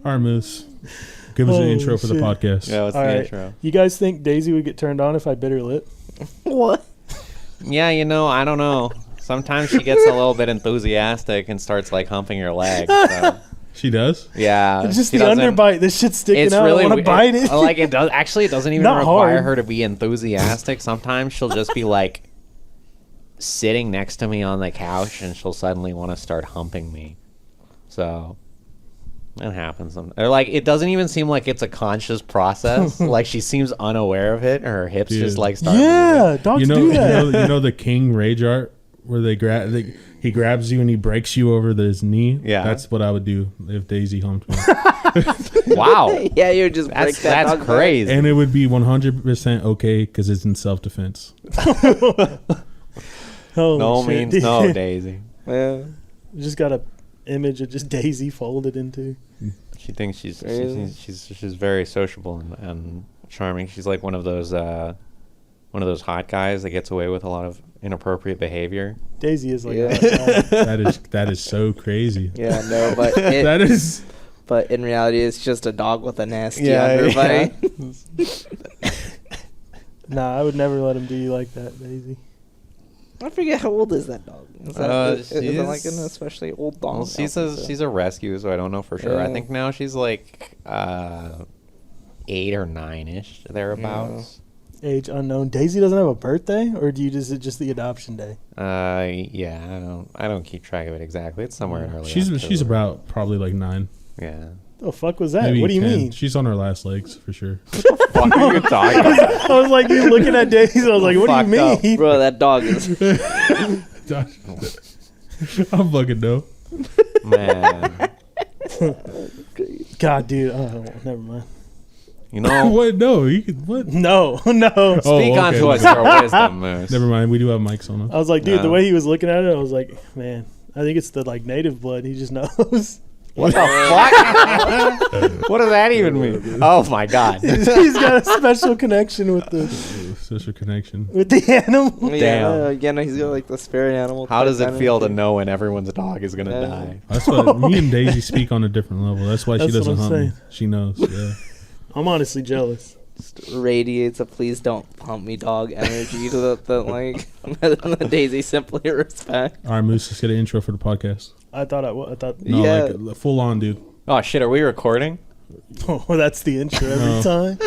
All right, Moose. Give us an intro for the podcast. Yeah, what's All the right. intro? You guys think Daisy would get turned on if I bit her lip? What? Yeah, I don't know. Sometimes she gets a little bit enthusiastic and starts like humping your leg. So. She does? Yeah. It's just she the doesn't- underbite. This shit's sticking It's out. really I want to bite it. Like it does. Actually, it doesn't even Not require hard. her to be enthusiastic. Sometimes she'll just be like sitting next to me on the couch, and she'll suddenly want to start humping me. So it happens. Or like it doesn't even seem like it's a conscious process. Like she seems unaware of it, and her hips Dude. just like start. moving. Yeah, dogs do that. You know the King Rage art where he grabs you and he breaks you over his knee? Yeah. That's what I would do if Daisy humped me. Wow. Yeah, you would just break that That's dog crazy. And it would be 100% okay because it's in self-defense. Holy No shit, means dude. no, Daisy. back. Yeah. Just got a image of just Daisy folded into. She thinks she's Really? she's very sociable and charming. She's like one of those hot guys that gets away with a lot of inappropriate behavior. Daisy is like Yeah. That is so crazy. Yeah, no, but That is but in reality, it's just a dog with a nasty Yeah, underbite. Nah, I would never let him do you like that, Daisy. I forget how old is that dog. Is it like an especially old dog? Well, she's a rescue, so I don't know for sure. I Yeah. think now she's like 8 or 9-ish thereabouts. Age unknown. Daisy doesn't have a birthday, or do you just is it just the adoption day? Yeah, I don't keep track of it exactly. It's somewhere in early. she's October. about probably like 9. Yeah. The fuck was that? Maybe What do you 10. mean? She's on her last legs for sure. What are you talking about? I was like, you looking at Daisy. I was like, what do you Fucked up. mean? Bro, that dog is. I'm fucking no. Man. God, dude. Oh, never mind. You know, What? No, you could what? No, no. Oh, speak on okay. to us your wisdom, Moose. Never mind. We do have mics on us. I was like, dude, the No. way he was looking at it, I was like, man, I think it's the like native blood. He just knows. What the fuck? What does that even mean? Oh my god. He's got a special connection with the Social connection. animal. Yeah, again, he's got like the spirit animal. How does it type feel to energy. know when everyone's dog is gonna Yeah. die? That's what me and Daisy speak on a different level. That's why she That's what doesn't I'm hunt me. saying. She knows. Yeah. I'm honestly jealous. Just radiates a please don't hump me dog energy to the Daisy simply respect. All right, Moose. Let's get an intro for the podcast. I thought I thought. No, Yeah. like full on, dude. Oh shit, are we recording? Oh, that's the intro every No. time.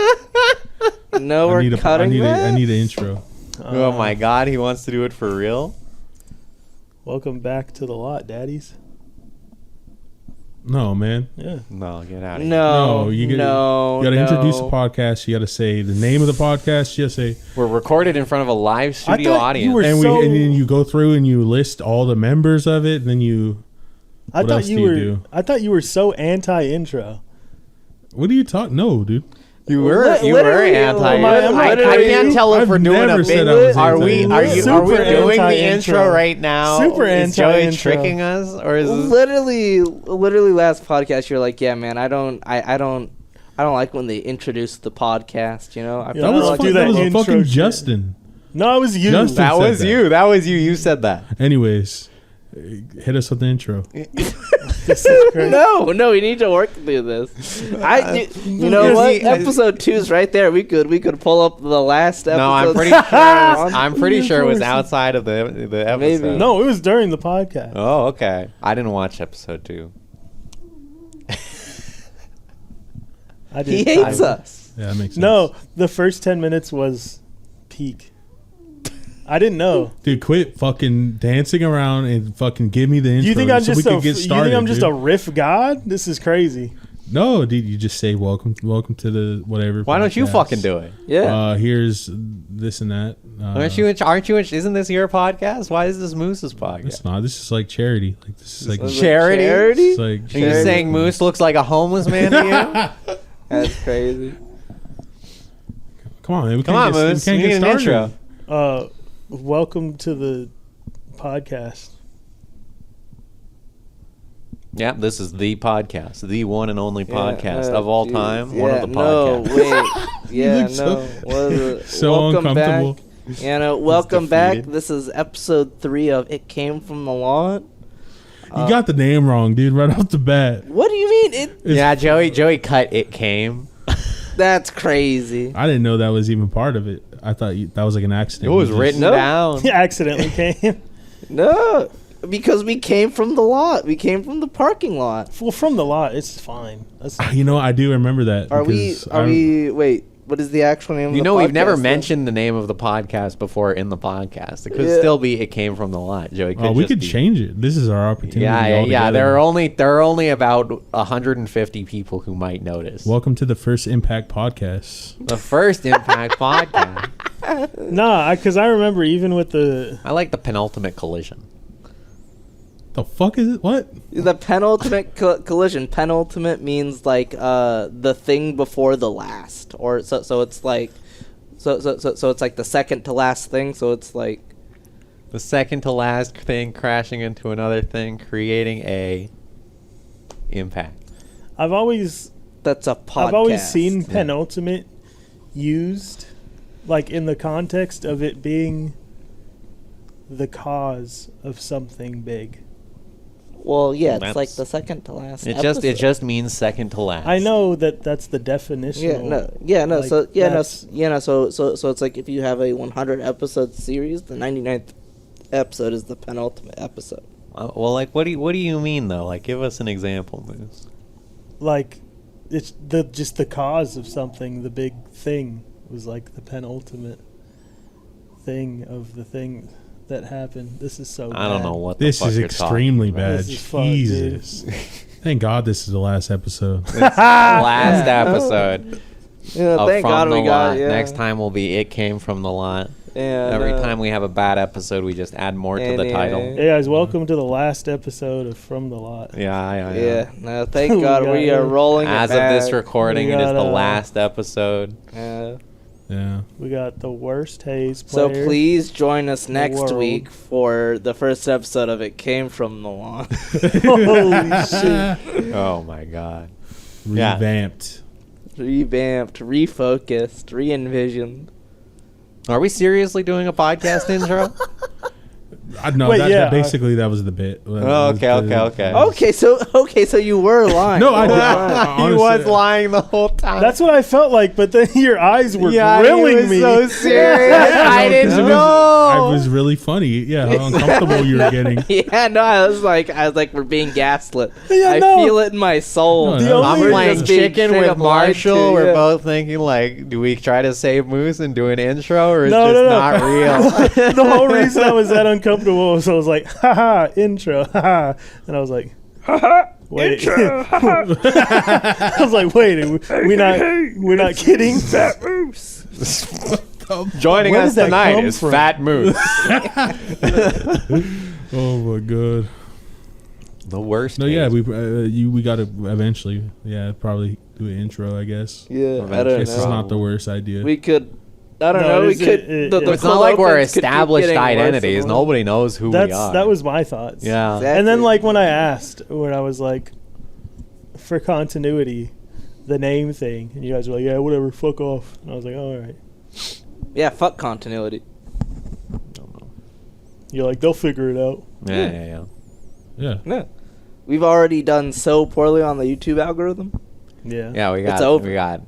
No, we're cutting I that. need an intro. Oh my god, he wants to do it for real? Welcome back to the lot, daddies. No, man. Yeah. No, get out of here. No, No, you no, You got to introduce the no. podcast. You got to say the name of the podcast. You got to say, We're recorded in front of a live studio thought you audience. were- and so- and then you go through and you list all the members of it. And then you, I What thought else you do you were. do? I thought you were so anti-intro. what are you talking? No, dude. You were Literally, anti. am I- am I I crazy? can't tell if I've we're doing never a said bit. I was Are we anti-intro. doing the Anti-intro. intro right now? Super Is Joey anti-intro. tricking us, or is this? Literally last podcast you're like, yeah, man, I don't like when they introduce the podcast, you know. I Yeah, feel That was, like fuck- do that that was intro fucking shit. Justin. No, it was you. Justin. That said was that. you. That was you. You said that. Anyways, hit us with the intro. This is great. No, we need to work through this. You know Because what? he- Episode 2 is right there. We could pull up the last episode. No, I'm pretty sure. I'm pretty sure it was outside of the episode. Maybe. No, it was during the podcast. Oh, okay. I didn't watch episode 2. I did. He hates us. Yeah, that makes sense. No, the first 10 minutes was peak. I didn't know. Dude, quit fucking dancing around and fucking give me the intro. You think I'm so just we could get started, a dude. riff god? This is crazy. No, dude, you just say welcome to the whatever. Why don't you podcast. fucking do it? Yeah. Here's this and that. Aren't you? Isn't this your podcast? Why is this Moose's podcast? It's not. This is like charity. Like this is like Was it Charity? it's like Are you saying Moose looks like a homeless man to you? That's crazy. Come on, man. We Come can't on, get, Moose. We We can't need get an started. intro. Welcome to the podcast. Yeah, this is the podcast, the one and only podcast Yeah, of all geez. time. One Yeah, of the no, podcasts. wait. Yeah, look so- no. What is it? So Welcome uncomfortable. back. Welcome back. defeated. This is episode 3 of It Came From the Lot. You got the name wrong, dude, right off the bat. What do you mean? Yeah, Joey cut It Came. That's crazy. I didn't know that was even part of it. I thought that was like an accident. It was You just- written No. down. He accidentally came. No, because we came from the lot. We came from the parking lot. Well, from the lot, it's fine. That's You know, I do remember that. Are we? because Are we? Wait. What is the actual name? You of the know, we've never podcast, mentioned the name of the podcast before in the podcast. It could Yeah. still be It Came from the Lot. Joey could Oh, we just could be- change it. This is our opportunity. Yeah. altogether. There are only about 150 people who might notice. Welcome to the First Impact Podcast. The first Impact podcast. Nah, because I remember even with the I like the penultimate collision. The fuck is it? What? The penultimate collision. Penultimate means like the thing before the last, or so it's like so it's like the second to last thing. So it's like The second to last thing crashing into another thing, creating a impact. I've always that's a podcast. I've always seen penultimate used like in the context of it being the cause of something big. Well, yeah, it's That's- like the second to last. It episode. just means second to last. I know that's the definition. Yeah, no. Like, So that's- So it's like if you have a 100 episode series, the 99th episode is the penultimate episode. Well, like, what do you mean though? Like, give us an example, Moose. Like it's just the cause of something, the big thing was like the penultimate thing of the thing that happened. This is so I don't bad. know what the This fuck is you're talking extremely about. bad. This is fucked, dude. Jesus. Thank God this is the last episode. Last episode Yeah, of thank From God the we got. Lot. Yeah. Next time will be It Came from the Lot. Yeah, Every no. time we have a bad episode, we just add more to the Anyway. title. Hey guys, welcome to the last episode of From the Lot. Yeah. Yeah, no, thank We God got we it. are rolling. As it of back. this recording, We it is got, the last episode. Yeah. Yeah. We got the worst haze So player. please join us the next world. week for the first episode of It Came from the Lawn. Holy shit. Oh my god. Yeah. Revamped. Revamped, refocused, re-envisioned. Are we seriously doing a podcast intro? I know Wait, that, yeah, that basically that was the bit. Oh, okay. Okay, so you were lying. No, I did. He Honestly, was lying the whole time. That's what I felt like, but then your eyes were yeah, grilling he was me. so serious. I didn't 'cause it know. was really funny. Yeah, how uncomfortable you were getting. Yeah, no, I was like, we're being gaslit. Yeah, I no. feel it in my soul. No, The no, I'm only- playing just being chicken straight with up lied Marshall. to, We're yeah. both thinking like, do we try to save Moose and do an intro, or is No, it no, just no. not real? The whole reason I was that uncomfortable was I was like, haha, intro, haha. And I was like, haha, wait. I was like, wait, we're not kidding? Fat Moose. Joining Where us did that tonight come is from? Fat Moose. Oh my god. The worst. No, yeah, days. we got to eventually. Yeah, probably do an intro. I guess. Yeah, I Eventually. don't This is know. not the worst idea. We could. I don't No, know. it We is- could. it- the It's not like we're colloquials could keep established getting worse and identities. worse. Nobody knows who we are. That was my thoughts. Yeah. Exactly. And then like when I asked, when I was like, for continuity, the name thing, and you guys were like, yeah, whatever, fuck off. And I was like, oh, all right. Yeah, fuck continuity. You're like, they'll figure it out. Yeah. Yeah. No, we've already done so poorly on the YouTube algorithm. Yeah. Yeah, we got. It's over. We got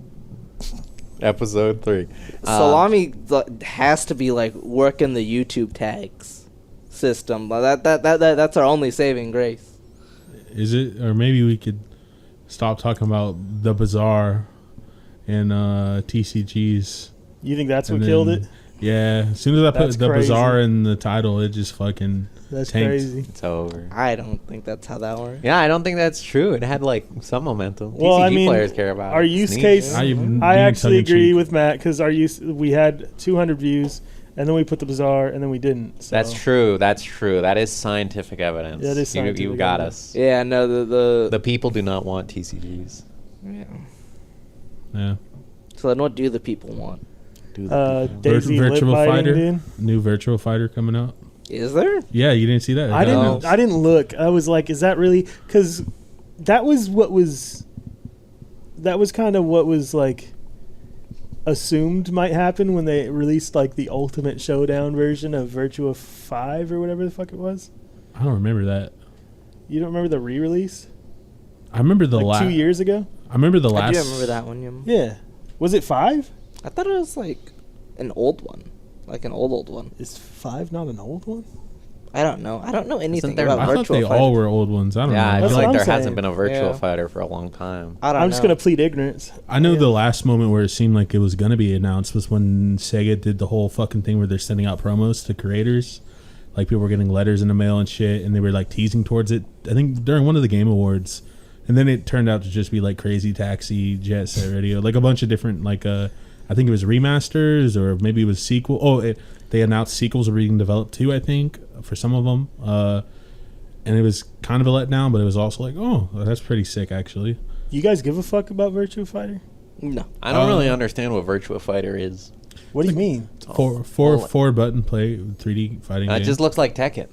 episode 3. Salami has to be like working the YouTube tags system. That's our only saving grace. Is it? Or maybe we could stop talking about the bazaar and TCGs. You think that's what and killed then- it? Yeah. As soon as I That's put the crazy. bazaar in the title, it just fucking That's tanked. crazy. It's over. I don't think that's how that works. Yeah, I don't think that's true. It had like some momentum. Well, TCG I mean, players care about our it. use It's neat. case- I even I being actually agree tongue-in-cheek. with Matt because we had 200 views, and then we put the bazaar, and then we didn't. So. That's true. That's true. That is scientific evidence. Yeah, it is You scientific got evidence. us. Yeah, no, The people do not want TCGs. yeah. Yeah. So then, what do the people want? Do the people. Daisy Virtual lip biting, Fighter? dude. New Virtual Fighter coming out. Is there? Yeah, you didn't see that? I It got didn't. announced. I didn't look. I was like, is that really? Because that was what was. That was kind of what was like assumed might happen when they released like the Ultimate Showdown version of Virtua 5 or whatever the fuck it was. I don't remember that. You don't remember the re-release? I remember the Like last. 2 years ago? I remember the I last. do remember that one. Yeah. Was it 5? I thought it was like an old one, like an old one. Is 5 not an old one? I don't know. I don't know anything there- about I thought Virtua they Fighter. all were old ones. I don't Yeah, I know. That's feel what like I'm there saying. hasn't been a Virtua Yeah. Fighter for a long time. I don't I'm know. just gonna plead ignorance. I know Yeah. the last moment where it seemed like it was gonna be announced was when Sega did the whole fucking thing where they're sending out promos to creators. Like people were getting letters in the mail and shit, and they were like teasing towards it. I think during one of the Game Awards, and then it turned out to just be like Crazy Taxi, Jet Set Radio, like a bunch of different like I think it was remasters or maybe it was sequel. They announced sequels were being developed too. I think for some of them, and it was kind of a letdown, but it was also like, oh, that's pretty sick actually. You guys give a fuck about Virtua Fighter? No. I don't really understand what Virtua Fighter is. What do you mean? Four button play 3D fighting It game. just looks like Tekken.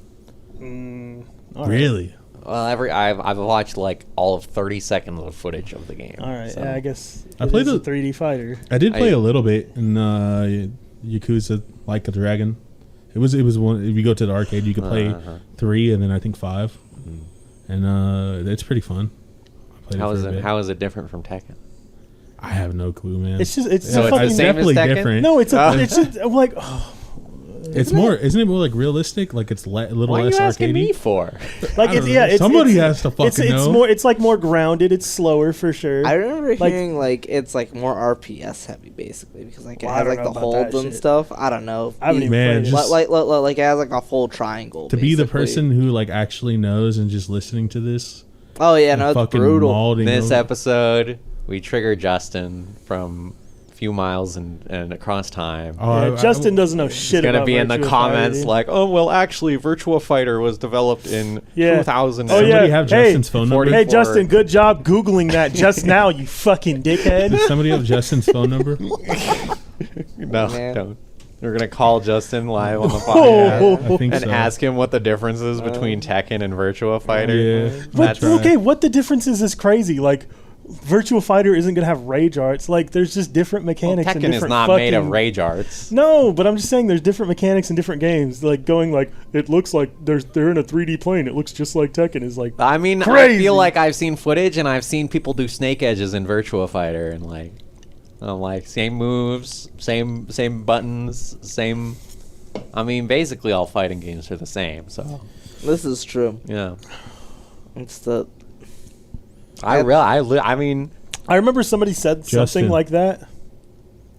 All right. Really. Well, I've watched like all of 30 seconds of footage of the game. All right. so. Yeah, I guess I it played is a the- 3D fighter. I did play I- a little bit in Yakuza Like a Dragon. It was one. If you go to the arcade, you could play Uh-huh. 3 and then I think 5, and it's pretty fun. I played How for is a it? bit. How is it different from Tekken? I have no clue, man. It's just it's So a it's the fucking same as definitely Tekken? different. no. It's Oh. it's just I'm like oh, It's more, isn't it more like realistic? Like it's a little Why are less you asking me arcadey. for? like I it's don't yeah. know. It's, Somebody it's, has to fucking it's know. more. It's like more grounded. It's slower for sure. I remember Like- hearing like it's like more RPS heavy basically because like it Well, I has don't like know the about that holds and shit. stuff. I don't know. I haven't even Man, played it. just- like it has like a full triangle. To be the basically. person who like actually knows and just listening to this, Oh yeah, and no, it's fucking brutal. mauling This over- episode, we trigger Justin from a few miles and across time. Oh, Yeah, Justin doesn't know He's shit gonna about be in the Virtua comments Fighter. like, "Oh well, actually, Virtua Fighter was developed in Yeah. 2000." Oh, Somebody yeah. have Hey, Justin's phone number. 40 Hey for- Justin, good job googling that just now, you fucking dickhead. Does somebody have Justin's phone number? No, Man. don't. We're gonna call Justin live on the Oh. podcast I think and so. ask him what the difference is between Tekken and Virtua Fighter. Yeah. But That's right. okay, what the difference is crazy. Like, Virtua Fighter isn't gonna have rage arts. Like, there's just different Well, mechanics. and Tekken is different not fucking... made of rage arts. No, but I'm just saying there's different mechanics in different games. Like going like it looks like they're in a 3D plane. It looks just like Tekken is like. I mean, I Crazy. feel like I've seen footage and I've seen people do snake edges in Virtua Fighter and like, I'm like same moves, same buttons, same. I mean, basically all fighting games are the same. So This is true. yeah, It's the I mean, I remember somebody said Justin. something like that.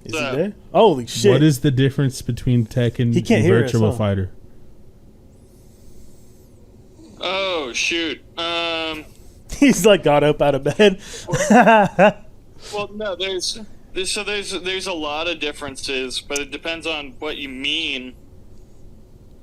Is he What's up? there? Holy shit! What is the difference between Tekken He can't and hear us, Virtua huh? Fighter? Oh shoot. He's like got up out of bed. Well, no. There's a lot of differences, but it depends on what you mean.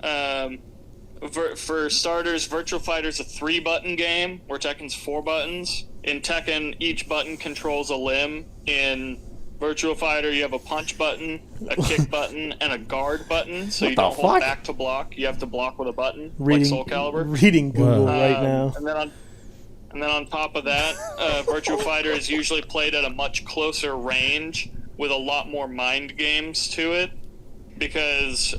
For starters, Virtua Fighter's a 3-button game, where Tekken's 4 buttons. In Tekken, each button controls a limb. In Virtua Fighter, you have a punch button, a kick button, and a guard button. So you the don't hold fuck? back to block. You have to block with a button, like reading Soul Calibur. reading Google Wow. right now. And then on top of that, Virtua Fighter is usually played at a much closer range with a lot more mind games to it. Because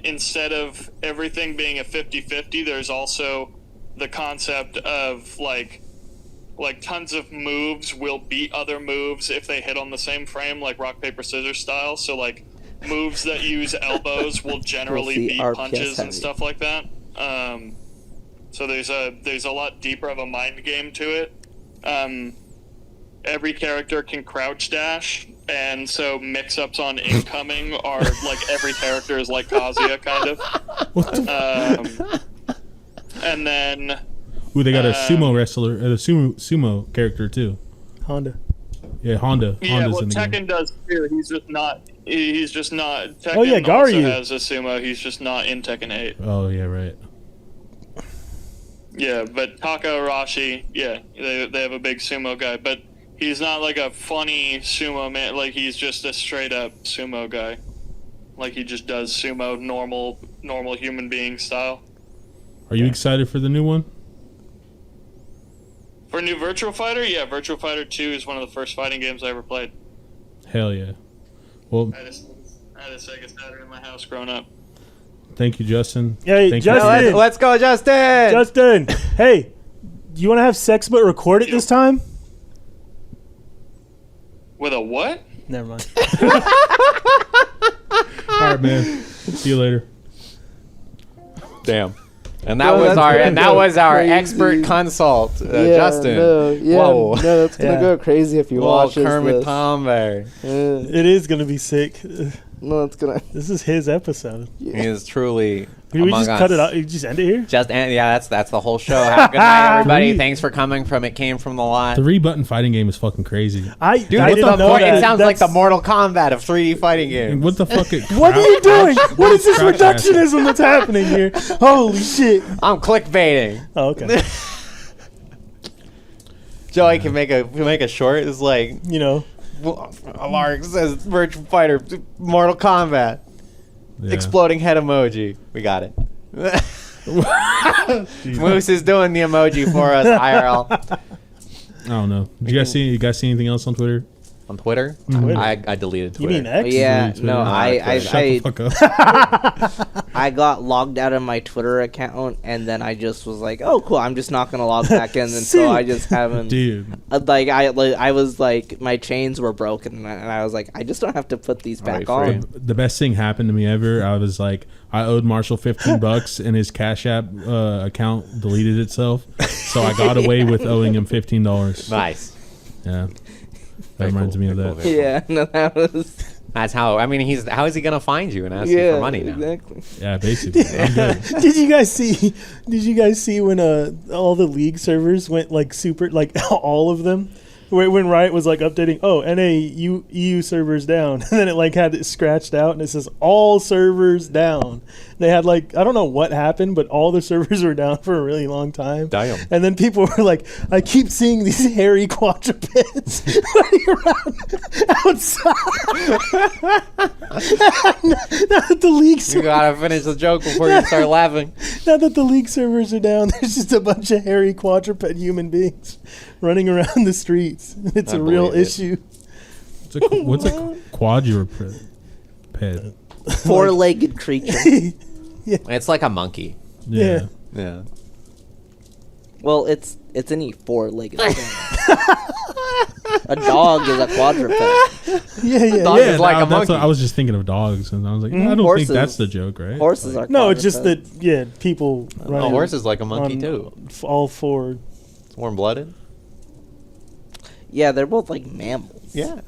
instead of everything being a 50-50, there's also the concept of like tons of moves will beat other moves if they hit on the same frame, like rock, paper, scissors style. So like moves that use elbows will generally see beat RPS punches heavy. and stuff like that. So there's a lot deeper of a mind game to it. Every character can crouch dash, and so mix-ups on incoming are like every character is like Kazuya kind of. What the And then Ooh, they got a sumo wrestler, a sumo character too. Honda. Yeah, Honda. yeah, Honda's well in the game. Tekken does too. He's just not. Tekken Oh, yeah, also Garyu. has a sumo. He's just not in Tekken 8. Oh yeah, right. Yeah, but Taka Arashi, yeah, they have a big sumo guy, but he's not like a funny sumo man. Like he's just a straight up sumo guy. Like he just does sumo normal human being style. Are you excited for the new one? For new Virtua Fighter, yeah, Virtua Fighter 2 is one of the first fighting games I ever played. Hell yeah. Well, I had a Sega Saturn in my house growing up. thank you, Justin. Hey, Thank Justin. you. let's go, Justin. Justin, hey, you want to have sex but record it this time? With a what? Never mind. All right, man. See you later. Damn. And that No, was that's our gonna and that go was our crazy. expert consult, Yeah, Justin. no, that's gonna Yeah. go crazy if you Well, watch Kermit this. Tomber. It is gonna be sick. No, it's gonna. This is his episode. He is truly Can we among just us. cut it out? You just end it here? Yeah, that's the whole show. Have a good night, everybody. Thanks for coming from It Came From the Lot. 3-button fighting game is fucking crazy. Dude, I what didn't the know fuck? that. It sounds like the That's- Mortal Kombat of 3D fighting games. What the fuck? What are you doing? What is this Crouch acid. reductionism that's happening here? Holy shit! I'm clickbaiting. Oh, okay. Joey can make a short. It's like You know, Lark says Virtual Fighter, Mortal Kombat, Yeah. exploding head emoji. We got it. Moose is doing the emoji for us, IRL. I don't know. Did you guys see anything else on Twitter? On Twitter? Twitter. I deleted you Twitter. mean X? Yeah, Twitter. no, Shut the I fuck up. I got logged out of my Twitter account, and then I just was like, oh, cool, I'm just not gonna log back in, and so I just haven't. Dude, I was like, my chains were broken, and I was like, I just don't have to put these back Alright, on. free. the best thing happened to me ever. I was like, I owed Marshall $15 and his Cash App account deleted itself. So I got away with owing him $15. Nice. Yeah. Very That reminds cool, me of very that. cool, very Yeah, no, that was. That's how. I mean, how is he gonna find you and ask you Yeah, for money now? exactly. Yeah, basically. I'm good. Did you guys see? Did you guys see when all the league servers went like super, like all of them? When Riot was like updating, oh, EU servers down, and then it like had it scratched out, and it says all servers down. They had like, I don't know what happened, but all the servers were down for a really long time. Damn. And then people were like, I keep seeing these hairy quadrupeds running around outside. Now that the league You servers, gotta finish the joke before you start laughing. now that the league servers are down, there's just a bunch of hairy quadruped human beings running around the streets. It's I a real believe it. issue. What's a quadruped? Four-legged creature. It's like a monkey. Yeah. Yeah. Well, it's any four-legged thing. A dog is a quadruped. Yeah. Dog is like a that's monkey. what, I was just thinking of dogs, and I was like, I don't Horses. think that's the joke, right? Horses are. No, it's just quadrupeds. that, yeah, people A running horse is like a monkey on too. all four. It's warm-blooded. Yeah, they're both like mammals. Yeah.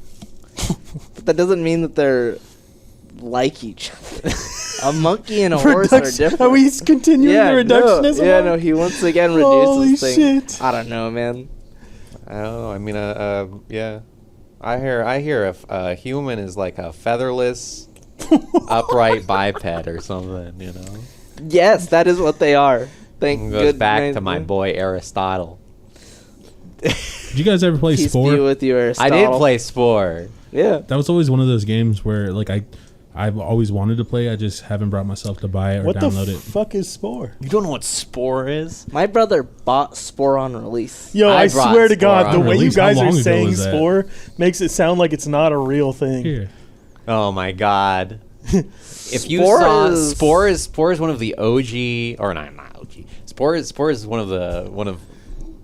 But that doesn't mean that they're like each other. A monkey and a horse are different. Are we continuing the reductionism? No, he once again Holy reduces things. shit. I don't know, man. I don't know. I mean, yeah. I hear if a human is like a featherless, upright biped or something. You know. Yes, that is what they are. Thank Goes good back night- to my boy Aristotle. Did you guys ever play Peace be Spore? with you, I Aristotle. did play Spore. Yeah. That was always one of those games where, like, I've always wanted to play. I just haven't brought myself to buy it or What the download it. fuck is Spore? You don't know what Spore is? My brother bought Spore on release. Yo, I I brought swear to Spore God, the on way you release. How guys long are ago saying was that? Spore makes it sound like it's not a real thing. Here. Oh my god. If you Spore saw is- Spore is one of the OG or not OG. Spore is one of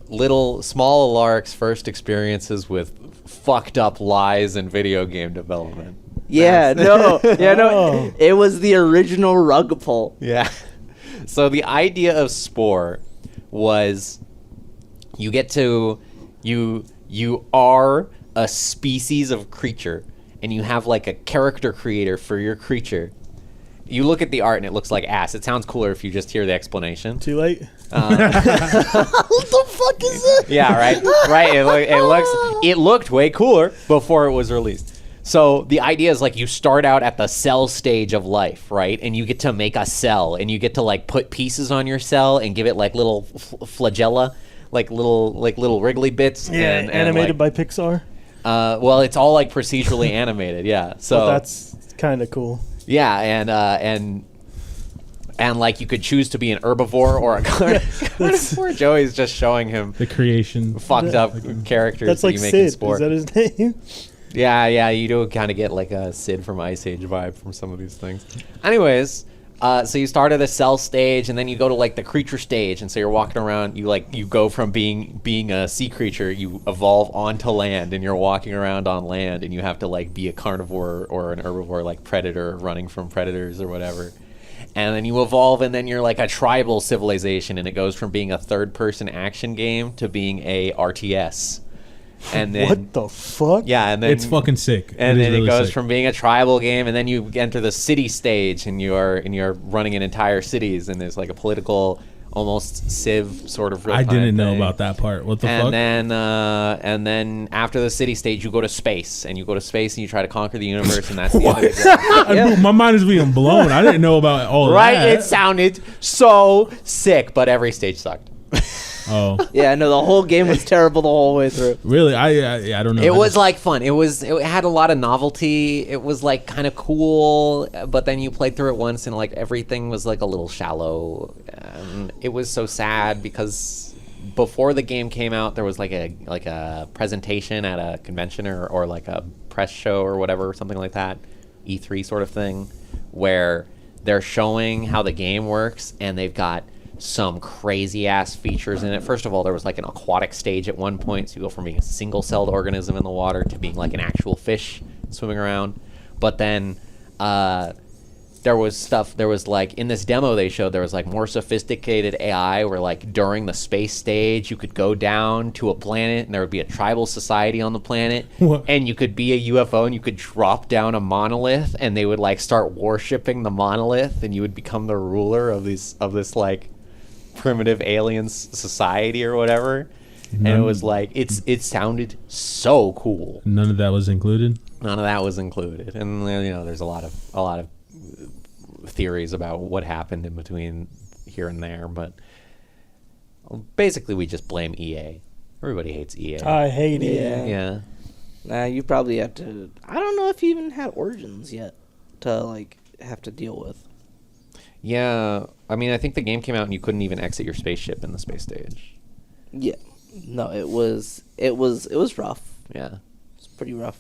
little small Lark's first experiences with fucked up lies in video game development. Yeah, no. Oh. It was the original rug pull. Yeah. So the idea of Spore was you are a species of creature and you have like a character creator for your creature. You look at the art and it looks like ass. It sounds cooler if you just hear the explanation. Too late? What the fuck is that? Yeah, right. Right. It looked way cooler before it was released. So the idea is like you start out at the cell stage of life, right? And you get to make a cell, and you get to like put pieces on your cell and give it like little flagella, like little wriggly bits. Yeah, and animated like, by Pixar. Well, it's all like procedurally animated. Yeah. So But that's kind of cool. yeah, and like you could choose to be an herbivore or a carnivore. Joey's just showing him The creation. fucked up characters That's that like you make in Sid. Spore. Is that his name? Yeah, you do kind of get like a Sid from Ice Age vibe from some of these things. Anyways, So you start at the cell stage, and then you go to like the creature stage, and so you're walking around. You go from being a sea creature, you evolve onto land, and you're walking around on land, and you have to like be a carnivore or an herbivore, like predator, running from predators or whatever. And then you evolve, and then you're like a tribal civilization, and it goes from being a third-person action game to being a RTS. And then What the fuck? yeah, and then It's fucking sick. and is then really it goes sick. from being a tribal game, and then you enter the city stage, and you're running an entire cities, and there's like a political, almost Civ sort of. I didn't know thing. about that part. What the And fuck? then after the city stage, you go to space, and you you try to conquer the universe, and that's the end of it. Dude, my mind is being blown. I didn't know about all Right? that. It sounded so sick, but every stage sucked. Oh, Yeah, no, the whole game was terrible the whole way through. really? I don't know. It I was just- like fun. It had a lot of novelty. It was like kind of cool, but then you played through it once and like everything was like a little shallow. It was so sad because before the game came out, there was like a presentation at a convention or like a press show or whatever, something like that, E3 sort of thing, where they're showing how the game works, and they've got some crazy ass features in it. First of all, there was like an aquatic stage at one point, so you go from being a single-celled organism in the water to being like an actual fish swimming around. But then there was like in this demo they showed there was like more sophisticated AI where like during the space stage you could go down to a planet and there would be a tribal society on the planet. What? And you could be a UFO and you could drop down a monolith and they would like start worshipping the monolith and you would become the ruler of this like primitive alien society or whatever. And it was like it sounded so cool. None of that was included. None of that was included, and there's a lot of theories about what happened in between here and there, but basically we just blame EA. Everybody hates EA. I hate it. Yeah. Yeah. Nah, you probably have to. I don't know if you even had Origins yet to like have to deal with. Yeah, I mean, I think the game came out and you couldn't even exit your spaceship in the space stage. Yeah, no, it was rough. Yeah. It's pretty rough.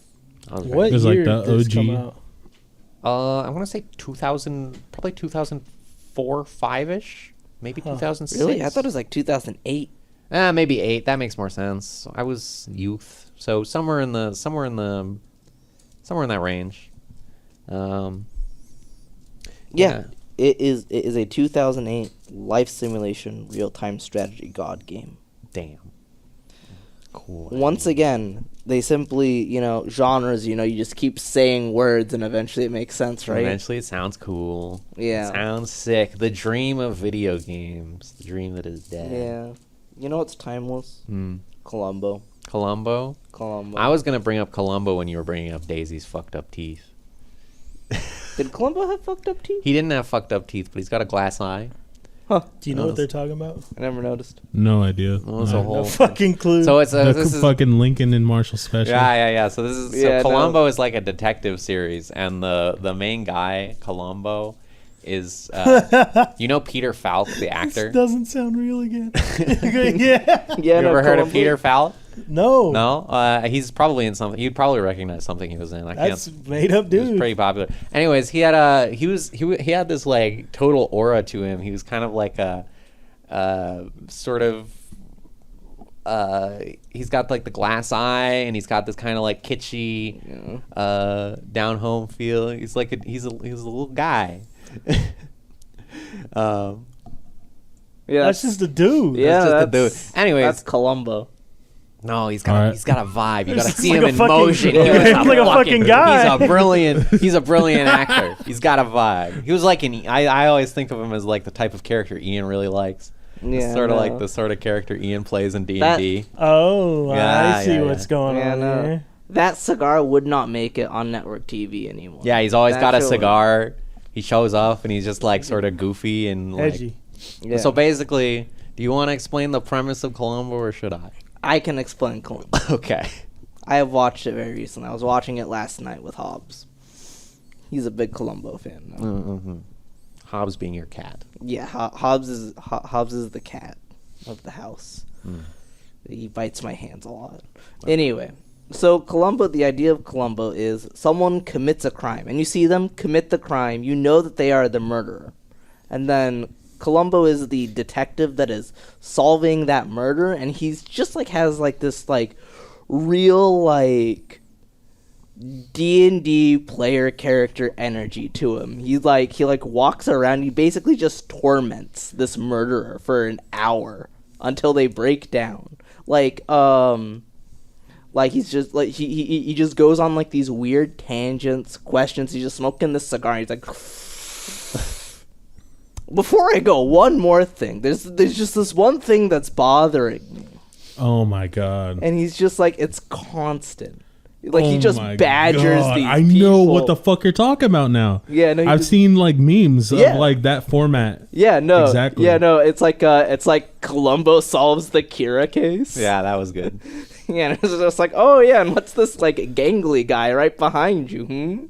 I was very- What It was like year the did this come OG. out? I want to say 2000, probably 2004, 5-ish, maybe 2006. Really? I thought it was like 2008. Maybe 8. That makes more sense. I was youth, so somewhere in that range. Yeah, it is a 2008 life simulation real time strategy god game. Damn. Cool. Once again, they simply, genres, you just keep saying words and eventually it makes sense, right? Eventually, it sounds cool. Yeah. It sounds sick. The dream of video games. The dream that is dead. Yeah. You know what's timeless? Hmm. Columbo. Columbo. Columbo. I was gonna bring up Columbo when you were bringing up Daisy's fucked up teeth. Did Columbo have fucked up teeth? He didn't have fucked up teeth, but he's got a glass eye. Huh. Do you know what they're talking about? I never noticed. No idea. Well, it's a No. whole- No fucking clue. So it's a The this is fucking Lincoln and Marshall special. yeah. So this is Yeah, no. Columbo is like a detective series, and the main guy Columbo is Peter Falk, the actor. This doesn't sound real again. yeah. Yeah, You ever heard of Peter Falk? No. No, he's probably in something. You'd probably recognize something he was in. I That's can't. made up He was dude. pretty popular. Anyways, he had he had this like total aura to him. He was kind of like a sort of he's got like the glass eye, and he's got this kind of like kitschy down home feel. He's like he's a little guy. Yeah, That's just a dude. Yeah, That's just a that's- dude. Anyways, That's Columbo. no, he's got Alright. he's got a vibe. You This gotta is see like him a in fucking- motion. Yeah, He was he's like a fucking guy. He's a brilliant actor. He's got a vibe. He was like I always think of him as like the type of character Ian really likes. Yeah, Sort of no. like the sort of character Ian plays in D&D. Oh, Yeah, I see yeah, what's yeah. going Yeah, on no. here. That cigar would not make it on network TV anymore. Yeah, he's always That got a show- cigar. He shows up and he's just like sort of goofy and like. Edgy. Yeah. So basically, do you want to explain the premise of Columbo or should I? I can explain Columbo. Okay. I have watched it very recently. I was watching it last night with Hobbs. He's a big Columbo fan. Though. Mm-hmm. Hobbs being your cat. Yeah, Hobbs is the cat of the house. He bites my hands a lot. Anyway, so Columbo, the idea of Columbo is someone commits a crime, and you see them commit the crime. You know that they are the murderer, and then Columbo is the detective that is solving that murder, and he's just like has like this like real like D&D player character energy to him. He walks around, he basically just torments this murderer for an hour until they break down. Like he's just like he just goes on like these weird tangents, questions. He's just smoking this cigar. He's like, before I go, one more thing. There's just this one thing that's bothering me, Oh my god. and he's just like, it's constant. Like he just my badgers God. these I know people. what the fuck you're talking about now. Yeah, no, I've seen like memes Yeah. of like that format. Yeah, no, Exactly. Yeah, no, it's like Columbo solves the Kira case. Yeah, that was good. Yeah, and it's just like, oh yeah, and what's this like gangly guy right behind you?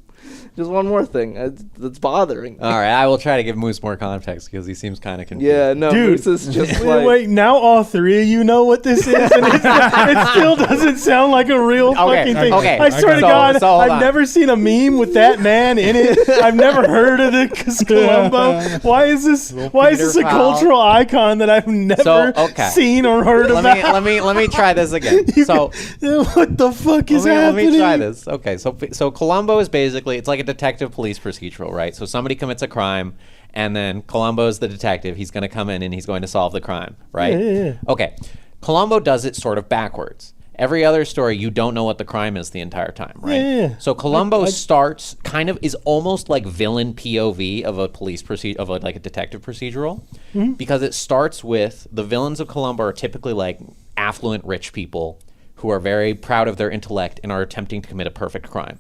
Just one more thing that's bothering me. All right, I will try to give Moose more context because he seems kind of confused. Yeah, no, Dude, Moose is just wait, like, wait, now all three of you know what this is, and it still doesn't sound like a real fucking thing. okay. I swear to So- God, so hold I've on. never seen a meme with that man in it. I've never heard of the Columbo. Why is this a Peter Powell. cultural icon that I've never okay. seen or heard about? Let me try this again. So What the fuck is let happening? me try this. Okay, so Columbo is basically, it's like a detective police procedural, right? So somebody commits a crime, and then Columbo's the detective. He's going to come in and he's going to solve the crime, right? Yeah. Okay, Columbo does it sort of backwards. Every other story, you don't know what the crime is the entire time, right? Yeah. So Columbo starts kind of is almost like villain POV of a like a detective procedural, because it starts with the villains of Columbo are typically like affluent rich people who are very proud of their intellect and are attempting to commit a perfect crime,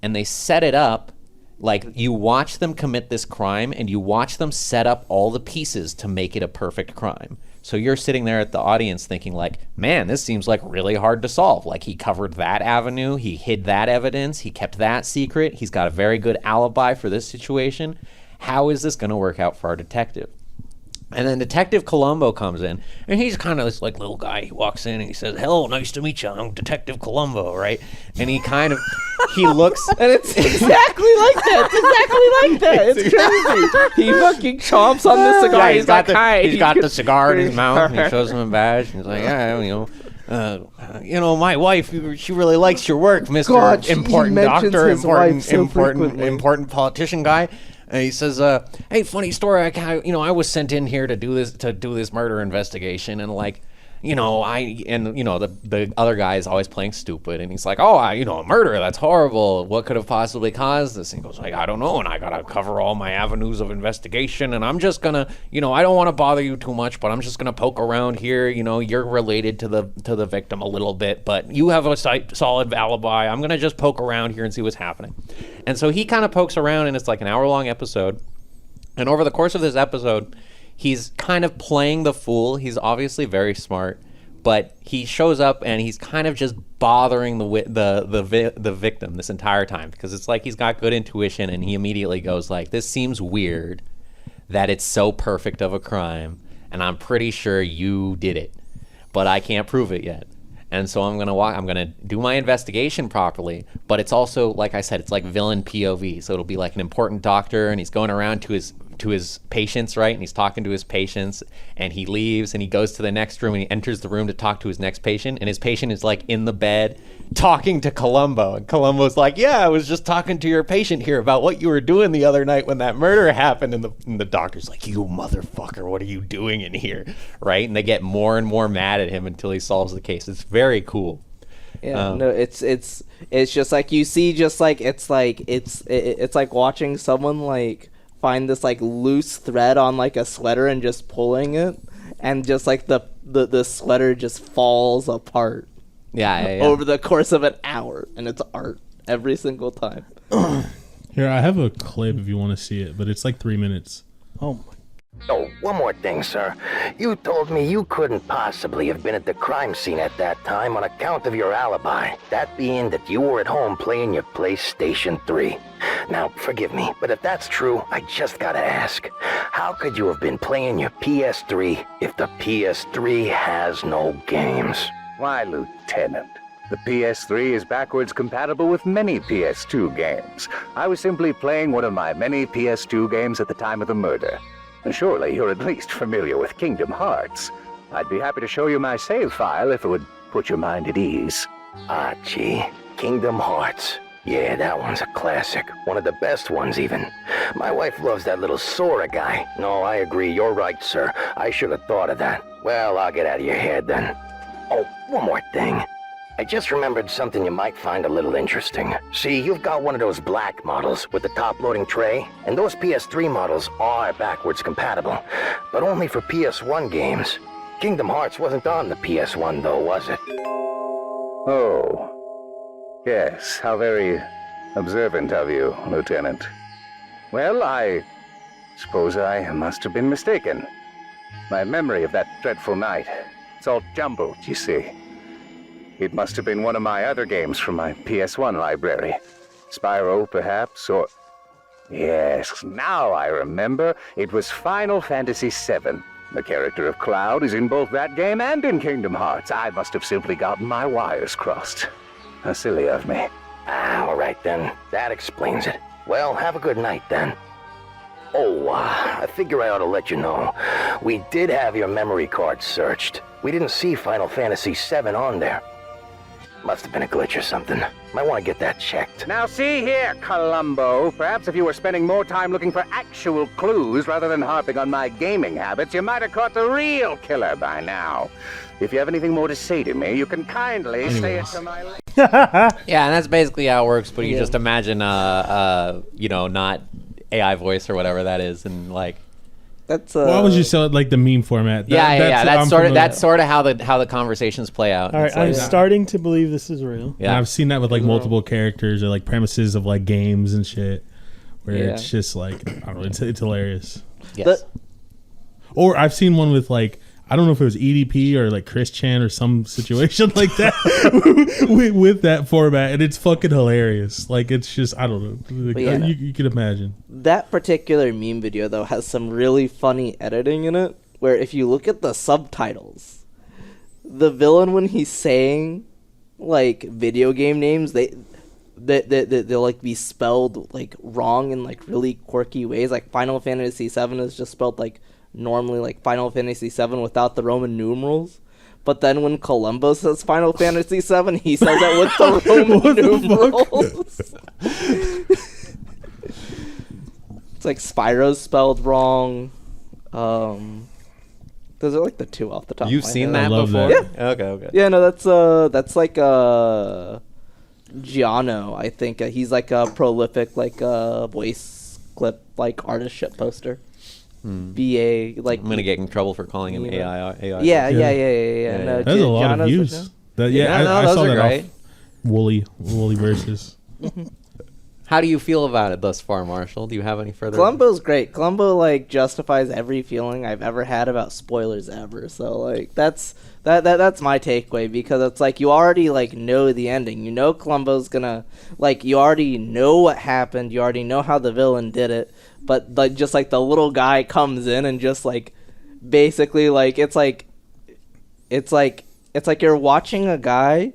and they set it up. Like, you watch them commit this crime, and you watch them set up all the pieces to make it a perfect crime. So you're sitting there at the audience thinking, like, man, this seems like really hard to solve. Like, he covered that avenue, he hid that evidence, he kept that secret, he's got a very good alibi for this situation. How is this going to work out for our detective? And then Detective Columbo comes in, and he's kind of this like little guy. He walks in and he says, "Hello, nice to meet you. I'm Detective Columbo," right? And he kind of he looks, and it's exactly like that. It's exactly like that. It's crazy. He fucking chomps on the cigar. yeah, he's like, hi. he's got the cigar in his mouth, and he shows him a badge. And he's like, yeah, my wife, she really likes your work, Mister God, he Important mentions Doctor, his wife so important frequently. politician guy. And he says, "Hey, funny story. I was sent in here to do this murder investigation, and like, the other guy is always playing stupid, and he's like, oh, a murder. That's horrible. What could have possibly caused this?" And he goes like, "I don't know, and I gotta cover all my avenues of investigation, and I'm just gonna, I don't want to bother you too much, but I'm just gonna poke around here. You're related to the victim a little bit, but you have a solid alibi. I'm gonna just poke around here and see what's happening." And so he kind of pokes around, and it's like an hour-long episode. And over the course of this episode, he's kind of playing the fool. He's obviously very smart, but he shows up and he's kind of just bothering the victim this entire time, because it's like he's got good intuition, and he immediately goes like, "This seems weird that it's so perfect of a crime, and I'm pretty sure you did it, but I can't prove it yet. And so I'm gonna do my investigation properly, but it's also, like I said, it's like villain POV. So it'll be like an important doctor, and he's going around to his patients, right? And he's talking to his patients, and he leaves, and he goes to the next room, and he enters the room to talk to his next patient, and his patient is like in the bed talking to Columbo, and Columbo's like, "Yeah, I was just talking to your patient here about what you were doing the other night when that murder happened." And the doctor's like, "You motherfucker, what are you doing in here?" Right? And they get more and more mad at him until he solves the case. It's very cool. Yeah, no, it's just like you see, just like it's like watching someone like find this like loose thread on like a sweater and just pulling it, and just like the sweater just falls apart. Yeah. Over the course of an hour, and it's art every single time. Here, I have a clip if you want to see it, but it's like 3 minutes. Oh my. Oh, one more thing, sir. You told me you couldn't possibly have been at the crime scene at that time on account of your alibi. That being that you were at home playing your PlayStation 3. Now, forgive me, but if that's true, I just gotta ask. How could you have been playing your PS3 if the PS3 has no games? Why, Lieutenant, the PS3 is backwards compatible with many PS2 games. I was simply playing one of my many PS2 games at the time of the murder. Surely you're at least familiar with Kingdom Hearts. I'd be happy to show you my save file if it would put your mind at ease. Ah, gee. Kingdom Hearts. Yeah, that one's a classic. One of the best ones, even. My wife loves that little Sora guy. No, I agree. You're right, sir. I should have thought of that. Well, I'll get out of your head then. Oh, one more thing. I just remembered something you might find a little interesting. See, you've got one of those black models with the top-loading tray, and those PS3 models are backwards compatible, but only for PS1 games. Kingdom Hearts wasn't on the PS1, though, was it? Oh. Yes, how very observant of you, Lieutenant. Well, I suppose I must have been mistaken. My memory of that dreadful night, it's all jumbled, you see. It must have been one of my other games from my PS1 library. Spyro, perhaps, or... Yes, now I remember. It was Final Fantasy VII. The character of Cloud is in both that game and in Kingdom Hearts. I must have simply gotten my wires crossed. How silly of me. Ah, all right then. That explains it. Well, have a good night then. Oh, I figure I ought to let you know. We did have your memory card searched. We didn't see Final Fantasy VII on there. Must have been a glitch or something. Might want to get that checked. Now see here, Columbo. Perhaps if you were spending more time looking for actual clues rather than harping on my gaming habits, you might have caught the real killer by now. If you have anything more to say to me, you can kindly say it to my... Yeah, and that's basically how it works. But you Yeah. just imagine, not AI voice or whatever that is, and like, That's Why would you sell it like the meme format? That's sort of how the conversations play out. All right, It's like- I'm starting to believe this is real. Yeah, I've seen that with like multiple characters or like premises of like games and shit, where Yeah. it's just like I don't know, it's hilarious. Yes. Or I've seen one with like I don't know if it was EDP or like Chris Chan or some situation like that with that format, and it's fucking hilarious. Like it's just I don't know. Like, yeah. you can imagine. That particular meme video though has some really funny editing in it. Where if you look at the subtitles, the villain when he's saying like video game names, they'll like be spelled like wrong in like really quirky ways. Like Final Fantasy VII is just spelled like normally, like Final Fantasy VII without the Roman numerals. But then when Columbo says Final Fantasy VII, he says it with the Roman What the numerals. It's like Spyro's spelled wrong. Those are like the two off the top. You've of my seen head. that love before? that. Yeah. Okay. Yeah, no, that's like Giano. I think he's like a prolific like voice clip like artist shit poster. VA like I'm gonna get in trouble for calling him Yeah. AI. Yeah. Yeah. No, That's a lot Giano's of like views. That, Yeah, no, I those saw are that great. off Wooly versus. How do you feel about it thus far, Marshall? Do you have any further? Columbo's great. Columbo like justifies every feeling I've ever had about spoilers ever. So like that's my takeaway, because it's like you already like know the ending. You know Columbo's gonna like you already know what happened. You already know how the villain did it. But like just like the little guy comes in and just like basically like it's like you're watching a guy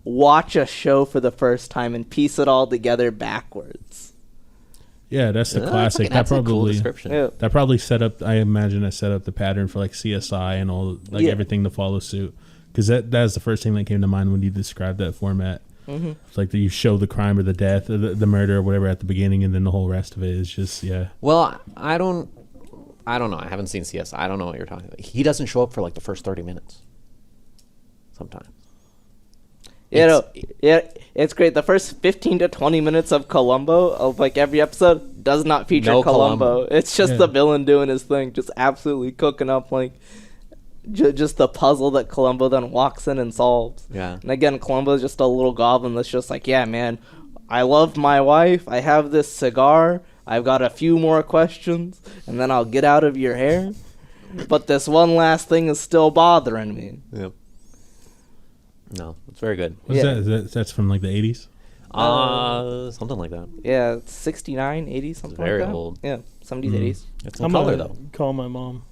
watch a show for the first time and piece it all together backwards. Yeah, that's the classic. That That's a cool probably description. Yeah. that probably set up. I imagine that set up the pattern for like CSI and all like Yeah. everything to follow suit. Because that's the first thing that came to mind when you described that format. Mm-hmm. It's like that you show the crime or the death or the murder or whatever at the beginning, and then the whole rest of it is just Well, I don't know. I haven't seen CSI. I don't know what you're talking about. He doesn't show up for like the first 30 minutes. Sometimes. It's great. The first 15 to 20 minutes of Columbo, of like every episode, does not feature No Columbo. Columbo. It's just Yeah. the villain doing his thing, just absolutely cooking up like just the puzzle that Columbo then walks in and solves. Yeah. And again, Columbo's just a little goblin that's just like, yeah, man, I love my wife. I have this cigar. I've got a few more questions, and then I'll get out of your hair. But this one last thing is still bothering me. Yep. No, it's very good. what's Yeah. that's from like the 80s. Something like that. Yeah, it's 69, 80, something very like that. old. Yeah, 70s, 80s. It's in I'm color gonna though. call my mom.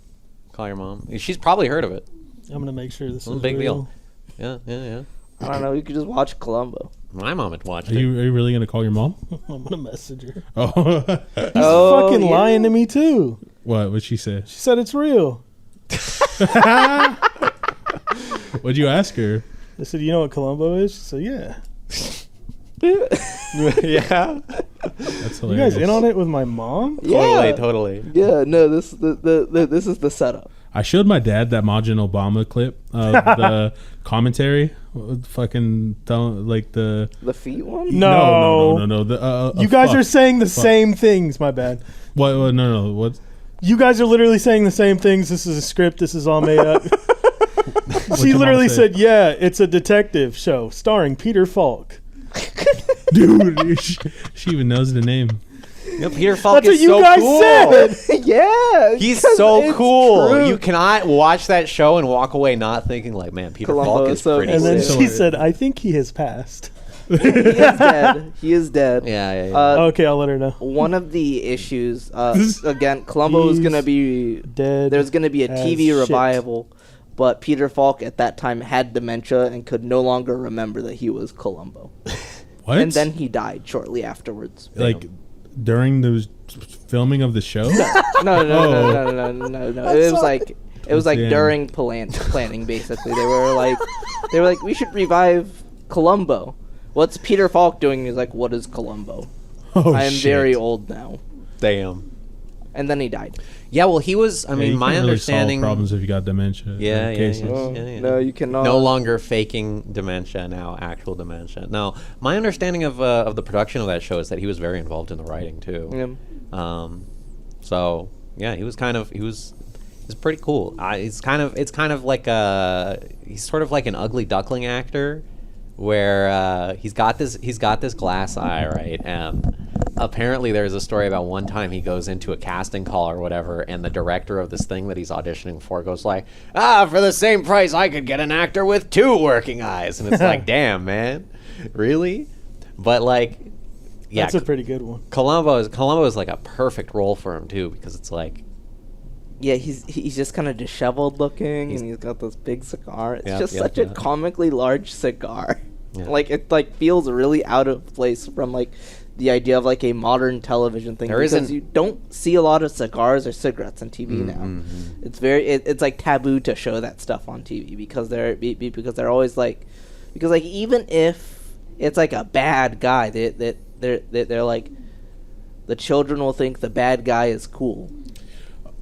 Call your mom. She's probably heard of it. I'm gonna make sure this It's a is big real. deal. Yeah. I don't know. You could just watch Columbo. My mom had watched Are it. you really gonna call your mom? I'm gonna message her. Oh, He's Oh, fucking yeah. lying to me too. What? What'd she say? She said it's real. What'd you ask her? I said, you know what Columbo is? She said, yeah. Yeah. That's You hilarious. guys in on it with my mom? Totally. Yeah, no, this this is the setup. I showed my dad that Majin Obama clip of the commentary. Fucking like the The feet one? no. The, You guys are saying the Fuck. same things, my bad. what? No. What? You guys are literally saying the same things. This is a script. This is all made up. She your mom literally say? said, yeah, it's a detective show starring Peter Falk. Dude, she even knows the name. No, Peter Falk That's what is you so guys cool. said. Yeah. He's because so it's cool. true. You cannot watch that show and walk away not thinking like, man, Peter Columbo Falk is is so pretty And then sick. she said, I think he has passed. He is dead. He is dead. Yeah. Okay, I'll let her know. One of the issues, again, Columbo is He's gonna be Dead. there's gonna be a as TV shit. revival, but Peter Falk at that time had dementia and could no longer remember that he was Columbo, What? and then he died shortly afterwards. like during the filming of the show. No. Oh. It was like Damn. during planning. Basically, they were like, we should revive Columbo. What's Peter Falk doing? He's like, what is Columbo? Oh, I am shit. very old now. Damn. And then he died. Yeah, well, he was, I Yeah, mean, you my can't really solve understanding. problems if you got dementia. Yeah, cases. yeah. No, you cannot. No longer faking dementia, now actual dementia. No, my understanding of the production of that show is that he was very involved in the writing too. Yeah. So yeah, he was pretty cool. It's kind of like he's sort of like an ugly duckling actor, where he's got this glass eye, right? And apparently there's a story about one time he goes into a casting call or whatever, and the director of this thing that he's auditioning for goes like, for the same price I could get an actor with 2 working eyes. And it's like, damn, man, really? But like, yeah, That's a pretty good one. Columbo is like a perfect role for him too, because it's like, Yeah, he's just kind of disheveled looking, and he's got this big cigar. It's Yep, just yep, such a yep. comically large cigar. Yeah. Like it feels really out of place from like the idea of like a modern television thing. There because isn't- you don't see a lot of cigars or cigarettes on TV now. It's it's like taboo to show that stuff on TV because they're always like, because like even if it's like a bad guy, they're like, the children will think the bad guy is cool.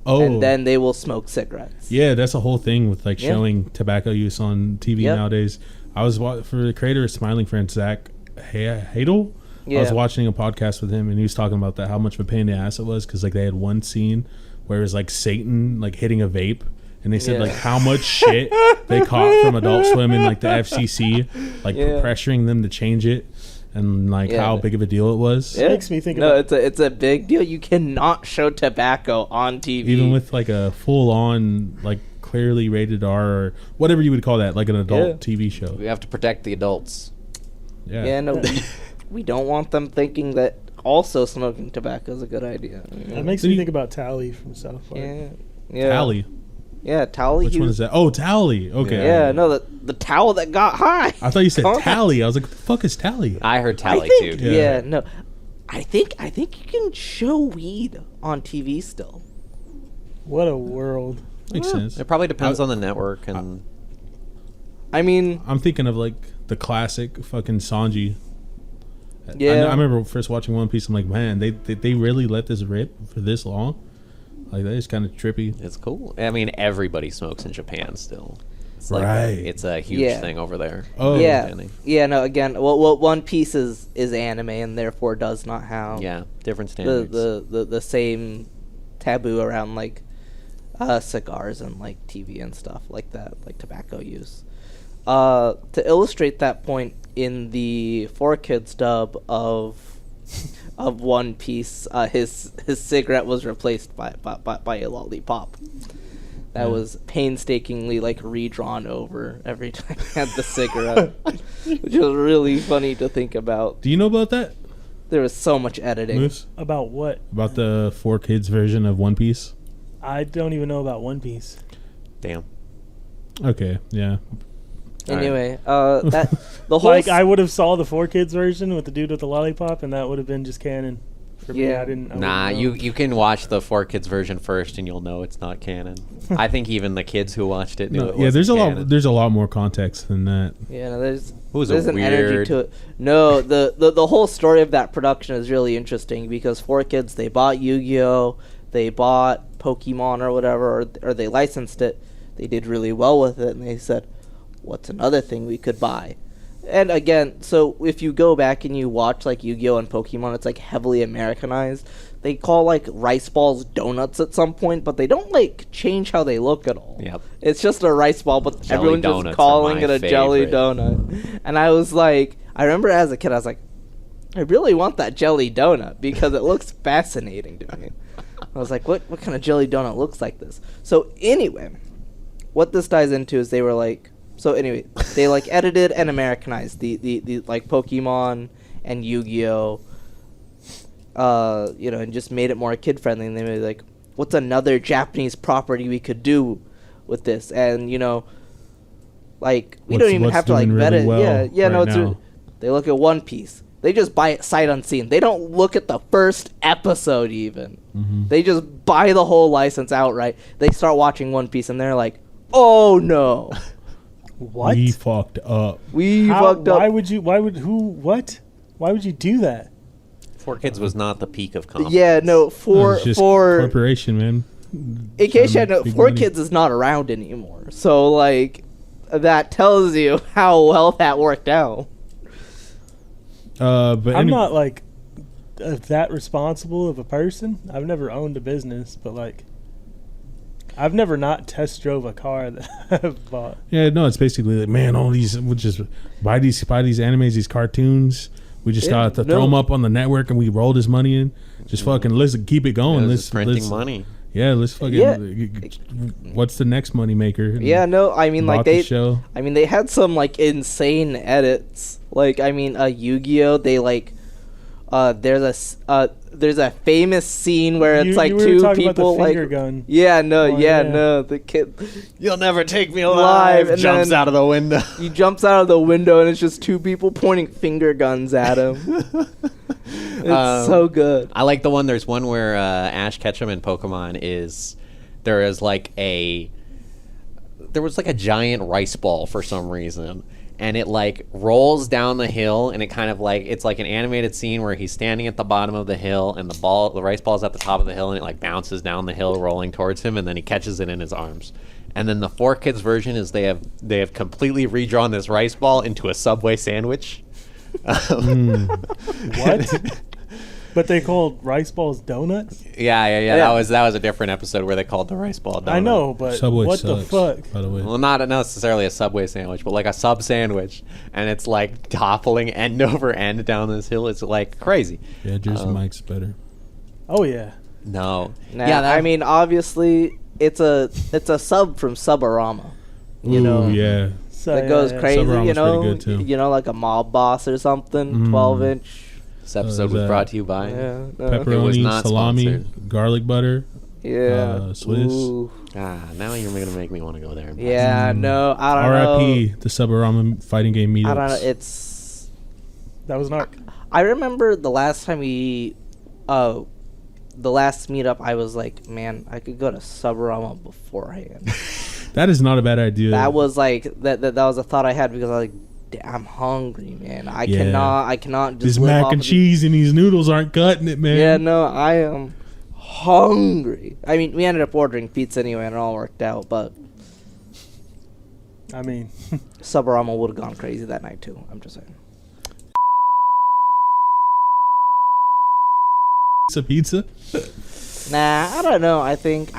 Oh, And then they will smoke cigarettes. yeah, that's a whole thing with like Yeah. showing tobacco use on TV Yep. nowadays. I was for the creator of Smiling Friends, Zach Hadel. I was Yeah. watching a podcast with him, and he was talking about that how much of a pain in the ass it was because like they had one scene where it was like Satan like hitting a vape, and they said Yeah. like how much shit they caught from Adult Swim and like the FCC like Yeah. pressuring them to change it, and like Yeah. how big of a deal it was. Yeah. makes me think No, about- it's a big deal. You cannot show tobacco on TV. Even with like a full on like clearly rated R or whatever you would call that, like an adult Yeah. TV show. we have to protect the adults. yeah, no, we don't want them thinking that also smoking tobacco is a good idea. That makes me think about Tally from South Park. Yeah, Tally. Yeah, Tally. Which one is that? Oh, Tally. Okay. Yeah, no, the towel that got high. I thought you said Huh? Tally. I was like, what the fuck is Tally? I heard I Tally think, too. Yeah. no, I think you can show weed on TV still. What a world. Makes sense. It probably depends on the network and I mean, I'm thinking of like the classic fucking Sanji. Yeah. I remember first watching One Piece. I'm like, man, they really let this rip for this long. Like that is kind of trippy. it's cool. I mean, everybody smokes in Japan still. It's like Right. it's a huge Yeah. thing over there. Oh. yeah, Understanding. no. Again, well, One Piece is anime and therefore does not have Yeah, different the, standards. the same taboo around like cigars and like TV and stuff like that, like tobacco use. To illustrate that point, in the 4Kids dub of One Piece, his cigarette was replaced by a lollipop. That was painstakingly like redrawn over every time he had the cigarette, which was really funny to think about. Do you know about that, There was so much editing. Moose? About what? About the 4Kids version of One Piece? I don't even know about One Piece. Damn. Okay, yeah. Anyway, that the whole Like, I would have saw the 4Kids version with the dude with the lollipop, and that would have been just canon. For me, Yeah. I didn't. I Nah, wouldn't know. you can watch the 4Kids version first, and you'll know it's not canon. I think even the kids who watched it knew No, it yeah, wasn't there's a canon. lot. There's a lot more context than that. Yeah, no, there's was there's a an energy weird- to it. No, the whole story of that production is really interesting because 4Kids, they bought Yu-Gi-Oh, they bought Pokemon or whatever, or they licensed it. They did really well with it, and they said, "What's another thing we could buy?" And again, so if you go back and you watch like Yu-Gi-Oh and Pokemon, it's like heavily Americanized. They call like rice balls donuts at some point, but they don't like change how they look at all. Yep. It's just a rice ball, but Jelly everyone donuts just are calling my it a jelly favorite. donut. And I was like, I remember as a kid, I was like, I really want that jelly donut because it looks fascinating to me. I was like, what kind of jelly donut looks like this? So anyway, what this ties into is they were like, so anyway, they like edited and Americanized the like Pokemon and Yu-Gi-Oh, and just made it more kid friendly. And they were like, what's another Japanese property we could do with this? And like we don't even What's have to like doing vet really it. well Yeah, no, right it's now? they look at One Piece. They just buy it sight unseen. They don't look at the first episode even. Mm-hmm. They just buy the whole license outright. They start watching One Piece and they're like, "Oh no, What? We fucked up. we How, fucked up." Why would you? Why would who? What? Why would you do that? 4Kids was not the peak of comedy. Yeah, no, It's for just for corporation, man. in case you had no, Big 4Kids money. is not around anymore. So like that tells you how well that worked out. But I'm not like that responsible of a person. I've never owned a business, but like I've never not test drove a car that I've bought. Yeah, no, it's basically like, man, all these we'll just buy these animes, these cartoons. We just Yeah, got to throw them up on the network and we roll this money in. Just fucking let's keep it It going. was Let's just printing let's, money. Yeah, let's fucking. Yeah. What's the next money maker? And Yeah, no, I mean like bought the they show. I mean, they had some like insane edits. Like, I mean, Yu-Gi-Oh, they like, there's a famous scene where it's like you were two talking about the people like, finger gun. yeah, no, Oh, yeah, yeah. no, the kid, You'll never take me alive, and Jumps then- out of the window. he jumps out of the window and it's just two people pointing finger guns at him. It's so good. I like the one. There's one where Ash Ketchum in Pokemon there was like a giant rice ball for some reason, and it like rolls down the hill, and it kind of like it's like an animated scene where he's standing at the bottom of the hill, and the rice ball is at the top of the hill, and it like bounces down the hill, rolling towards him, and then he catches it in his arms. And then the 4Kids version is they have completely redrawn this rice ball into a Subway sandwich. What? But they called rice balls donuts? Yeah. Yeah. That was a different episode where they called the rice ball donut. I know, but Subway what sucks, the fuck? by the way. Well, not necessarily a Subway sandwich, but like a sub sandwich, and it's like toppling end over end down this hill. It's like crazy. Yeah, Jersey Mike's better. Oh yeah. No, Nah, yeah, I mean, obviously, it's a sub from Subarama. You Ooh, know, yeah. So, that goes yeah. crazy. Subarama's You know, pretty good, too. you know, like a mob boss or something, Mm. 12-inch. this episode was that- brought to you by. Yeah, Pepperoni, not salami, sponsored. garlic butter. yeah, Swiss. Ooh. Now you're gonna make me want to go there. And buy Yeah, no, I don't know. R.I.P. the Subarama fighting game meetups. I don't know. It's. That was an arc. I remember the last time the last meetup, I was like, man, I could go to Subarama beforehand. That is not a bad idea. That was like that was a thought I had because I was like, I'm hungry, man. I Yeah. cannot just this live mac off and of cheese and these noodles aren't cutting it, man. Yeah, no, I am hungry. I mean, we ended up ordering pizza anyway, and it all worked out. But I mean, Subarama would have gone crazy that night too. I'm just saying. Pizza. Nah, I don't know. I think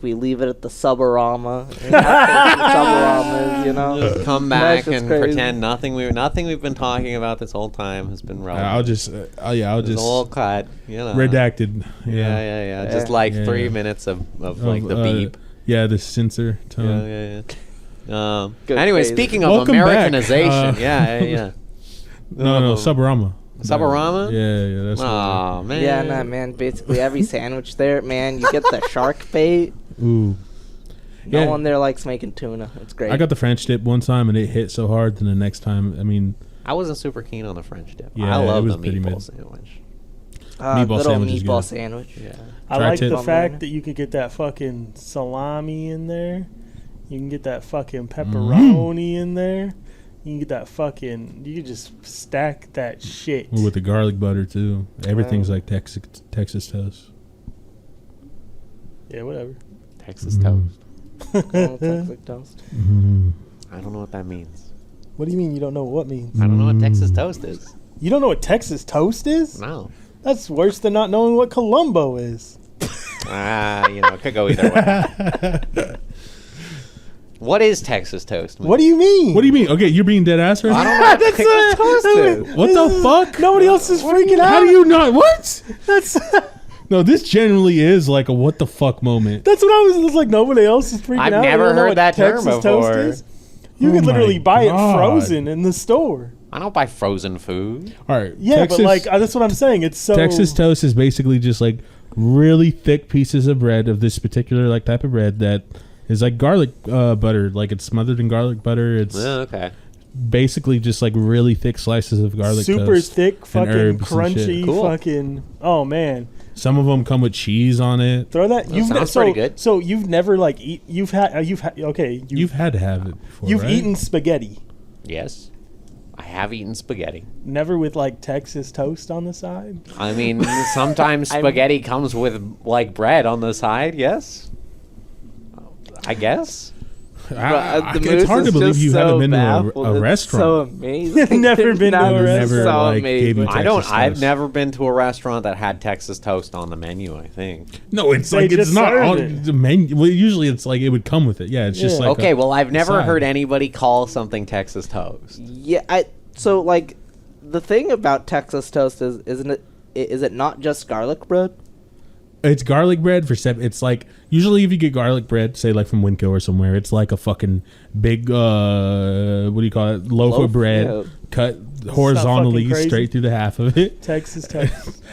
we leave it at the Subarama. And have to Subaramas, you know. Just come back That's just and crazy. pretend nothing we've been talking about this whole time has been relevant. I'll just, I'll It's just a little cut, you know. redacted. Yeah. Just like Yeah, 3 yeah. minutes of like the beep. Yeah, the censor tone. Yeah. Good Anyway, phrase. speaking of Welcome back. Americanization, Uh, yeah. No, Subarama. Subarama? Yeah, that's Oh man. Yeah, nah, man. Basically, every sandwich there, man, you get the shark bait. what. Ooh. No Yeah. one there likes making tuna. It's great. I got the French dip one time and it hit so hard. Then the next time, I mean, I wasn't super keen on the French dip. Yeah, I it love was the pretty meatball mid. sandwich. Meatball good old sandwich is meatball good. sandwich. Yeah. I Tri like the tip. fact that you could get that fucking salami in there. You can get that fucking pepperoni in there. You can get that fucking. You can just stack that shit. With the garlic butter too. Everything's like Texas toast. Yeah, whatever. Texas toast. Texas toast. I don't know what that means. What do you mean you don't know what means? I don't know what Texas toast is. You don't know what Texas toast is? No. That's worse than not knowing what Columbo is. It could go either way. What is Texas toast? What do you mean? What do you mean? Okay, you're being dead ass right I now? don't know what Texas toast is. What the fuck? Nobody else is freaking out. How do you not? What? That's No, this generally is like a what the fuck moment. that's what I was like. Nobody else is freaking I've out. never They don't know heard what that term Texas toast before. is? You Oh could literally my buy God. it frozen in the store. I don't buy frozen food. All right. Yeah, Texas, but like that's what I'm saying. It's so Texas toast is basically just like really thick pieces of bread of this particular like type of bread that is like garlic butter. Like it's smothered in garlic butter. It's Okay. basically just like really thick slices of garlic super toast. thick, fucking herbs and shit. crunchy, Cool. fucking. Oh man, Some of them come with cheese on it. throw that. sounds pretty good. So you've never like eat. You've had. Okay. You've had to have it before. You've right? eaten spaghetti. Yes. I have eaten spaghetti. Never with like Texas toast on the side. I mean, sometimes spaghetti comes with like bread on the side. Yes. I guess. It's hard to believe you haven't been to a So restaurant. amazing. Never been to a It's restaurant. Never, So like, gave you amazing. I don't. Texas I've toast. never been to a restaurant that had Texas toast on the menu. I think. No, it's They like it's just not serve on it. the menu. Well, usually it's like it would come with it. Yeah, it's just Yeah. like Okay. Well, I've never side. heard anybody call something Texas toast. Yeah, so like the thing about Texas toast is it not just garlic bread? It's garlic bread for It's like usually if you get garlic bread, say like from Winco or somewhere, it's like a fucking big what do you call it? Loaf Loaf? of bread Yeah. cut horizontally fucking crazy. straight through the half of it. Texas toast.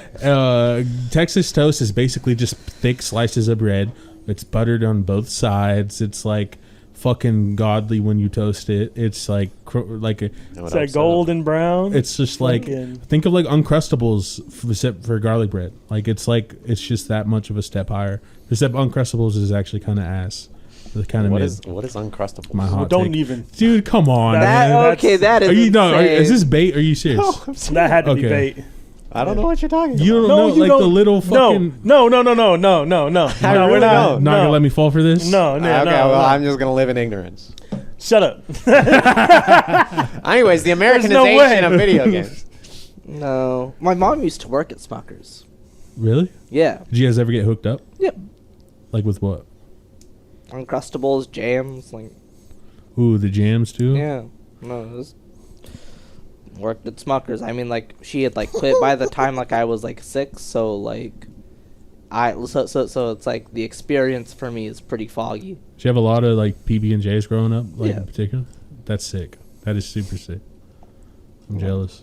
Texas toast is basically just thick slices of bread. It's buttered on both sides. It's like fucking godly when you toast it. It's like It's that golden brown. it's just like Fucking- think of like Uncrustables except for garlic bread. Like it's just that much of a step higher. Except Uncrustables is actually kind of ass. The kind of What mid. is Uncrustables? My hot don't take. even. Dude, come on, That- man. Okay, that is Are you no? insane. Is this bait? Are you serious? That had to be Okay. bait. I don't know what you're talking about. You don't know you like don't. the little fucking. No. No, I we're really not. don't. Not no. gonna let me fall for this. No, Okay, no, well, no. I'm just gonna live in ignorance. Shut up. Anyways, the Americanization no way. of video games. No, my mom used to work at Smuckers. Really? Yeah. Did you guys ever get hooked up? Yep. Like with what? Uncrustables, jams, like Ooh, the jams too. yeah. No, it was worked at Smuckers. I mean, like she had like quit by the time like I was like 6, so like so it's like the experience for me is pretty foggy. Did you have a lot of like PB and J's growing up, like Yeah. in particular? That's sick. That is super sick. I'm jealous.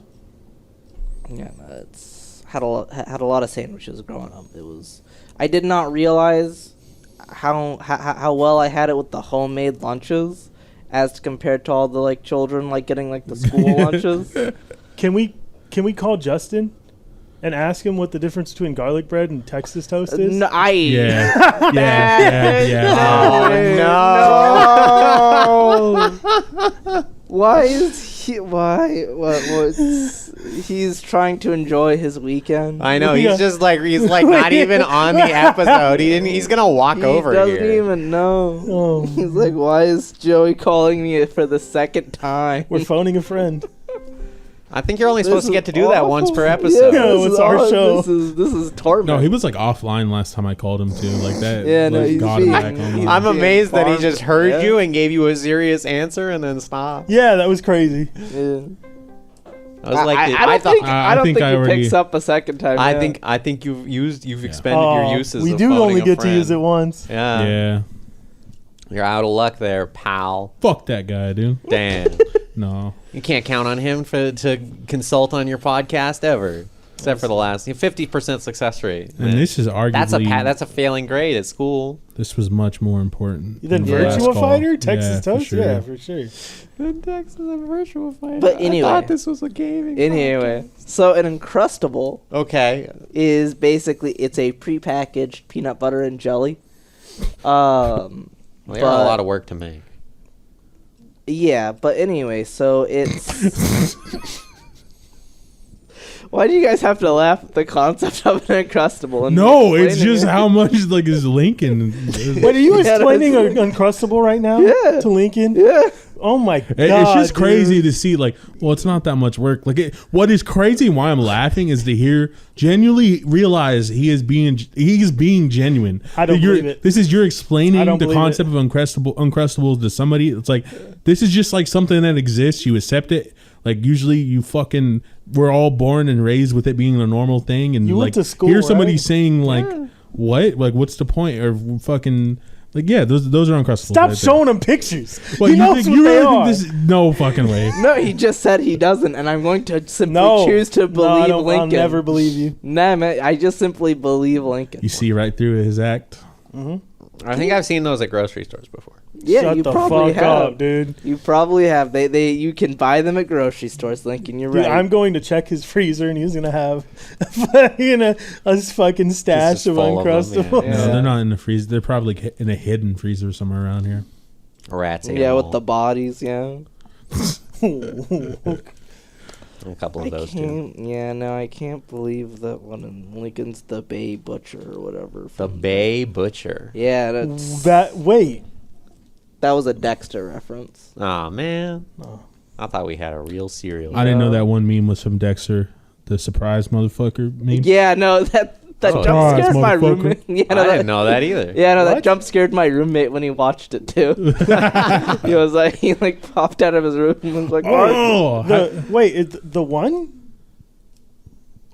Yeah, no, it's had a lot of sandwiches growing up. It was I did not realize how well I had it with the homemade lunches as compared to all the like children like getting like the school lunches. Can we call Justin and ask him what the difference between garlic bread and Texas toast is? No, I Yeah, yeah. no. Why is he? What's he's trying to enjoy his weekend. I know Yeah. he's like not even on the episode. He's gonna walk He over doesn't here. even know. Oh. He's like, why is Joey calling me for the second time? We're phoning a friend. I think you're only This supposed to is get to do that once awful. per episode. Yeah. this it's is our aw- show. This is torment. No, he was like offline last time I called him too. Like that. Yeah, no, like, he's got him being- back he's- online. I'm being amazed that he farmed. just heard Yeah. you and gave you a serious answer and then stopped. Yeah, that was crazy. Yeah. I was like, I don't thought- think I I don't think think I he already- picks up a second time. I yeah. think you've expended your Oh, uses. we of do phoning only a get to use it friend. once. Yeah. Yeah. You're out of luck there, pal. Fuck that guy, dude. Damn. No. You can't count on him to consult on your podcast ever. except for the last 50% success rate. And this is arguably That's a failing grade at school. this was much more important. Then than the last Virtua call. Fighter, Texas Yeah, for Toast, sure. yeah, for sure. Texas and Virtual Fighter. But anyway. I thought this was a gaming. Anyway, so an Uncrustable Okay. is basically it's a prepackaged peanut butter and jelly. They are a lot of work to make. Yeah, but anyway, so it's. Why do you guys have to laugh at the concept of an Uncrustable? And No, it's explaining just it? how much like is Lincoln. Wait, are you Yeah, explaining that's- Uncrustable right now? Yeah. To Lincoln? Yeah. Oh my god. It's just crazy dude. to see, like, well, it's not that much work. Like, what is crazy and why I'm laughing is to hear genuinely realize he's being genuine. I don't You're- believe it. This is you're explaining I don't the believe concept of Uncrustables to somebody. It's like this is just like something that exists. You accept it. Like usually, we're all born and raised with it being a normal thing, and You like went to school, hear somebody right? saying like, "What? Like, what's the point?" Or fucking. Like those are Uncrustables. Stop right there. showing him pictures. Well, he you knows think what you they really are. think this? No fucking way. No, he just said he doesn't, and I'm going to simply No. choose to No, believe I don't, Lincoln. I'll never believe you. Nah, man, I just simply believe Lincoln. You see right through his act. I think I've seen those at grocery stores before. Yeah, Shut you the probably fuck have. up, dude. You probably have. They you can buy them at grocery stores, Lincoln. You're Dude, right. I'm going to check his freezer, and he's gonna have, a fucking stash Just of full of them, Uncrustables. yeah. No, they're not in the freezer. They're probably in a hidden freezer somewhere around here. Rats. ate Yeah, them with all. the bodies. Yeah. A couple I of those too. can't. Yeah, no, I can't believe that one. In Lincoln's the Bay Butcher or whatever. The from- Bay Butcher. Yeah, that's Wait, that was a Dexter reference. Oh man. Oh. I thought we had a real cereal. I didn't know that one meme was from Dexter, the surprise motherfucker meme. Yeah, no, that Oh. jump scared my Surprise, roommate. Yeah, no, I didn't know that either. Yeah, no, that What? jump scared my roommate when he watched it too. He was like, he like popped out of his room and was like, "What?" Oh, wait, the one?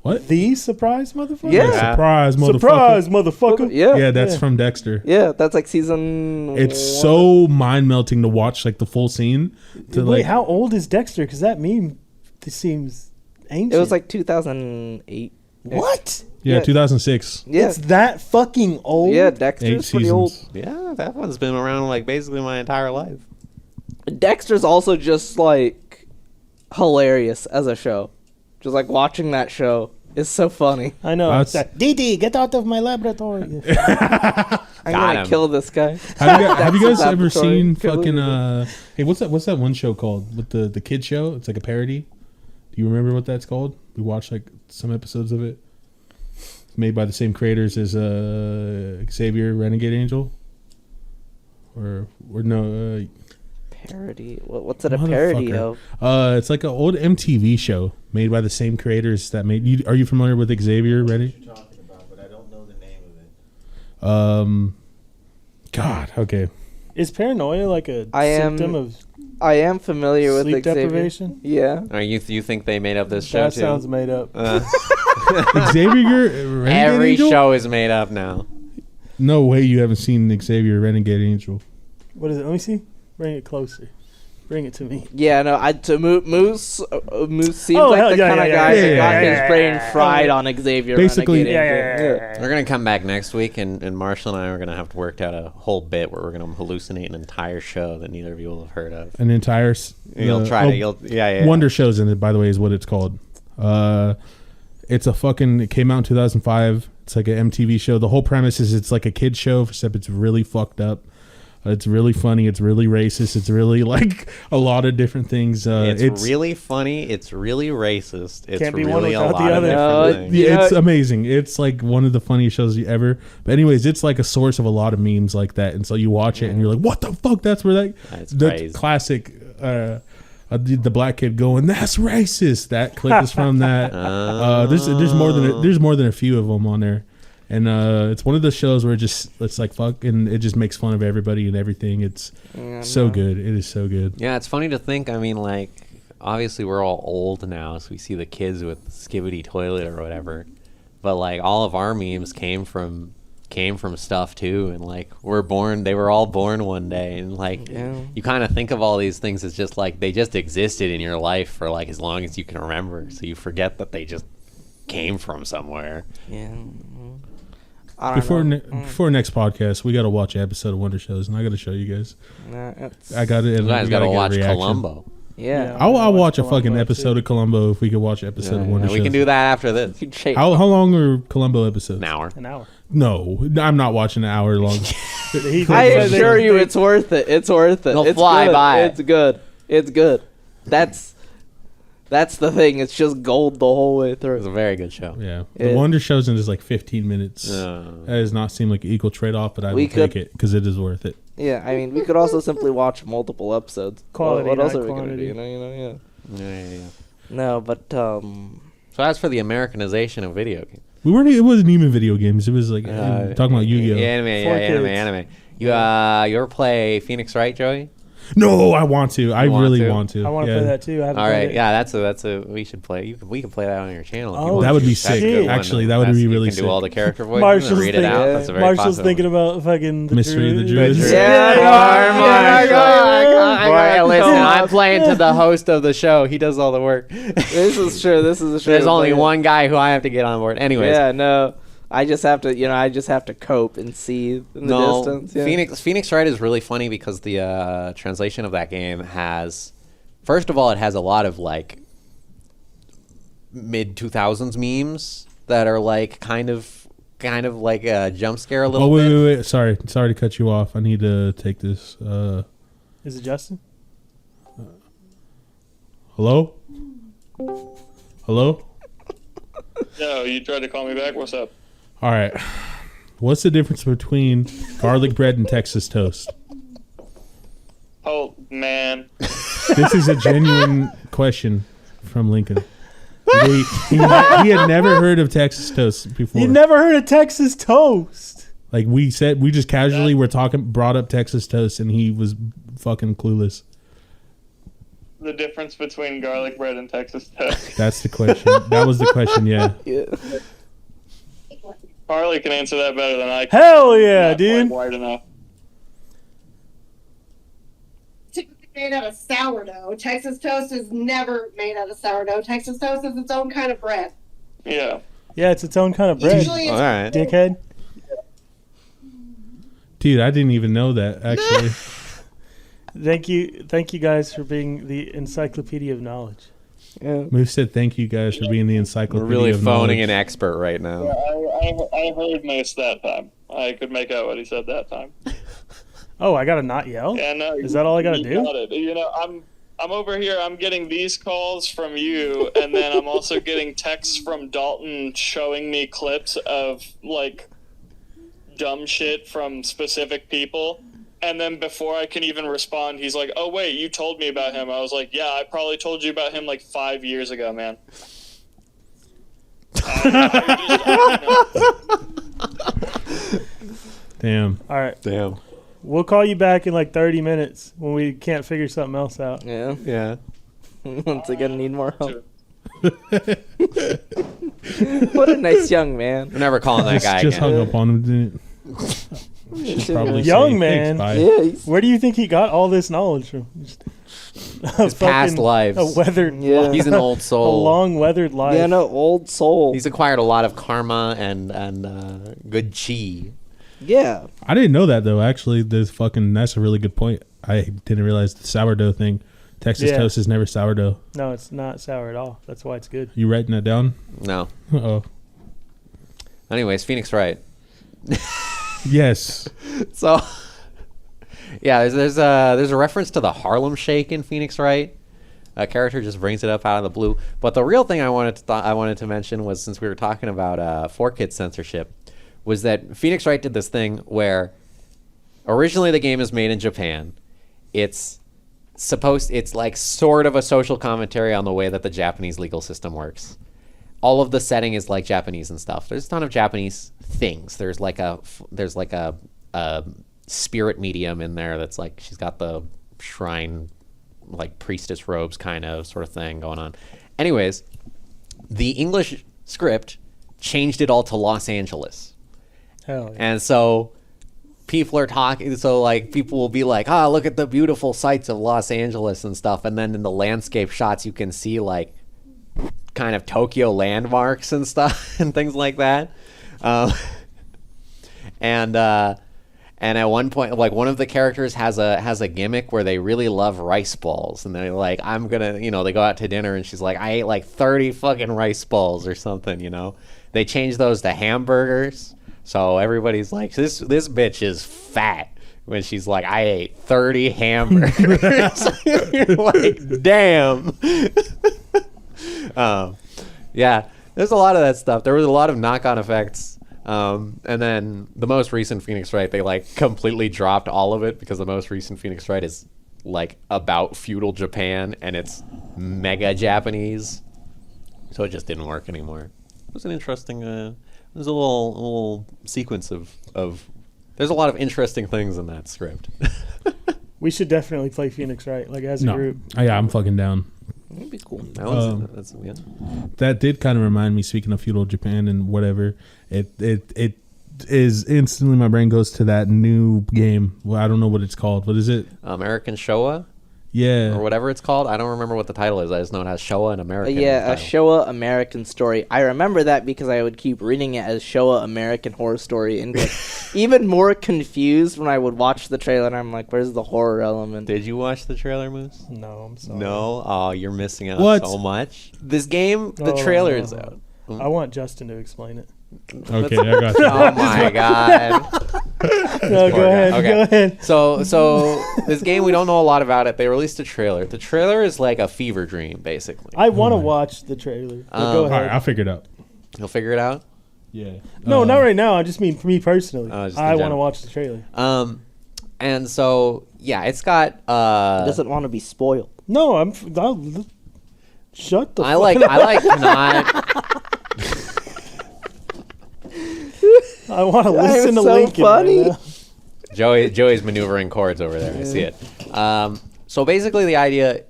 what? The surprise motherfucker? Yeah. Surprise, motherfucker. Surprise, motherfucker. Yeah, Yeah, that's Yeah. from Dexter. yeah, that's like season. It's one. so mind melting to watch like the full scene. To Wait, like, how old is Dexter? Because that meme seems ancient. It was like 2008. what? yeah, yeah. 2006. Yeah, It's that fucking old? yeah, 8 Dexter's pretty old. seasons. Yeah, that one's been around like basically my entire life. Dexter's also just like hilarious as a show. Just like watching that show is so funny. I know. That's- That, Didi, get out of my laboratory. I'm Got gonna him. kill this guy. Have you guys Dexter's ever Laboratory. seen Can't fucking believe hey, what's that one show called with the kid show? It's like a parody. Do you remember what that's called? We watched like some episodes of it. It's made by the same creators as Xavier Renegade Angel. Or no, Parody. What's it a parody motherfucker. of? It's like an old MTV show made by the same creators that made you. Are you familiar with Xavier Renegade? Talking about, but I don't know the name of it. God, okay. Is paranoia like a I am- symptom of I am familiar with sleep Xavier. deprivation? Yeah. Are you think they made up this show That too? sounds made up. Xavier Renegade Every Angel? show is made up now. No way you haven't seen Xavier Renegade Angel. What is it? Let me see. Bring it closer. Bring it to me. Yeah, no, Moose seems Oh, like hell, the yeah, kind of yeah, guy yeah, that yeah, got yeah, his yeah, brain yeah. fried on Xavier. Basically- Renegade Angel. We're gonna come back next week, and Marshall and I are gonna have to work out a whole bit where we're gonna hallucinate an entire show that neither of you will have heard of. An entire. You'll try to. Yeah. Wonder Shows in it, by the way, is what it's called. It's a fucking. It came out in 2005. It's like an MTV show. The whole premise is it's like a kid show, except it's really fucked up. It's really funny. It's really racist. It's really like a lot of different things. It's really funny. It's really racist. It's Can't be one really a without the lot of other. No, different things. Yeah, Yeah. it's amazing. It's like one of the funniest shows you ever. But anyways, it's like a source of a lot of memes like that. And so you watch it and you're like, "What the fuck?" That's where that That's the crazy. classic the black kid going, "That's racist." That clip is from that. There's more than a few of them on there. And it's one of the shows where it's like fuck, and it just makes fun of everybody and everything. It's so good. It is so good. Yeah, it's funny to think. I mean, like, obviously we're all old now, so we see the kids with the skibidi toilet or whatever. But like, all of our memes came from stuff too, and like they were all born one day, and like you kind of think of all these things as just like they just existed in your life for like as long as you can remember, so you forget that they just came from somewhere. Yeah. I don't Before know. before next podcast, we got to watch an episode of Wonder Shows, and I got to show you guys. Nah, it's- I got it. You guys gotta watch Columbo. yeah. I'll watch a Columbo fucking too. episode of Columbo if we could watch an episode of Wonder we Shows. can do that after this. How long are Columbo episodes? An hour. An hour. No, I'm not watching an hour long. I assure you, it's worth it. It's worth it. They'll It's fly good. by. It's good. It's good. That's the thing. It's just gold the whole way It was through. a very good show. Yeah, Yeah. the Wonder Shows in is like 15 minutes. Uh, That does not seem like an equal trade off, but I We will take could- it because it is worth it. Yeah, I mean, we could also simply watch multiple episodes. Quality, What else not are we gonna do? quantity. Yeah. yeah. No, but So as for the Americanization of video games, We weren't. It wasn't even video games. It was like Uh, talking about Yu-Gi-Oh. anime, For anime, kids. anime. You ever play Phoenix Wright, Joey? No, I want to. I want really to? want to. I want to Yeah. play that too. I haven't All played right, it. yeah, that's a we should play. We can play that on your channel. if you Oh, want. That would be That's a sick. good one. Actually, that would be You really can sick. do all the character voices Marshall's and read it out. thinking- That's a very Marshall's possible thinking about fucking the Mystery of the Druid. Druids. Boy, listen, I'm playing to the host of the show. He does all the work. this is true. This is true. There's only but- one guy who I have to get on board. Anyways, Yeah, no. I just have to, cope and see in the distance. Yeah. Phoenix Wright is really funny because the translation of that game has, first of all, it has a lot of like mid 2000s memes that are like kind of like a jump scare a little Oh bit. wait. Sorry to cut you off. I need to take this. Is it Justin? Hello. Hello. Yo, you tried to call me back? What's up? All right. What's the difference between garlic bread and Texas toast? Oh, man. This is a genuine question from Lincoln. He had never heard of Texas toast before. You never heard of Texas toast? Like we just casually brought up Texas toast, and he was fucking clueless. The difference between garlic bread and Texas toast. That's the question. That was the question. Yeah. Harley can answer that better than I can. Hell yeah, Not dude. quite wide enough. Typically made out of sourdough. Texas toast is never made out of sourdough. Texas toast is its own kind of bread. Yeah. Yeah, it's its own kind of bread. Usually All it's right. Dickhead. Dude, I didn't even know that actually. Thank you guys for being the encyclopedia of knowledge. Yeah. Move said thank you guys for being the We're encyclopedia. really of phoning knowledge. an expert right now. I heard most that time. I could make out what he said that time. Oh, I gotta not yell? Yeah, no, Is that all I gotta you do? got it. You know, I'm over here. I'm getting these calls from you, and then I'm also getting texts from Dalton showing me clips of like dumb shit from specific people. And then before I can even respond, he's like, "Oh wait, you told me about him." I was like, "Yeah, I probably told you about him like 5 years ago, man." Damn. All right. Damn. We'll call you back in like 30 minutes when we can't figure something else out. Yeah. Yeah. Once again, need more help. What a nice young man. We're never calling that guy Just again. hung up on him. Didn't should probably Young say, man. "Thanks, bye." Yeah, he's, Where do you think he got all this knowledge from? Just His past lives. A weathered Yeah. life. He's an old A soul. long weathered life. yeah, no, old soul. He's acquired a lot of karma and good chi. Yeah. I didn't know that though. Actually, that's a really good point. I didn't realize the sourdough thing. Texas Yeah. toast is never sourdough. No, it's not sour at all. That's why it's good. You writing that down? No. Oh, Anyways, Phoenix Wright. yes. So, yeah, there's a reference to the Harlem Shake in Phoenix Wright. A character just brings it up out of the blue. But the real thing I wanted to mention was, since we were talking about 4Kids censorship, was that Phoenix Wright did this thing where originally the game is made in Japan. It's like sort of a social commentary on the way that the Japanese legal system works. All of the setting is like Japanese and stuff. There's a ton of Japanese things. There's like a spirit medium in there that's like, she's got the shrine, like priestess robes kind of sort of thing going on. Anyways, the English script changed it all to Los Angeles. Hell yeah. And so people are talking, so like people will be like, look at the beautiful sights of Los Angeles and stuff. And then in the landscape shots, you can see like kind of Tokyo landmarks and stuff and things like that. Um, and at one point, like, one of the characters has a gimmick where they really love rice balls, and they're like, I'm gonna, they go out to dinner, and she's like, I ate like 30 fucking rice balls or something, They change those to hamburgers, so everybody's like, this bitch is fat. When she's like, I ate 30 hamburgers. You're like, damn. Yeah, there's a lot of that stuff. There was a lot of knock-on effects. And then the most recent Phoenix Wright, they like completely dropped all of it because the most recent Phoenix Wright is like about feudal Japan and it's mega Japanese. So it just didn't work anymore. It was an interesting, there's a little sequence of there's a lot of interesting things in that script. We should definitely play Phoenix Wright, like as a group. Oh, yeah, I'm fucking down. That'd be cool. That did kind of remind me, speaking of feudal Japan and whatever, it is instantly my brain goes to that new game. Well, I don't know what it's called. What is it? American Showa? Yeah. Or whatever it's called. I don't remember what the title is. I just know it has Showa and American. Yeah, a Showa American Story. I remember that because I would keep reading it as Showa American Horror Story and get even more confused when I would watch the trailer and I'm like, where's the horror element? Did you watch the trailer, Moose? No, I'm sorry. No? Oh, you're missing out What? so much. This game, the trailer is out. I want Justin to explain it. Okay, I got you. Oh my god. No, go ahead. Okay. Go ahead. So this game, we don't know a lot about it. They released a trailer. The trailer is like a fever dream, basically. I want to watch the trailer. But go All ahead. right, I'll figure it out. You'll figure it out? Yeah. No, not right now. I just mean for me personally. just in I want to general. watch the trailer. And so, yeah, it's got... Doesn't want to be spoiled. No, shut the I fuck like up. not... I want to listen to so Lincoln. funny. Right now. Joey's maneuvering chords over there. I see it. So basically the idea...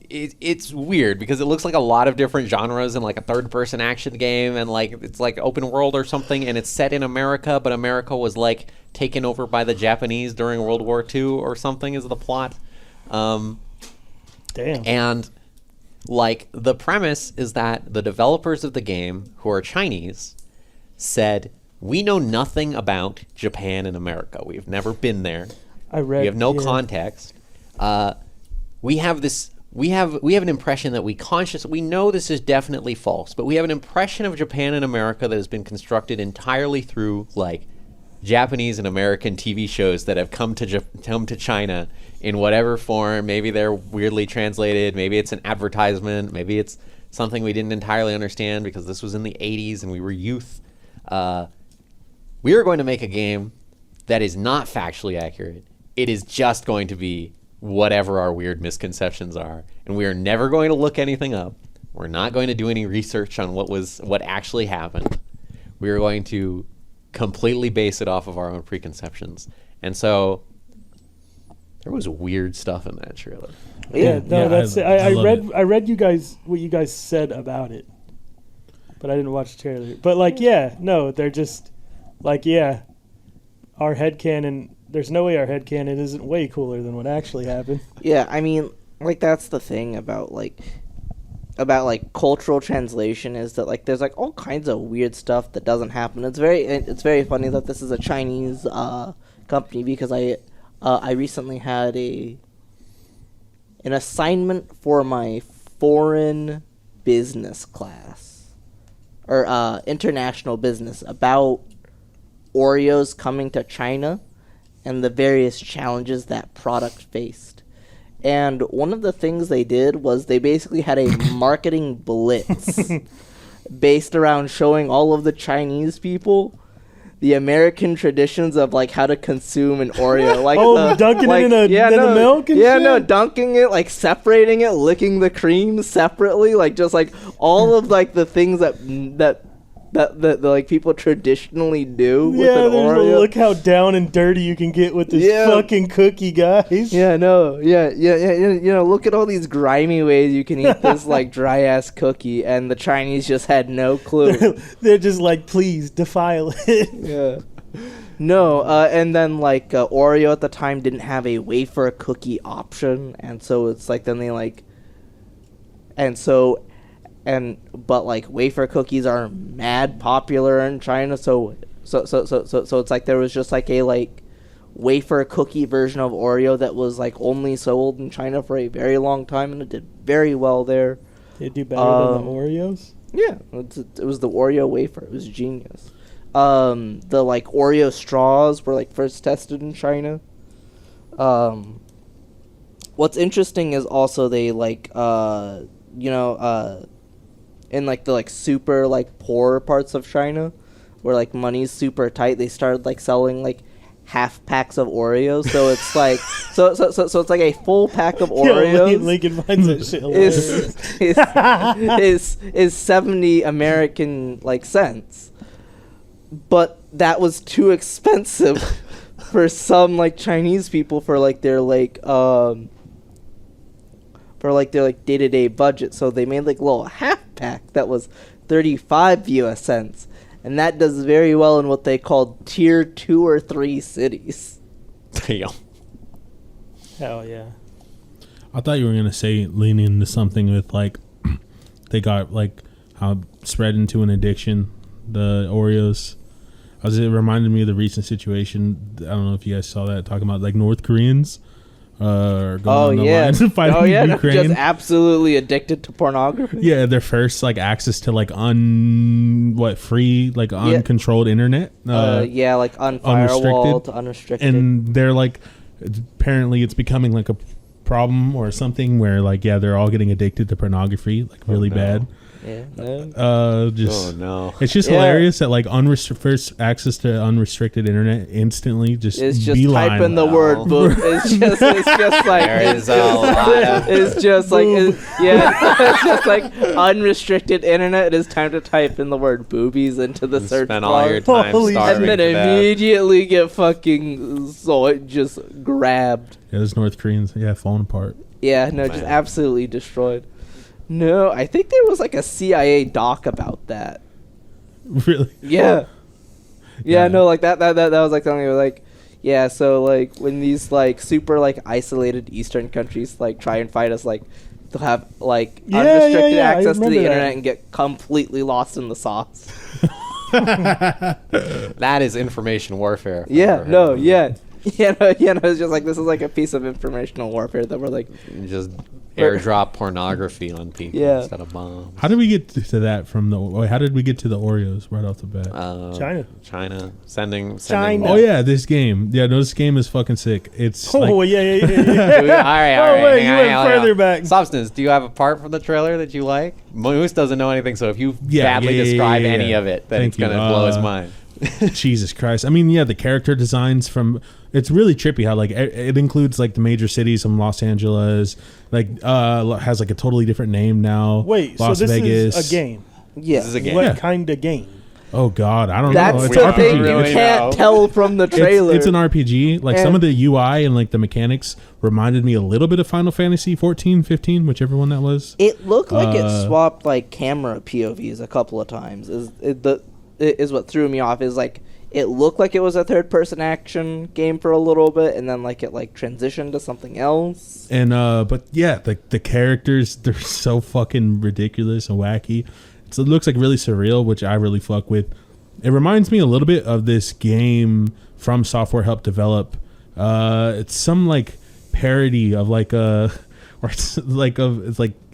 It's weird because it looks like a lot of different genres in like a third-person action game, and like it's like open world or something, and it's set in America, but America was like taken over by the Japanese during World War II or something is the plot. Damn. And like the premise is that the developers of the game, who are Chinese, said, we know nothing about Japan and America. We've never been there. I read. We have no yeah. context. We have this. We have an impression that we know this is definitely false, but we have an impression of Japan and America that has been constructed entirely through like Japanese and American TV shows that have come to China in whatever form. Maybe they're weirdly translated. Maybe it's an advertisement. Maybe it's something we didn't entirely understand because this was in the 80s and we were youth. We are going to make a game that is not factually accurate. It is just going to be whatever our weird misconceptions are, and we are never going to look anything up. We're not going to do any research on what actually happened. We are going to completely base it off of our own preconceptions. And so there was weird stuff in that trailer. Yeah, no, Yeah, that's it. I I love read. it. I read you guys what you guys said about it, but I didn't watch the trailer. But like, yeah, no, they're just like, yeah, our headcanon. There's no way our headcanon isn't way cooler than what actually happened. Yeah, I mean, like that's the thing about cultural translation is that like there's like all kinds of weird stuff that doesn't happen. It's very funny that this is a Chinese company because I recently had an assignment for my foreign business class or international business about Oreos coming to China and the various challenges that product faced. And one of the things they did was they basically had a marketing blitz based around showing all of the Chinese people the American traditions of like how to consume an Oreo, like dunking it in the milk and shit? Dunking it, like separating it, licking the cream separately, like just like all of like the things that like people traditionally do with an Oreo. Look how down and dirty you can get with this fucking cookie, guys. Yeah, no, yeah. You know, look at all these grimy ways you can eat this like dry ass cookie, and the Chinese just had no clue. They're just like, please defile it. Yeah. No, and then like Oreo at the time didn't have a wafer cookie option, and so it's like then they like, and so but like wafer cookies are mad popular in China, so it's like there was just like a like wafer cookie version of Oreo that was like only sold in China for a very long time, and it did very well there. They do better than the Oreos. Yeah, it was the Oreo wafer. It was genius. The like Oreo straws were like first tested in China. What's interesting is also they like in like the like super like poor parts of China, where like money's super tight, they started like selling like half packs of Oreos. So it's like so it's like a full pack of Oreos. Yo, Lincoln finds that shit hilarious. is 70 American like cents. But that was too expensive for some like Chinese people for like their day-to-day budget. So they made like a little half pack that was 35 US cents. And that does very well in what they called tier 2 or 3 cities. Damn. Hell yeah. I thought you were gonna say leaning into something with like they got like how spread into an addiction, the Oreos. It reminded me of the recent situation. I don't know if you guys saw that, talking about like North Koreans going on the lines and fighting Ukraine. Just absolutely addicted to pornography. Yeah, their first like access to like free like uncontrolled internet. Like unfirewall to unrestricted. And they're like, apparently it's becoming like a problem or something where like they're all getting addicted to pornography like really bad. Yeah. It's just hilarious that like first access to unrestricted internet instantly just it's just beeline. type in the word book. It's just like There is a lot of it's just like it's just like unrestricted internet. It is time to type in the word boobies into the search spend bar. all your time Holy starving and then to death. immediately get fucking just grabbed. Yeah, those North Koreans falling apart. Yeah, no, just absolutely destroyed. No, I think there was like a CIA doc about that. Really? Yeah. No, like that was like something like, so like when these like super like isolated Eastern countries like try and fight us, like they'll have like unrestricted access to the internet and get completely lost in the sauce. That is information warfare. It's just like this is like a piece of informational warfare that we're like just airdrop pornography on people instead of bombs. How did we get to that from the? How did we get to the Oreos right off the bat? China sending. China. Oh yeah, this game. Yeah, no, this game is fucking sick. It's Oh like, yeah. All right. Oh wait, you went hang on. further back. Substance. Do you have a part from the trailer that you like? Moose doesn't know anything, so if you badly describe any of it, then it's gonna blow his mind. Jesus Christ. I mean, the character designs it's really trippy how like it includes like the major cities from Los Angeles, like has like a totally different name now. Wait, Las so this Vegas. is a game? Yeah. This is a game. What kind of game? Oh God, I don't know. That's It's the RPG. thing you really can't know. tell from the trailer. It's an RPG. Like some of the UI and like the mechanics reminded me a little bit of Final Fantasy 14, 15, whichever one that was. It looked like it swapped like camera POVs a couple of times. Is what threw me off. Is like it looked like it was a third-person action game for a little bit, and then like it like transitioned to something else. And but the characters, they're so fucking ridiculous and wacky. So it looks like really surreal, which I really fuck with. It reminds me a little bit of this game From Software helped develop. It's some like parody of like it's like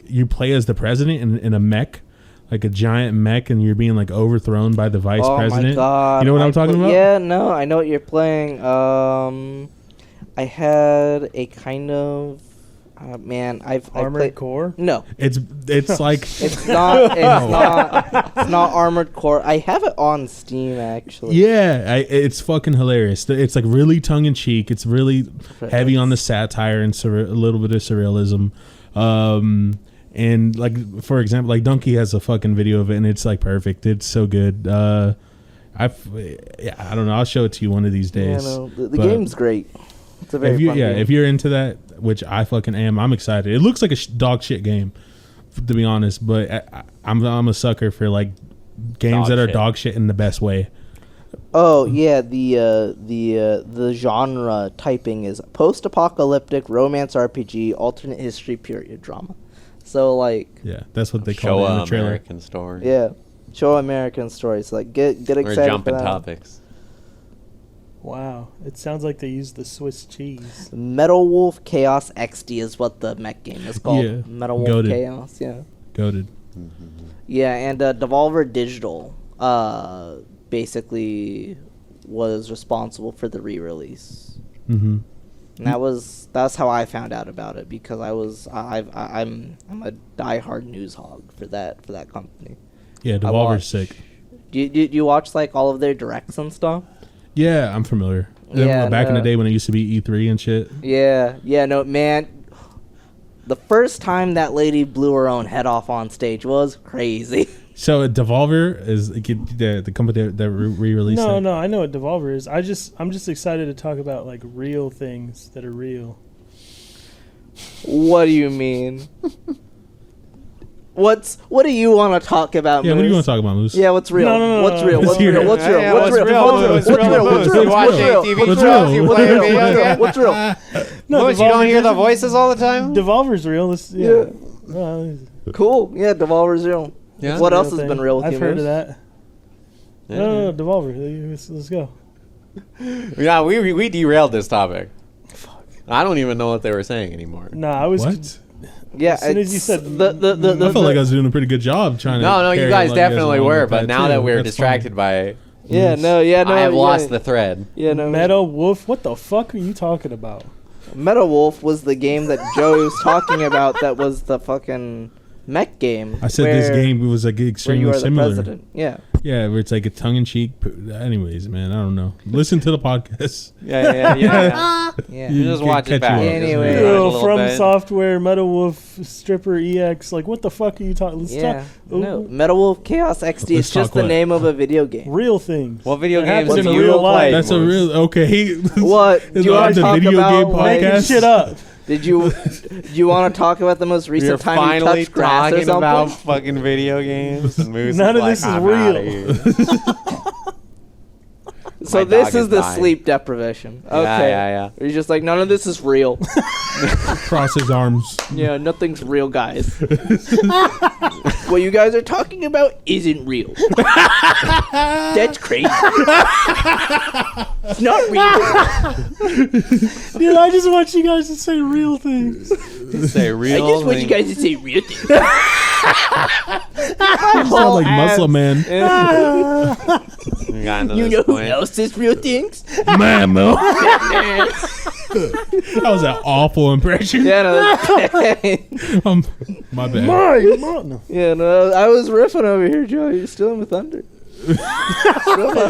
you play as the president in a mech, like a giant mech, and you're being like overthrown by the vice president. My God. You know what I'm talking about? Yeah, no, I know what you're playing. I had a kind of Armored Core? No. It's like It's not Armored Core. I have it on Steam actually. yeah, it's fucking hilarious. It's like really tongue in cheek. It's really heavy on the satire and a little bit of surrealism. And like for example, like Donkey has a fucking video of it, and it's like perfect. It's so good. I don't know. I'll show it to you one of these days. Yeah, no, the game's great. It's a very fun game. If you're into that, which I fucking am, I'm excited. It looks like a dog shit game, to be honest. But I'm a sucker for like games that are dog shit in the best way. Oh yeah, the genre typing is post-apocalyptic romance RPG, alternate history period drama. So like, Yeah, that's what they call it in Showa the trailer. American Story. yeah, show American stories. Like get We're excited jumping for that. topics. Wow, it sounds like they used the Swiss cheese. Metal Wolf Chaos XD is what the mech game is called. Yeah, Metal Wolf goated. Chaos. Yeah. Goated. Yeah, and Devolver Digital basically was responsible for the re-release. Mm-hmm. And that's how I found out about it, because I'm a diehard news hog for that company. Yeah, I Devolver's watch- sick. Do you watch like all of their directs and stuff? Yeah, I'm familiar. Yeah, Back in the no. day when it used to be E3 and shit. Yeah, no, man. The first time that lady blew her own head off on stage was crazy. So Devolver is the company that re-released No, it. no, I know what Devolver is. I'm just excited to talk about like real things that are real. What do you mean? What do you want to talk about? Yeah, what do you Moose? want to talk about, Moose? Yeah, what's real? No, What's real? let's What's hear real? it. What's real? Yeah, What's what's real? real? What's real? What's real? What's Moose, real? you watch What's real? TV What's shows? real? You What's play real? video games? What's real? No, Moose, you don't Devolver hear the Digital- voices all the time? Devolver's real. Yeah. Cool. Yeah, Devolver's real. Yeah. What Real else has thing. been real with I've you? heard Moose? of that. No, Devolver. Let's go. Yeah, we derailed this topic. I don't even know what they were saying anymore. No, I was. What? Yeah, As soon as you it's- said the I felt like I was doing a pretty good job trying to. No, you carry guys along definitely along were, with but now too. that we're That's distracted fine. by it, yeah, no, I have lost the thread. Yeah, no. Metal Wolf. What the fuck are you talking about? Metal Wolf was the game that Joey was talking about. That was the fucking mech game. I said this where- game was like where you extremely are the similar. president. Yeah. Yeah, where it's like a tongue-in-cheek. Anyways, man, I don't know. Listen to the podcast. Yeah. Yeah. You just can watch it catch back. you up. Anyway. Just run it a Ew, little From bit. Software, Metal Wolf, Stripper EX. Like, what the fuck are you talking? Let's Yeah. talk. No. Metal Wolf Chaos XD. Let's It's just talk the what? name of a video game. Real things. What video That games happens have in you real life. played? That's a Moose? real okay. What? Do you want to the talk video about game like, Making podcast? shit up. do you want to talk about the most recent You're time you finally touched grass or talking something? about fucking video games. And Moose None of like, this is "I'm real." outta here." So My this dog is is the dying. sleep deprivation. Okay. Yeah. You're just like, none of this is real. Cross his arms. Yeah, nothing's real, guys. What you guys are talking about isn't real. That's crazy. It's not real. Dude, I just want you guys to say real things. Say I real. just want you thing. guys to say real things. You sound like Muscle Man. We got into You this know who point. else says real things? Man, Mo. That was an awful impression. Yeah, no, My bad. No. yeah, no, I was riffing over here, Joe. You're stealing my thunder. My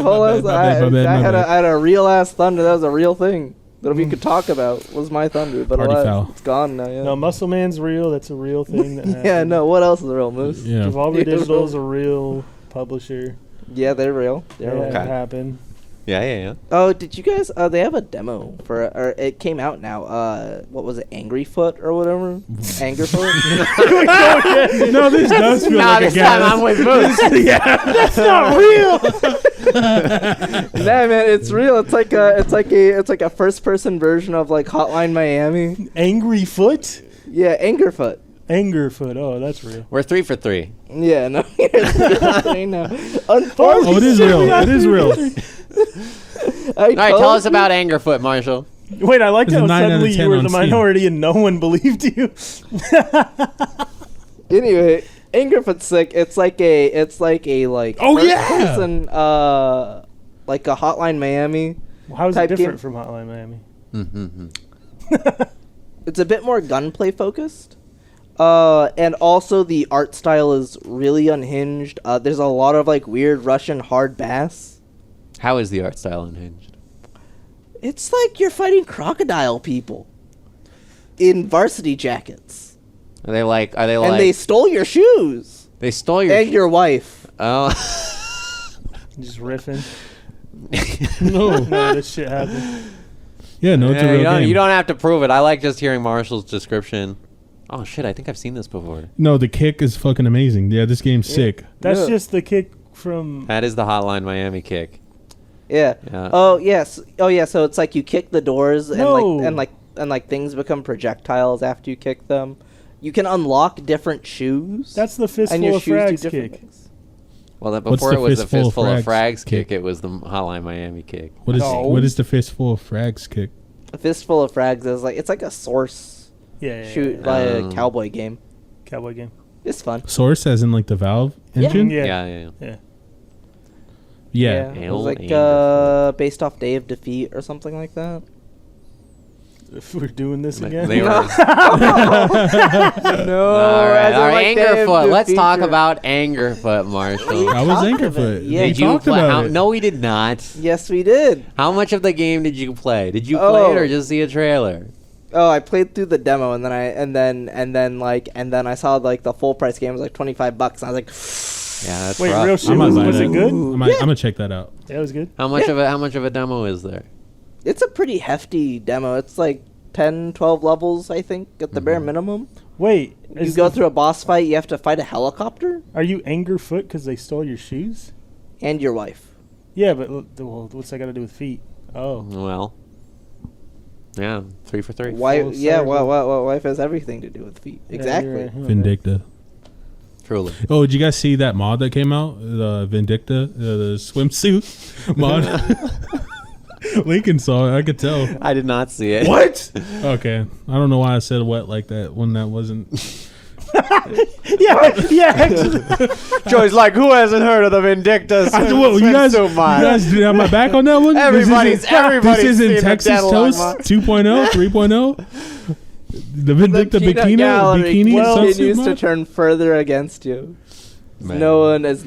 whole ass, My bad. I had a real ass thunder. That was a real thing that we could talk about. Was my thunder, but Party alas, foul. it's gone now. Yeah. No, Muscle Man's real. That's a real thing. That happened. Yeah, no. What else is real, Moose? Yeah. Devolver Digital is a real publisher. Yeah, they're real. They're Yeah, real. it Okay. happened. Yeah. Oh, did you guys? They have a demo for, or it came out now. What was it, Angry Foot or whatever? Angerfoot. No, this does feel Nah, like a this time I'm gas. with Moose. That's not real. Nah, man, it's real. It's like a first person version of like Hotline Miami. Angry Foot? Yeah, Angerfoot. Angerfoot. Oh, that's real. We're 3 for 3. Yeah, no. I know. Oh, it is real. It is real. All right, tell us about Angerfoot, Marshall. Wait, I like It's a how 9 out of suddenly 10 you were on the Steam. minority and no one believed you. Anyway, Angerfoot's sick. It's like a like Oh, first yeah! person, like a Hotline Miami. How is it Type different game. from Hotline Miami? It's a bit more gunplay focused. And also the art style is really unhinged. There's a lot of like weird Russian hard bass. How is the art style unhinged? It's like you're fighting crocodile people in varsity jackets. Are they like? And they stole your shoes. They stole your. And your wife. Oh. Just riffing. No. No, this shit happened. Yeah, no, it's a Yeah, real game. you don't have to prove it. I like just hearing Marshall's description. Oh shit! I think I've seen this before. No, the kick is fucking amazing. Yeah, this game's sick. That's Yeah. just the kick from. That is the Hotline Miami kick. Yeah. Yeah. Oh yes. Oh yeah. So it's like you kick the doors and No. like things become projectiles after you kick them. You can unlock different shoes. That's the and fistful your of shoes do frags different kick. things. Well, that What's before the it was the fistful of fistful of frags frags kick. kick? It was the Hotline Miami kick. What is No. what is the fistful of frags kick? A fistful of frags is like it's like a source Yeah, shoot by a Um, cowboy game. Cowboy game. It's fun. Source as in like the Valve Yeah. engine? Yeah. Yeah. It was Ale like Angerfoot. based off Day of Defeat or something like that. If we're doing this again. They were. No, All right, Angerfoot. Let's talk about Angerfoot, Marshall. I was talked of Angerfoot. it. Yeah, Yeah. you Did you talked play? about it. No, we did not. Yes, we did. How much of the game did you play? Did you play it Oh. or just see a trailer? Oh, I played through the demo and then I saw like the full price game was like $25 and I was like, Yeah, that's Wait, rough. real shit. I might Was, buy was that. it good? I'm gonna check that out. Yeah, it was good. How much of a demo is there? it's a pretty hefty demo. It's like 10, 12 levels, I think, at the bare minimum. Wait, You go through a boss fight, you have to fight a helicopter Are you Angerfoot because they stole your shoes? and your wife. Yeah, but well, what's that got to do with feet? Oh, Well, yeah, 3 for 3. Wife, yeah, circle. what wife has everything to do with feet. Yeah, Exactly. you're right. Okay. Vindicta. Truly. Oh, did you guys see that mod that came out? The Vindicta, the swimsuit mod. Lincoln saw it. I could tell. I did not see it. What? Okay. I don't know why I said wet like that when that wasn't. Yeah, actually. Joey's like, who hasn't heard of the Vindicta? Well, you guys did have my back on that one. Everybody's This seen isn't the Texas Deadlock Toast mod. 2.0, 3.0. The Vindicta The peanut bikini, gallery bikini continues swimsuit to mod? turn further against you. Man. No one is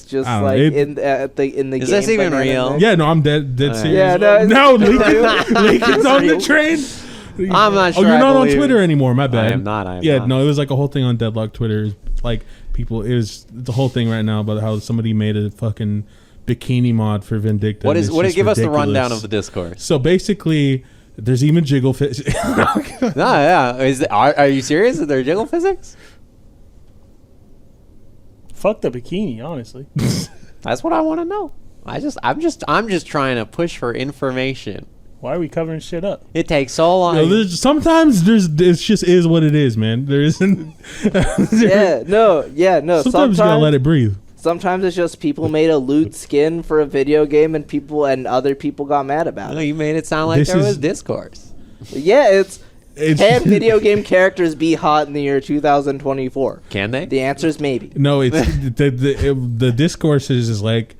just I don't know, like it- in the Is game. this even real? Yeah, no, I'm dead Alright. serious. Yeah, no, it's- no, it's Lincoln's on the real. train. I'm not sure Oh, you're I not on believe Twitter it. anymore. My bad. I am not. I am yeah, not. no, it was like a whole thing on Deadlock Twitter. Like people, it's a whole thing right now about how somebody made a fucking bikini mod for Vindicta. What and is? it's What? just Give us the ridiculous. rundown of the discourse. So basically, there's even jiggle fit. No, yeah. Are you serious? Is there jiggle physics? Fuck the bikini, honestly. That's what I want to know. I'm just trying to push for information. Why are we covering shit up? It takes so long. Sometimes it's just is what it is, man. There isn't. Yeah, no. Sometimes you gotta let it breathe. Sometimes it's just people made a lewd skin for a video game and other people got mad about No, it. you made it sound like This there is- was discourse. Yeah, it's It's can video game characters be hot in the year 2024? Can they? The answer is maybe. No, it's the discourse is like,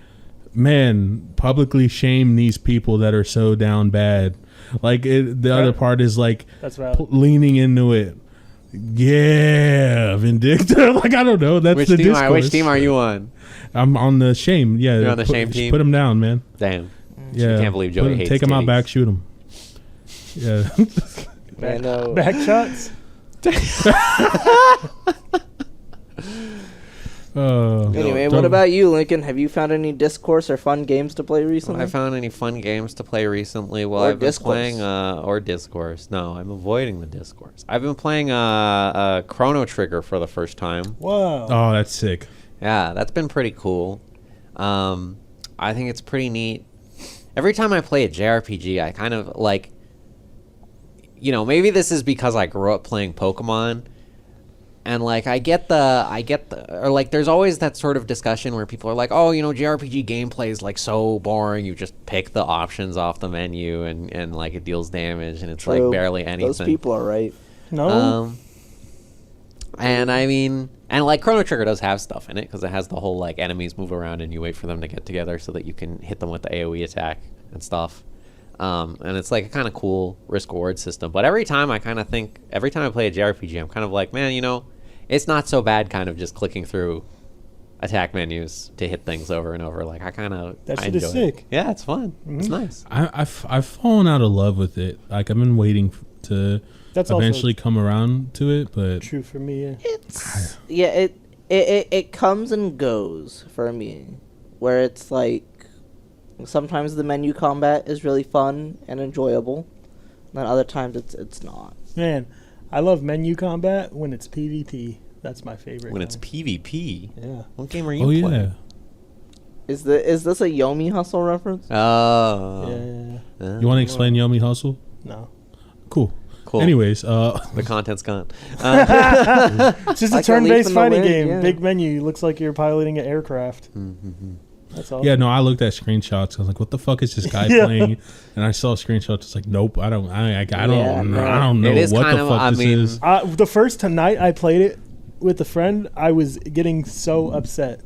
man, publicly shame these people that are so down bad. Like the other part is like That's valid. leaning into it. Yeah, Vindicta. Like I don't know. That's Which the team? discourse. Which team are you on? I'm on the shame. Yeah, You're on the shame team? Put him down, man. Damn. Yeah, can't believe Joey hates Take him out titties. back, shoot him. Yeah. I know. Back shots. Anyway, what about you, Lincoln? Have you found any discourse or fun games to play recently? Have I found any fun games to play recently? Well, Or I've been discourse. playing or discourse. No, I'm avoiding the discourse. I've been playing Chrono Trigger for the first time. Wow. Oh, that's sick. Yeah, that's been pretty cool. I think it's pretty neat. Every time I play a JRPG, I kind of like, maybe this is because I grew up playing Pokemon, and like or like there's always that sort of discussion where people are like, oh, JRPG gameplay is like so boring. You just pick the options off the menu and like it deals damage and it's like True. barely anything. Those people are right. No. And I mean, and like Chrono Trigger does have stuff in it because it has the whole like enemies move around and you wait for them to get together so that you can hit them with the AoE attack and stuff. And it's like a kind of cool risk reward system. But every time I play a JRPG, I'm kind of like, man, it's not so bad kind of just clicking through attack menus to hit things over and over. Like I That shit is enjoy it. sick. Yeah, it's fun. It's nice. I've fallen out of love with it. Like I've been waiting to That's eventually come around to it, but True for me. Yeah. It's it comes and goes for me, where it's like sometimes the menu combat is really fun and enjoyable, and then other times it's not. Man, I love menu combat when it's PvP. That's my favorite. When it's kind. PvP, Yeah. what game are you oh playing? yeah. Is this a Yomi Hustle reference? Oh. Yeah. You want to explain Yomi Hustle? No. Cool. Cool. Anyways, The content's gone. It's just Like a a leaf turn-based in the fighting wind, game. yeah. Big menu. Looks like you're piloting an aircraft. That's all. yeah, no, I looked at screenshots. I was like, "What the fuck is this guy Yeah. playing?" And I saw screenshots. It's like, "Nope, I don't know It what is the kind of- fuck I this mean- is." The first night I played it with a friend, I was getting so upset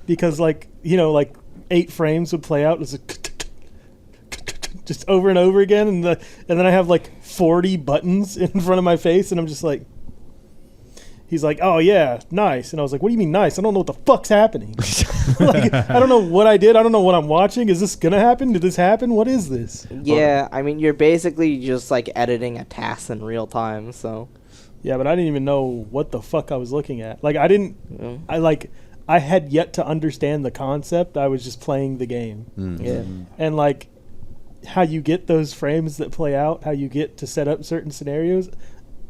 because, like 8 frames would play out. It was just over and over again, and then I have like 40 buttons in front of my face, and I'm just like. He's like, "Oh yeah, nice," and I was like, "What do you mean nice? I don't know what the fuck's happening. Like, I don't know what I did. I don't know what I'm watching. Is this gonna happen? Did this happen? What is this?" Yeah, I mean, you're basically just like editing a task in real time. So Yeah, but I didn't even know what the fuck I was looking at. Like, I didn't. yeah. I had yet to understand the concept. I was just playing the game, Yeah. and like how you get those frames that play out, how you get to set up certain scenarios.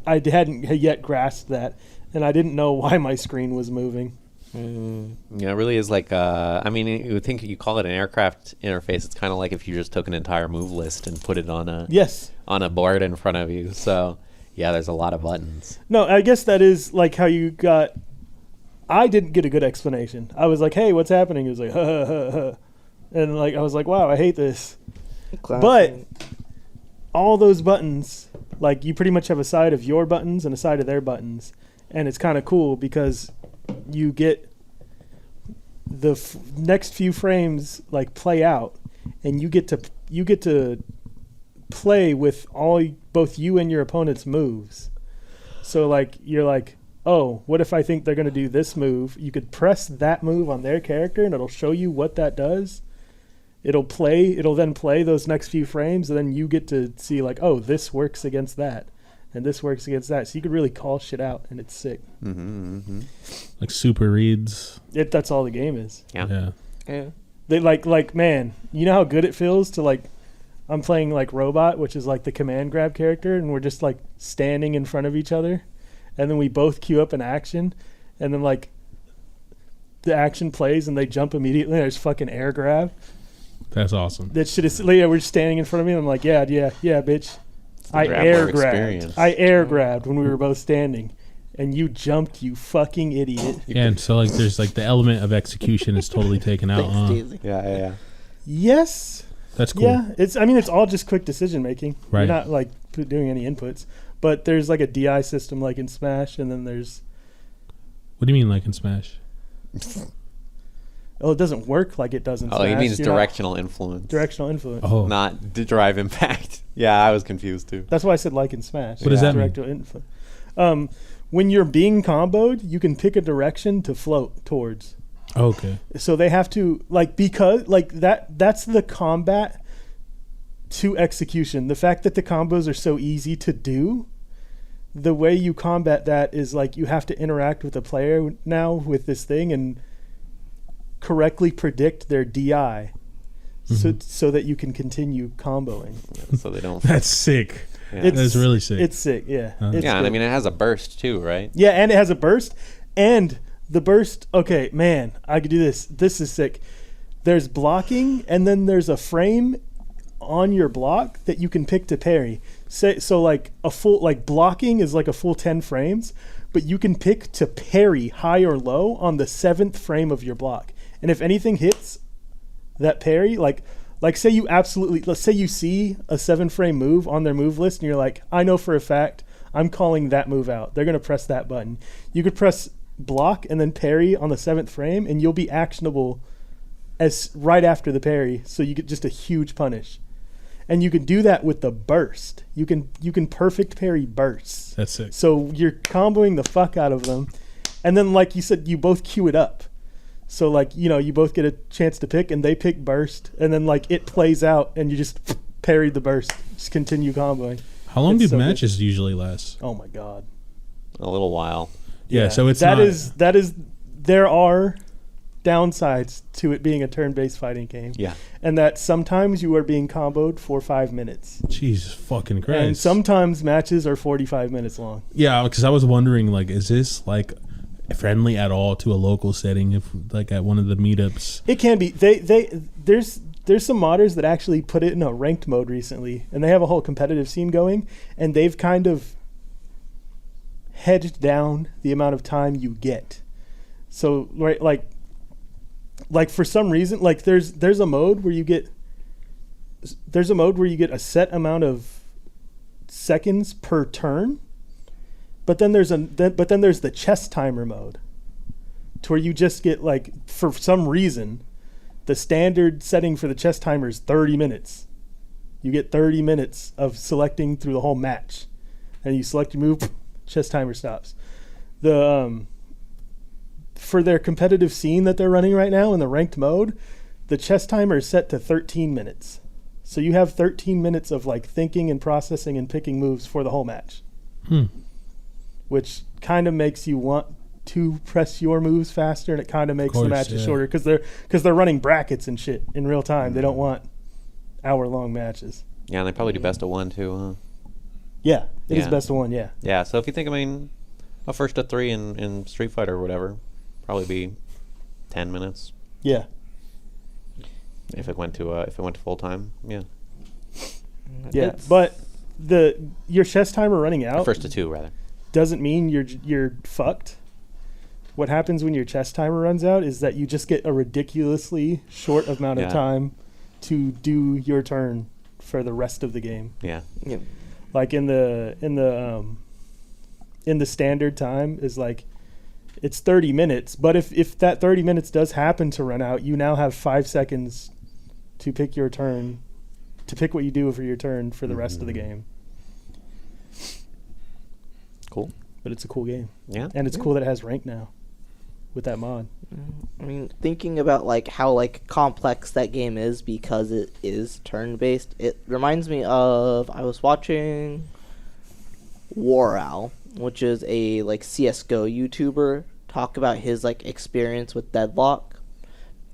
I hadn't yet grasped that, and I didn't know why my screen was moving. Yeah, it really is like. I mean, you would think you call it an aircraft interface. It's kind of like if you just took an entire move list and put it on Yes. a board in front of you. So yeah, there's a lot of buttons. No, I guess that is like how you got. I didn't get a good explanation. I was like, "Hey, what's happening?" He was like, "Huh, huh, huh, huh." And like I was like, "Wow, I hate this." But all those buttons, like you pretty much have a side of your buttons and a side of their buttons, and it's kind of cool because you get the next few frames like play out, and you get to play with both you and your opponent's moves. So like you're like, "Oh, what if I think they're going to do this move?" You could press that move on their character and it'll show you what that does. It'll then play those next few frames, and then you get to see like, "Oh, this works against that and this works against that." So you could really call shit out, and it's sick. Like super reads. That's all the game is. Yeah. Yeah. They like man, you know how good it feels to like I'm playing like Robot, which is like the command grab character, and we're just like standing in front of each other, and then we both queue up an action, and then like the action plays and they jump immediately. There's fucking air grab. That's awesome. That shit is. Yeah, we're just standing in front of me. And I'm like, yeah, bitch. I grab air bar grabbed. experience. I air grabbed when we were both standing, and you jumped, you fucking idiot. Yeah, and so like there's like the element of execution is totally taken out. Yeah. Yes. That's cool. Yeah, it's all just quick decision making. Right. You're not like doing any inputs, but there's like a DI system like in Smash, and then there's What do you mean like in Smash? it doesn't work like it does in Smash. Oh, he means You're not- directional influence. Directional influence. Oh, Not drive impact. Yeah, I was confused too. That's why I said like in Smash. What does that mean? Directional influence. When you're being comboed, you can pick a direction to float towards. okay. So they have to because that's the combat to execution. The fact that the combos are so easy to do, the way you combat that is like you have to interact with the player now with this thing and correctly predict their DI so that you can continue comboing. So they don't. That's sick. Yeah. That's really sick. It's sick, yeah. Huh? It's Yeah, and I good. mean it has a burst too, right? Yeah, and it has a burst. And the burst, okay, man, I could do this. This is sick. There's blocking, and then there's a frame on your block that you can pick to parry. So like a full, like blocking is like a full 10 frames, but you can pick to parry high or low on the 7th frame of your block. And if anything hits that parry, like say you let's say you see a 7-frame move on their move list and you're like, I know for a fact I'm calling that move out. They're going to press that button. You could press block and then parry on the 7th frame and you'll be actionable as right after the parry. So you get just a huge punish. And you can do that with the burst. You can perfect parry bursts. That's sick. So you're comboing the fuck out of them. And then like you said, you both queue it up. So like, you both get a chance to pick and they pick burst and then like it plays out and you just parry the burst. Just continue comboing. How long It's do so good. matches usually last? Oh my God. A little while. Yeah, so it's that not, is there are downsides to it being a turn-based fighting game. Yeah. And that sometimes you are being comboed for 5 minutes. Jesus fucking Christ. And sometimes matches are 45 minutes long. Yeah, because I was wondering, like, is this like friendly at all to a local setting? If like at one of the meetups, It can be. There's there's some modders that actually put it in a ranked mode recently, and they have a whole competitive scene going, and they've kind of hedged down the amount of time you get. So right, like for some reason, like there's a mode where you get a set amount of seconds per turn, but then there's the chess timer mode, to where you just get, like, for some reason, the standard setting for the chess timer is 30 minutes. You get 30 minutes of selecting through the whole match, and you select your move, chess timer stops. The for their competitive scene that they're running right now in the ranked mode, the chess timer is set to 13 minutes. So you have 13 minutes of, like, thinking and processing and picking moves for the whole match. Which kind of makes you want to press your moves faster, and it kind of makes the matches shorter, because they're running brackets and shit in real time. They don't want hour-long matches. Yeah, and they probably do best of one too, huh? Yeah, it is best of one, yeah. Yeah, so if you think, I mean, a first to 3 in Street Fighter or whatever, probably be 10 minutes. Yeah. If it went to full time, yeah. Yeah, but your chess timer running out, First to 2 rather, doesn't mean you're fucked. What happens when your chess timer runs out is that you just get a ridiculously short amount of time to do your turn for the rest of the game. Yeah. Like in the standard time is, like, it's 30 minutes, but if that 30 minutes does happen to run out, you now have 5 seconds to pick your turn, to pick what you do for your turn for the rest of the game. Cool. But it's a cool game. Yeah. And it's cool that it has rank now with that mod. I mean, thinking about, like, how, like, complex that game is because it is turn-based, it reminds me of, I was watching War Owl, which is a, like, CSGO YouTuber, talk about his, like, experience with Deadlock,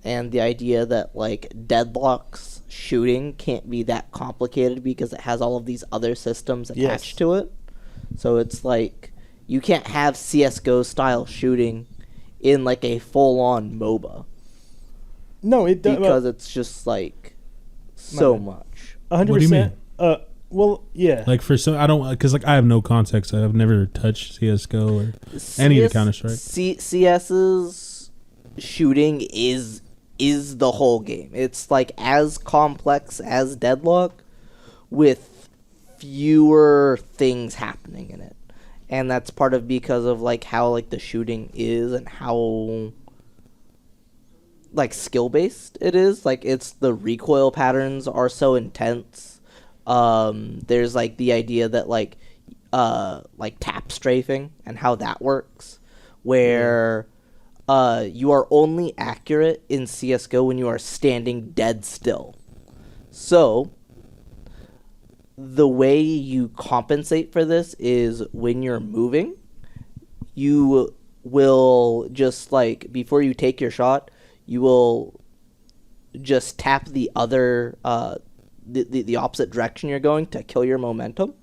and the idea that, like, Deadlock's shooting can't be that complicated because it has all of these other systems attached to it. So it's like, you can't have CSGO style shooting in, like, a full-on MOBA. No, it does, because it's just, like, so much. 100%. What do you mean? Well, yeah. Like, for some, I don't, because, like, I have no context. I've never touched CS:GO or any of the Counter-Strike. CS's shooting is the whole game. It's, like, as complex as Deadlock with fewer things happening in it. And that's part of because of, like, how, like, the shooting is and how, like, skill-based it is. Like, it's the recoil patterns are so intense. There's, like, the idea that, like tap strafing and how that works, where you are only accurate in CSGO when you are standing dead still. So the way you compensate for this is when you're moving, you will just, like, before you take your shot, you will just tap the other the opposite direction you're going to kill your momentum,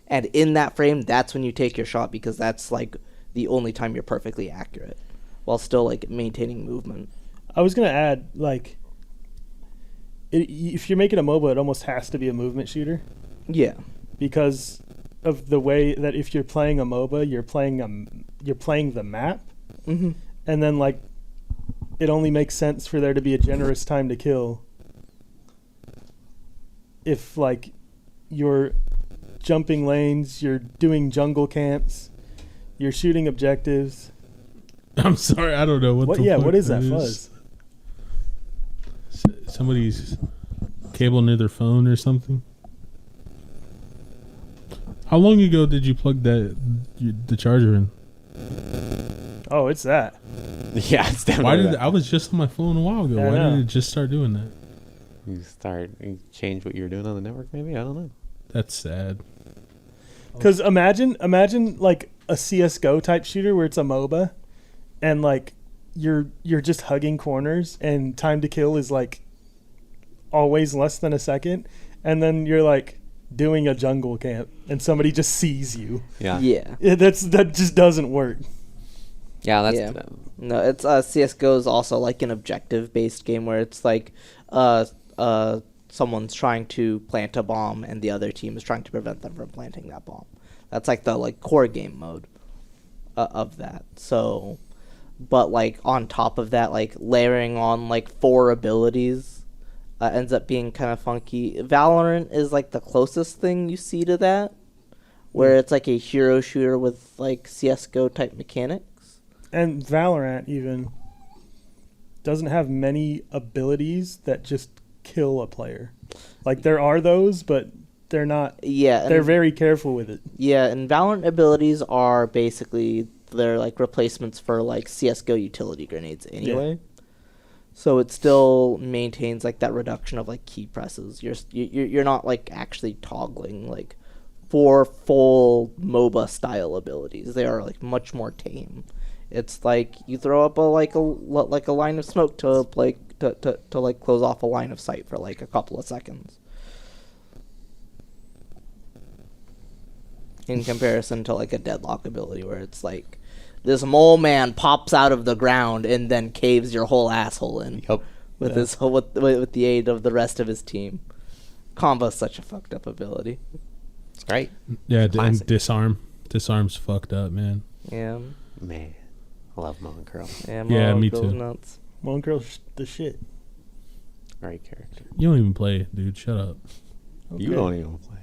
and in that frame, that's when you take your shot, because that's, like, the only time you're perfectly accurate while still, like, maintaining movement. I was gonna add, like, if you're making a MOBA, it almost has to be a movement shooter. Yeah, because of the way that if you're playing a MOBA, you're playing the map, and then, like, it only makes sense for there to be a generous time to kill if, like, you're jumping lanes, you're doing jungle camps, you're shooting objectives. I'm sorry, I don't know what. What is that fuzz? Somebody's cable near their phone or something. How long ago did you plug the charger in? Oh, it's that. Yeah, it's definitely. I was just on my phone a while ago. Why did it just start doing that? You change what you were doing on the network, maybe? I don't know. That's sad. Because imagine like a CS:GO type shooter where it's a MOBA, and, like, you're just hugging corners, and time to kill is, like, always less than a second, and then you're, like, doing a jungle camp, and somebody just sees you. Yeah. That just doesn't work. Yeah, that's no. It's CS:GO is also, like, an objective based game where it's like someone's trying to plant a bomb and the other team is trying to prevent them from planting that bomb. That's like the like core game mode of that. So, but like on top of that, like layering on like 4 abilities ends up being kind of funky. Valorant is like the closest thing you see to that, where it's like a hero shooter with like CS:GO type mechanics. And Valorant even doesn't have many abilities that just kill a player. Like there are those, but they're not. Yeah, They're very careful with it. Yeah, and Valorant abilities are basically they're like replacements for like CS:GO utility grenades anyway. So it still maintains like that reduction of like key presses. You're not like actually toggling like 4 full MOBA style abilities. They are like much more tame. It's like you throw up a line of smoke to like to like close off a line of sight for like a couple of seconds. In comparison to like a deadlock ability where it's like this mole man pops out of the ground and then caves your whole asshole in. Yep. With his with the aid of the rest of his team. Combo's such a fucked up ability. It's great. Yeah, and Classic. disarm. Disarm's fucked up, man. Yeah. Man, I love Moan Curl. Yeah, me goes too. Nuts. Moan Curl's the shit. Great character. You don't even play it, dude. Shut up. You don't even play.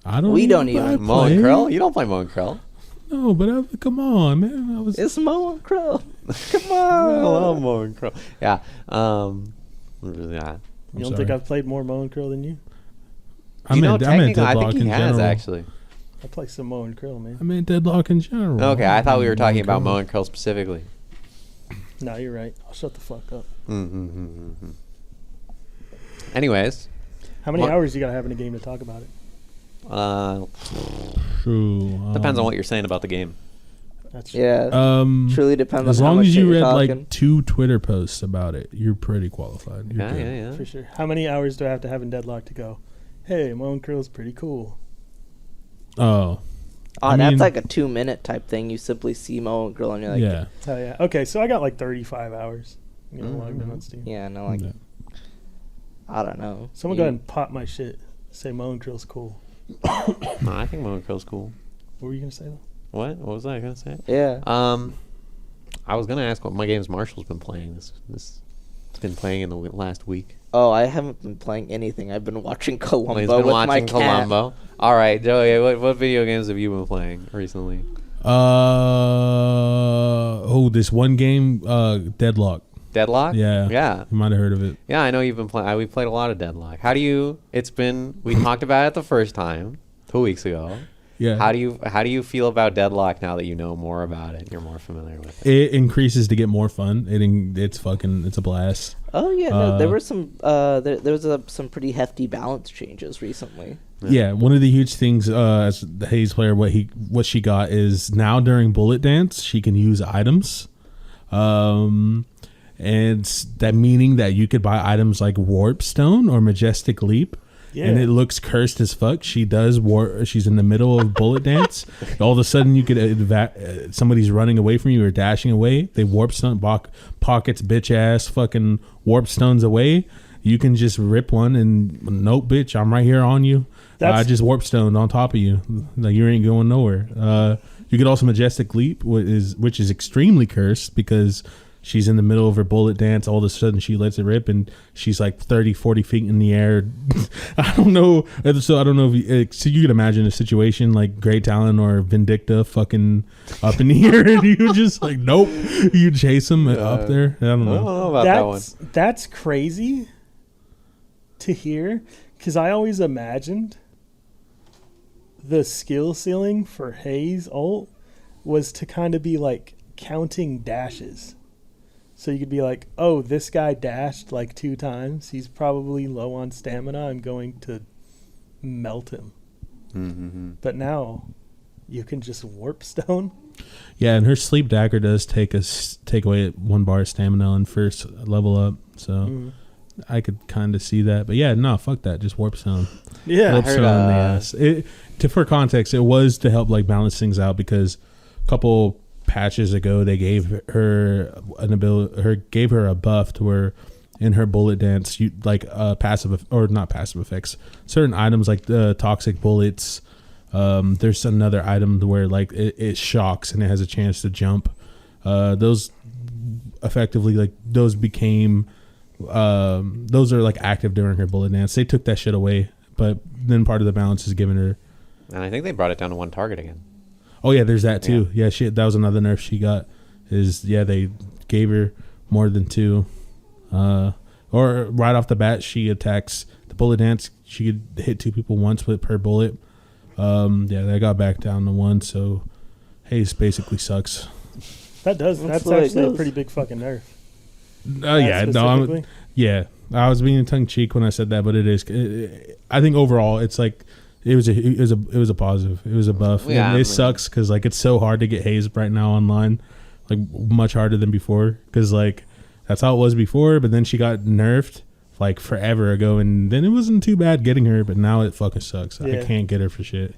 I don't. We don't play. even I Moan play. Curl? You don't play Moan Curl. No, but come on, man. I was. It's Moan Crow. Come I on. love Moan Curl. Yeah. Yeah. You don't think I've played more Moan Curl than you? You know, technically, I Deadlock think he in has general. actually. I play some Moan Curl, man. I meant Deadlock in general. Okay, I thought we were talking about Curl. Moan Curl specifically. No, you're right. I'll shut the fuck up. Anyways, How many hours you gotta have in a game to talk about it? True. Depends on what you're saying about the game. That's Yeah. Truly depends As on how long much as shit you you're read talking. like 2 Twitter posts about it, you're pretty qualified. You're good. Yeah. for sure. How many hours do I have to have in Deadlock to go? Hey, Moan Curl's pretty cool. Oh. Oh, I that's mean- like a 2-minute type thing. You simply see Mo and Girl and you're like, Yeah. Hell yeah. Okay, so I got like 35 hours. You know, logged in on Steam. yeah, no, like, Yeah. I don't know. Someone go ahead and pop my shit. Say Moan Curl's cool. No, I think Moan Curl's cool. What were you gonna say though? What was I gonna say? Yeah. I was gonna ask what my games Marshall's been playing. This it's been playing in the last week. Oh, I haven't been playing anything. I've been watching Columbo He's been with my watching cat. Columbo. All right, Joey. What video games have you been playing recently? This one game, Deadlock. Deadlock. Yeah. Yeah. You might have heard of it. Yeah, I know you've been playing. We played a lot of Deadlock. How do you? It's been. We talked about it the first time 2 weeks ago. Yeah. How do you feel about Deadlock now that you know more about it? You're more familiar with it. It increases to get more fun. It's a blast. Oh yeah, no, there were some. There was some pretty hefty balance changes recently. Yeah, one of the huge things as the Haze player, what she got is now during Bullet Dance she can use items, and that meaning that you could buy items like Warp Stone or Majestic Leap. Yeah. And it looks cursed as fuck. She does she's in the middle of Bullet Dance. All of a sudden, you could somebody's running away from you or dashing away. They warp stone pockets bitch ass fucking warp stones away. You can just rip one and nope, bitch, I'm right here on you. I just warp stoned on top of you. Like you ain't going nowhere. You could also Majestic Leap, which is extremely cursed because she's in the middle of her bullet dance. All of a sudden, she lets it rip, and she's like 30, 40 feet in the air. I don't know. So I don't know if so you could imagine a situation like Great Talon or Vindicta fucking up in the air, and you just like, nope. You chase them up there. I don't know. I don't know about that one. That's crazy to hear, because I always imagined the skill ceiling for Haze ult was to kind of be like counting dashes. So you could be like, oh, this guy dashed like 2 times. He's probably low on stamina. I'm going to melt him. Mm-hmm. But now you can just warp stone. Yeah, and her sleep dagger does take away 1 bar of stamina on first level up. So I could kind of see that. But yeah, no, fuck that. Just warp stone. Yeah, warp I heard, stone in the ass. For context, it was to help like balance things out because a couple patches ago they gave her a buff to where in her bullet dance, you like passive or not passive effects. Certain items like the toxic bullets. There's another item where like it shocks and it has a chance to jump. Those effectively like those became those are like active during her bullet dance. They took that shit away, but then part of the balance is given her. And I think they brought it down to 1 target again. Oh yeah, there's that too. Yeah, that was another nerf she got. They gave her more than 2. Or right off the bat, she attacks the bullet dance. She could hit 2 people once with per bullet. They got back down to 1. So haze basically sucks. That's actually a pretty big fucking nerf. I was being tongue cheek when I said that, but it is. I think overall, it's like it was a positive. It was a buff. Yeah, it sucks because like it's so hard to get haze right now online, like much harder than before. Because like that's how it was before, but then she got nerfed like forever ago, and then it wasn't too bad getting her, but now it fucking sucks. Yeah. I can't get her for shit.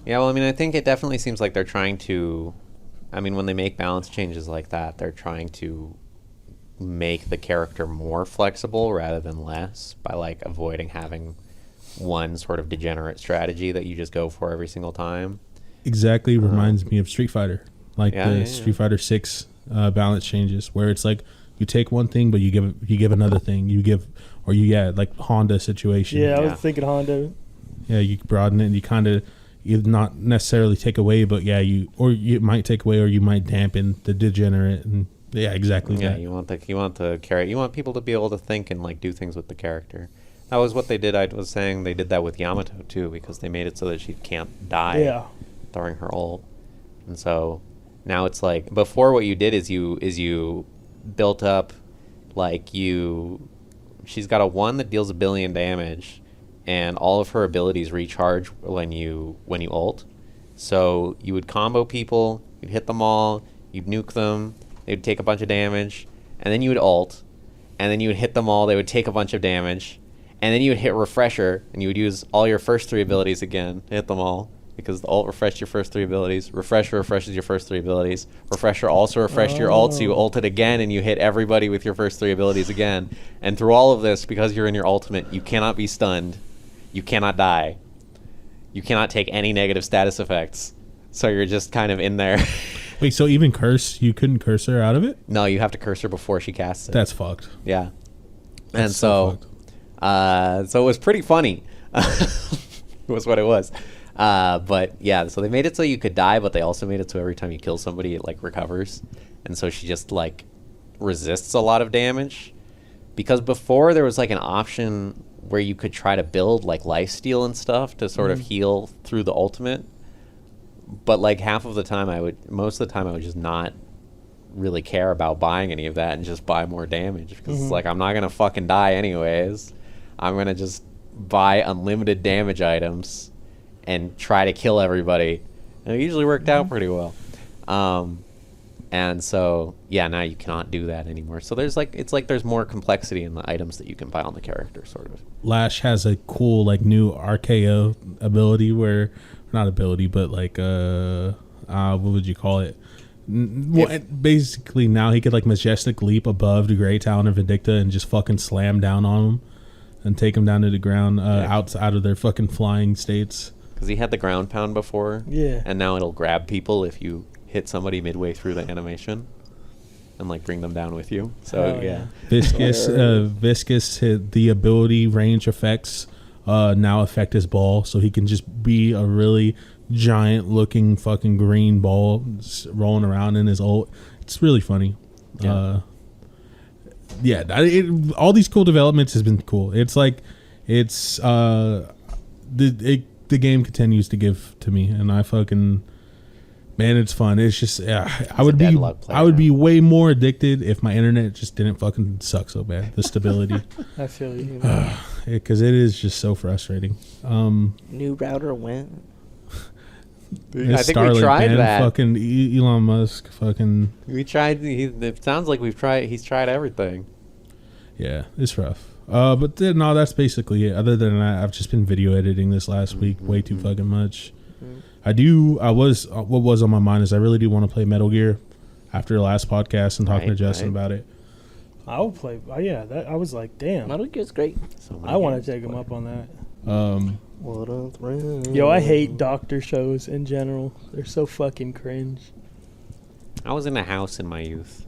Yeah, well, I mean, I think it definitely seems like they're trying to. I mean, when they make balance changes like that, they're trying to make the character more flexible rather than less by like avoiding having one sort of degenerate strategy that you just go for every single time. Exactly reminds me of Street Fighter, like Street Fighter 6 balance changes, where it's like you take one thing, but you give another thing. Like Honda situation. Yeah, I was thinking Honda. Yeah, you broaden it, and you kind of not necessarily take away, but you might take away, or you might dampen the degenerate, and exactly. Yeah, that. you want people to be able to think and like do things with the character. That was what they did. I was saying they did that with Yamato too, because they made it so that she can't die during her ult. And so now it's like before, what you did is you built up she's got a 1 that deals 1 billion damage, and all of her abilities recharge when you ult. So you would combo people, you'd hit them all, you'd nuke them, they'd take a bunch of damage, and then you would ult, and then you would hit them all, they would take a bunch of damage, and then you would hit refresher, and you would use all your first 3 abilities again to hit them all, because the ult refreshed your first 3 abilities, refresher refreshes your first 3 abilities, refresher also refreshed your ult, so you ulted again, and you hit everybody with your first 3 abilities again. And through all of this, because you're in your ultimate, you cannot be stunned, you cannot die, you cannot take any negative status effects, so you're just kind of in there. Wait, so even curse, you couldn't curse her out of it? No, you have to curse her before she casts it. That's fucked. Yeah. That's and so it was pretty funny. Was what it was. But yeah, so they made it so you could die, but they also made it so every time you kill somebody, it like recovers. And so she just like resists a lot of damage. Because before there was like an option where you could try to build like lifesteal and stuff to sort of heal through the ultimate. But like most of the time I would just not really care about buying any of that and just buy more damage, because it's like I'm not gonna fucking die anyways. I'm gonna just buy unlimited damage items and try to kill everybody, and it usually worked out pretty well. And so now you cannot do that anymore. So there's there's more complexity in the items that you can buy on the character, sort of. Lash has a cool like new RKO ability where, not ability, but like what would you call it? Basically now he could like majestic leap above the Grey Talon and Vindicta and just fucking slam down on them and take them down to the ground out of their fucking flying states. Because he had the ground pound before, and now it'll grab people if you hit somebody midway through the animation and like bring them down with you. So Viscous the ability range effects now affect his ball, so he can just be a really giant looking fucking green ball rolling around in his ult. It's really funny. All these cool developments has been cool. It's like the game continues to give to me, and I fucking, man, it's fun. It's just I would be way more addicted if my internet just didn't fucking suck so bad. The stability. I feel you. Because it is just so frustrating. New router went. I think we tried that. Fucking Elon Musk. Fucking. We tried. It sounds like he's tried everything. Yeah, it's rough. But no, that's basically it. Other than that, I've just been video editing this last week way too fucking much. What was on my mind is I really do want to play Metal Gear after the last podcast and talking to Justin about it. I will play. Oh, yeah, that I was like, damn. Metal Gear's great. So many I want games to take him play. up on that. What a thrill. Yo, I hate doctor shows in general. They're so fucking cringe. I was in a house in my youth.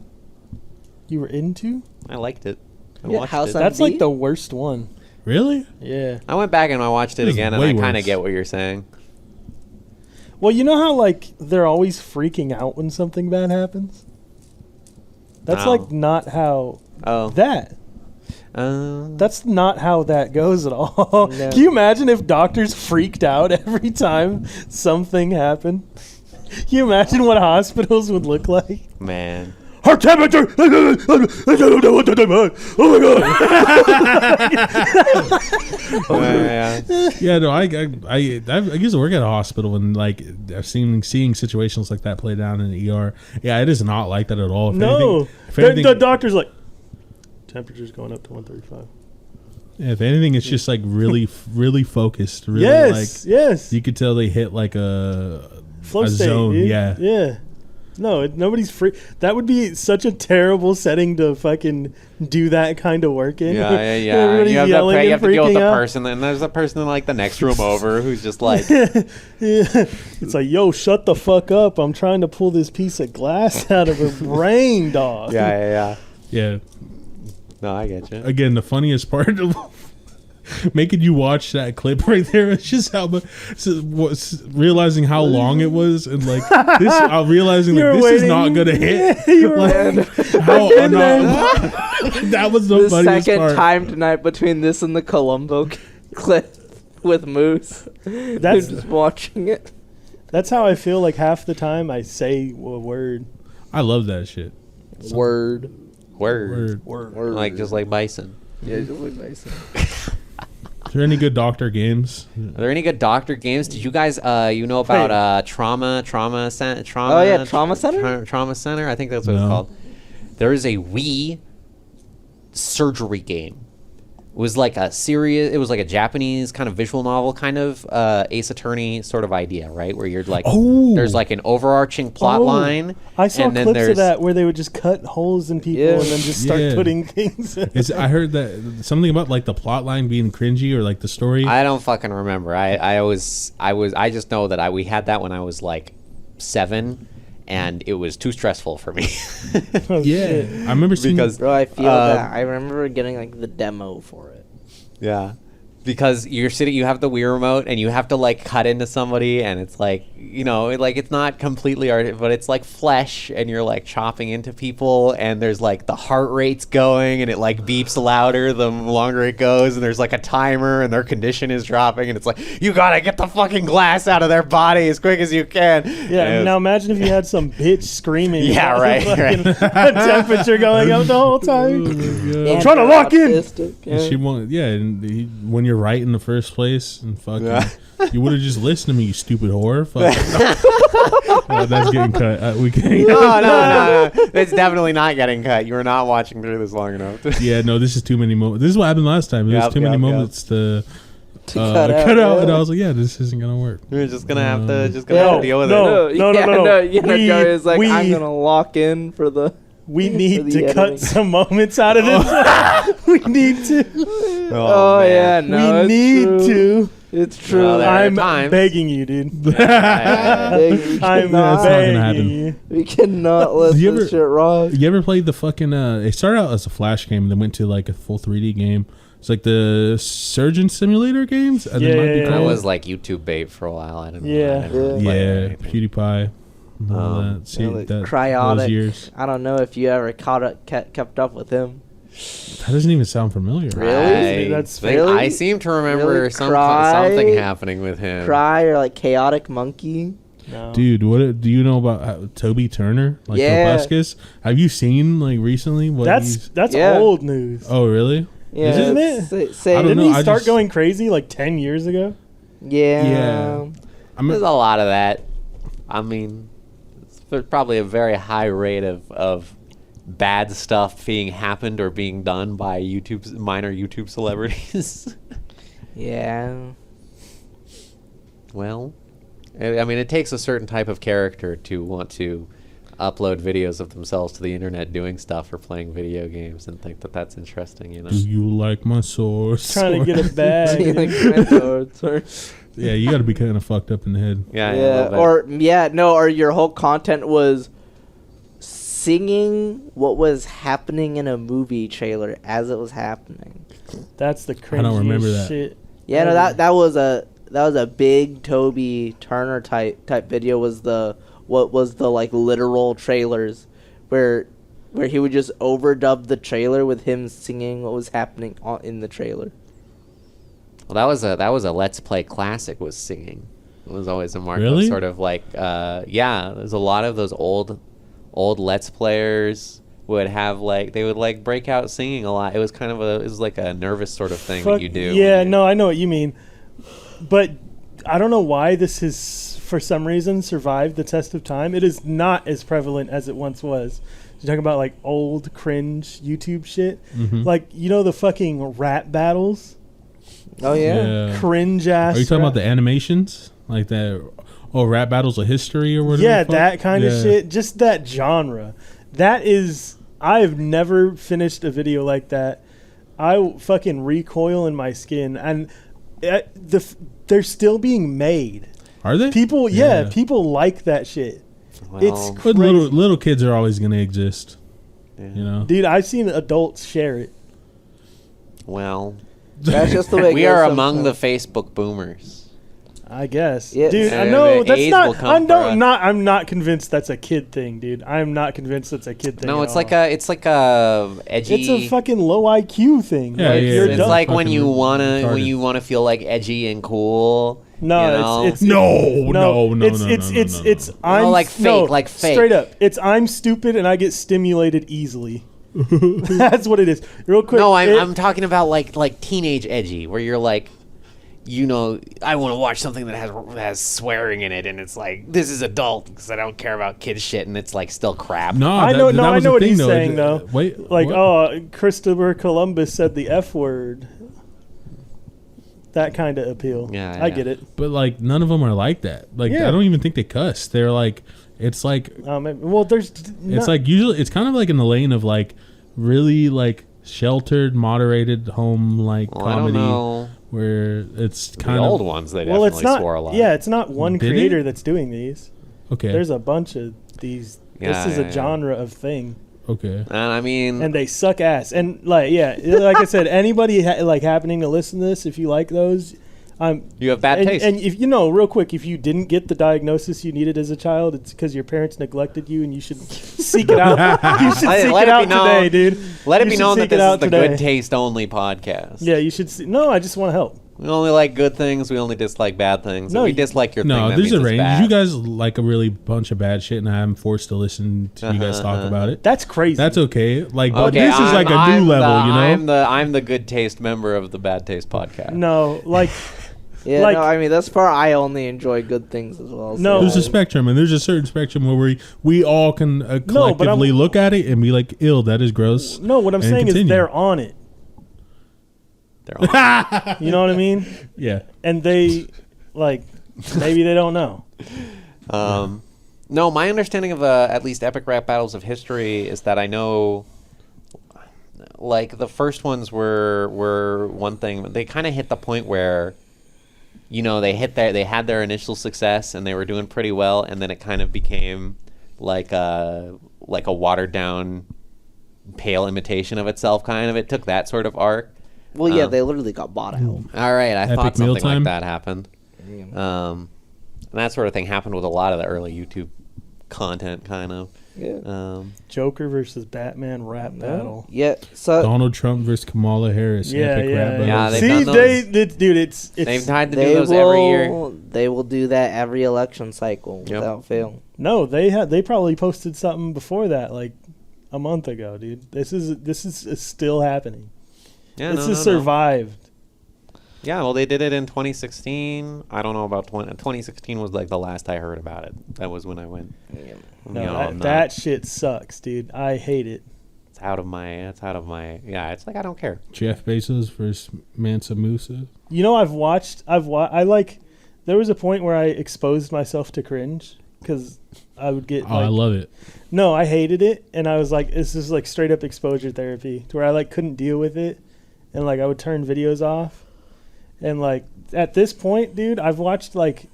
You were into? I liked it. I Yeah, watched House it. on- That's MD? like the worst one. Really? Yeah. I went back and I watched it This is again, and way I kind of worse. get what you're saying. Well, you know how like they're always freaking out when something bad happens? That's No. like not how Oh. that. That's not how that goes at all. No. Can you imagine if doctors freaked out every time something happened? Can you imagine what hospitals would look like? Man. Heart temperature! Oh my god! Yeah. Yeah, no, I used to work at a hospital and like I've seeing situations like that play down in the ER. Yeah, it is not like that at all. If No, anything, if anything, the doctor's like, temperature's going up to 135. yeah, if anything, it's just like really, really focused. Really, Yes, like yes. you could tell they hit like a Flow a state, zone. dude. Yeah, Yeah. No, nobody's free. That would be such a terrible setting to fucking do that kind of work in. Yeah. Everybody's You have, yelling you have to and deal with freaking the out. person, and there's a person in like the next room over who's just like, Yeah. It's like, yo, shut the fuck up. I'm trying to pull this piece of glass out of her brain, dog. yeah. yeah. No, I get you. Again, the funniest part of making you watch that clip right there is just how much realizing how long it was and like this realizing You like were this is not waiting. gonna hit. Yeah, you were Like, waiting. how And that was the The funniest second part. time tonight between this and the Columbo clip with Moose. That's- Just watching it. That's how I feel like half the time I say a word. I love that shit. Word. Word. Word. Like just like Bison. Yeah, just like Mason. Is there any good doctor games? Are there any good doctor games? Did you guys, you know about Trauma Center? Oh, yeah, Trauma Center? Trauma Center. I think that's what it's No. called. There is a Wii surgery game. It was like a serious. It was like a Japanese kind of visual novel, kind of Ace Attorney sort of idea, right? Where you're like, Oh. there's like an overarching plot Oh, line. I saw and then clips of there's- that where they would just cut holes in people Yeah. and then just start Yeah. putting things in. I heard that something about like the plot line being cringy or like the story. I don't fucking remember. I just know that we had that when I was like 7, and it was too stressful for me. Oh, yeah, shit. I remember seeing Because- Bro, I feel Um, that. I remember getting like the demo for it. Yeah. Because you have the Wii remote and you have to like cut into somebody and it's like, like it's not completely art, but it's like flesh and you're like chopping into people and there's like the heart rate's going and it like beeps louder the longer it goes and there's like a timer and their condition is dropping and it's like, you gotta get the fucking glass out of their body as quick as you can. Yeah, And now imagine if you had some bitch screaming. Yeah, about right, fucking right. temperature going up the whole time. I'm trying to lock in. And she wanted, when you're right in the first place, and fucking, Yeah. you would have just listened to me, you stupid whore. Fuck. That's getting cut. We can't. no. It's definitely not getting cut. You were not watching through this long enough. Yeah, no, this is too many moments. This is what happened last time. There's Yep, too many yep, moments to cut cut out, out, and yeah. I was like, yeah, this isn't gonna work. You're just gonna have to No, deal with no. it. no, Joey is like, I'm we- gonna lock in for the. We For need the to cut editing. some moments out of this. We need to. Oh, yeah, man. no, we it's need true. to. It's true. Well, there are I'm times. begging you, dude. We I'm not gonna happen. begging you. We cannot let Do you this ever- shit rock. You ever played the fucking? It started out as a Flash game, and then went to like a full 3D game. It's like the Surgeon Simulator games. I think it might be Yeah. That called. was like YouTube bait for a while. I didn't. Yeah. I didn't really play yeah, anything. PewDiePie. And all Um, that. See, Yeah, like that, those Cryotic. years. I don't know if you ever kept up with him. That doesn't even sound familiar. Really? That's really? I seem to remember Really? something Cry? happening with him. Cry or like Chaotic Monkey. No. Dude, what do you know about Toby Turner? Like Yeah. Tobuscus? Have you seen like recently what he's... That's Yeah. old news. Oh, really? Yeah, Isn't it? Say, I don't Didn't know, he I start just- going crazy like 10 years ago? yeah. There's a lot of that. I mean, there's probably a very high rate of bad stuff being happened or being done by minor YouTube celebrities. Yeah. Well, I mean, it takes a certain type of character to want to upload videos of themselves to the internet doing stuff or playing video games and think that that's interesting, you know. Do you like my sauce? Trying to get a bag. Yeah, you got to be kind of fucked up in the head. Yeah, a Yeah, little bit. or your whole content was singing what was happening in a movie trailer as it was happening. That's the cringy I don't remember that. shit. Yeah, no, that was a big Toby Turner type video. Was the like literal trailers where he would just overdub the trailer with him singing what was happening in the trailer. Well, that was a Let's Play classic. Was singing. It was always a mark Really? of sort of like yeah. There's a lot of those old Let's Players would have like they would like break out singing a lot. It was kind of it was like a nervous sort of thing that you do. Yeah, no, I know what you mean. But I don't know why this has, for some reason, survived the test of time. It is not as prevalent as it once was. You're talking about like old cringe YouTube shit. Mhm. Like, you know, the fucking rap battles? Oh Yeah. Cringe ass. Are you talking rap- about the animations? Like that? Oh, rap battles of history or whatever? Yeah, the fuck? that kind of Yeah. shit. Just that genre. That is. I've never finished a video like that. I fucking recoil in my skin. And they're still being made. Are they? People, yeah, people like that shit. It's But crazy. little kids are always going to exist. Yeah. You know? Dude, I've seen adults share it. Well, That's just the way it we goes are among the sometimes. Facebook boomers. I guess. Yeah. Dude, I And know the that's A's not will come for us. I'm not convinced that's a kid thing, dude. I'm not convinced that's a kid thing. No, at it's like all. a edgy. It's a fucking low IQ thing. Yeah, Like, yeah, you're It's dumb. like when Fucking you wanna retarded. feel like edgy and cool. No, you know? it's No. I'm like fake, like fake. Straight up, it's I'm stupid and I get stimulated easily. That's what it is. Real quick. No, it- I'm talking about like teenage edgy, where you're like, you know, I want to watch something that has swearing in it, and it's like this is adult because I don't care about kid shit, and it's like still crap. No, I that- know. that No, I was know the what thing, he's though. saying though. Wait, like, what? oh, Christopher Columbus said the F word. That kind of appeal. Yeah, I yeah. get it. But like none of them are like that. Like Yeah. I don't even think they cuss. They're like it's like Well, there's. it's like usually it's kind of like in the lane of like really like sheltered, moderated home like Well, I don't comedy know. where it's The kind old of ones, they Well, definitely it's not. swore a lot. Yeah, it's not one Did it? creator that's doing these. okay. There's a bunch of these. Yeah, this is yeah, a genre of thing. Okay. And I mean, And they suck ass. And like, yeah, like I said, anybody like happening to listen to this, if you like those, you have bad and, taste. and if you know, real quick, if you didn't get the diagnosis you needed as a child, it's because your parents neglected you, and you should seek it out. You should Let seek it it out be known- today, dude. Let it You be should known that seek it this is out the today. good taste only podcast. Yeah, you should. No, I just want to help. We only like good things. We only dislike bad things. No, If we you- dislike your thing, No, that there's means a it's range. bad. You guys like a really bunch of bad shit, and I'm forced to listen to you guys talk about it. That's crazy. That's okay. Like, but Okay, this is like a I'm new level, the, you know. I'm the good taste member of the bad taste podcast. no, like, Yeah, like- no, I mean that's far. I only enjoy good things as well. No. so- There's a spectrum, and there's a certain spectrum where we all can but I'm- collectively look at it and be like, "Ill, that is gross." no. What I'm And saying is continue. they're on it. They're all- You know what I mean? Yeah. And they, like, maybe they don't know. No, my understanding of at least epic rap battles of history is that I know, like the first ones were one thing, but they kind of hit the point where, you know, they had their initial success and they were doing pretty well, and then it kind of became like a watered down, pale imitation of itself. Kind of, it took that sort of arc. Well, yeah, they literally got bought out. All right, I Epic thought something Mealtime? like that happened. And that sort of thing happened with a lot of the early YouTube content, kind of. Yeah. Joker versus Batman rap battle. Yeah. So Donald Trump versus Kamala Harris. Yeah, epic yeah, rap yeah. battle. Yeah, they've See, done those. dude, it's They've tried to do they those every year. will. They will do that every election cycle Yep. without fail. no, they probably posted something before that, like a month ago, dude. This is still happening. Yeah, This no, has no, no. survived. Yeah, well, they did it in 2016. I don't know about 2016 was like the last I heard about it. That was when I went. No, You know, I'm that not- shit sucks, dude. I hate it. It's out of my. Yeah, it's like I don't care. Jeff Bezos versus Mansa Musa. You know, I like. There was a point where I exposed myself to cringe because I would get. Oh, I love it. No, I hated it, and I was like, this is like straight up exposure therapy, to where I like couldn't deal with it, and like I would turn videos off, and like at this point, dude, I've watched like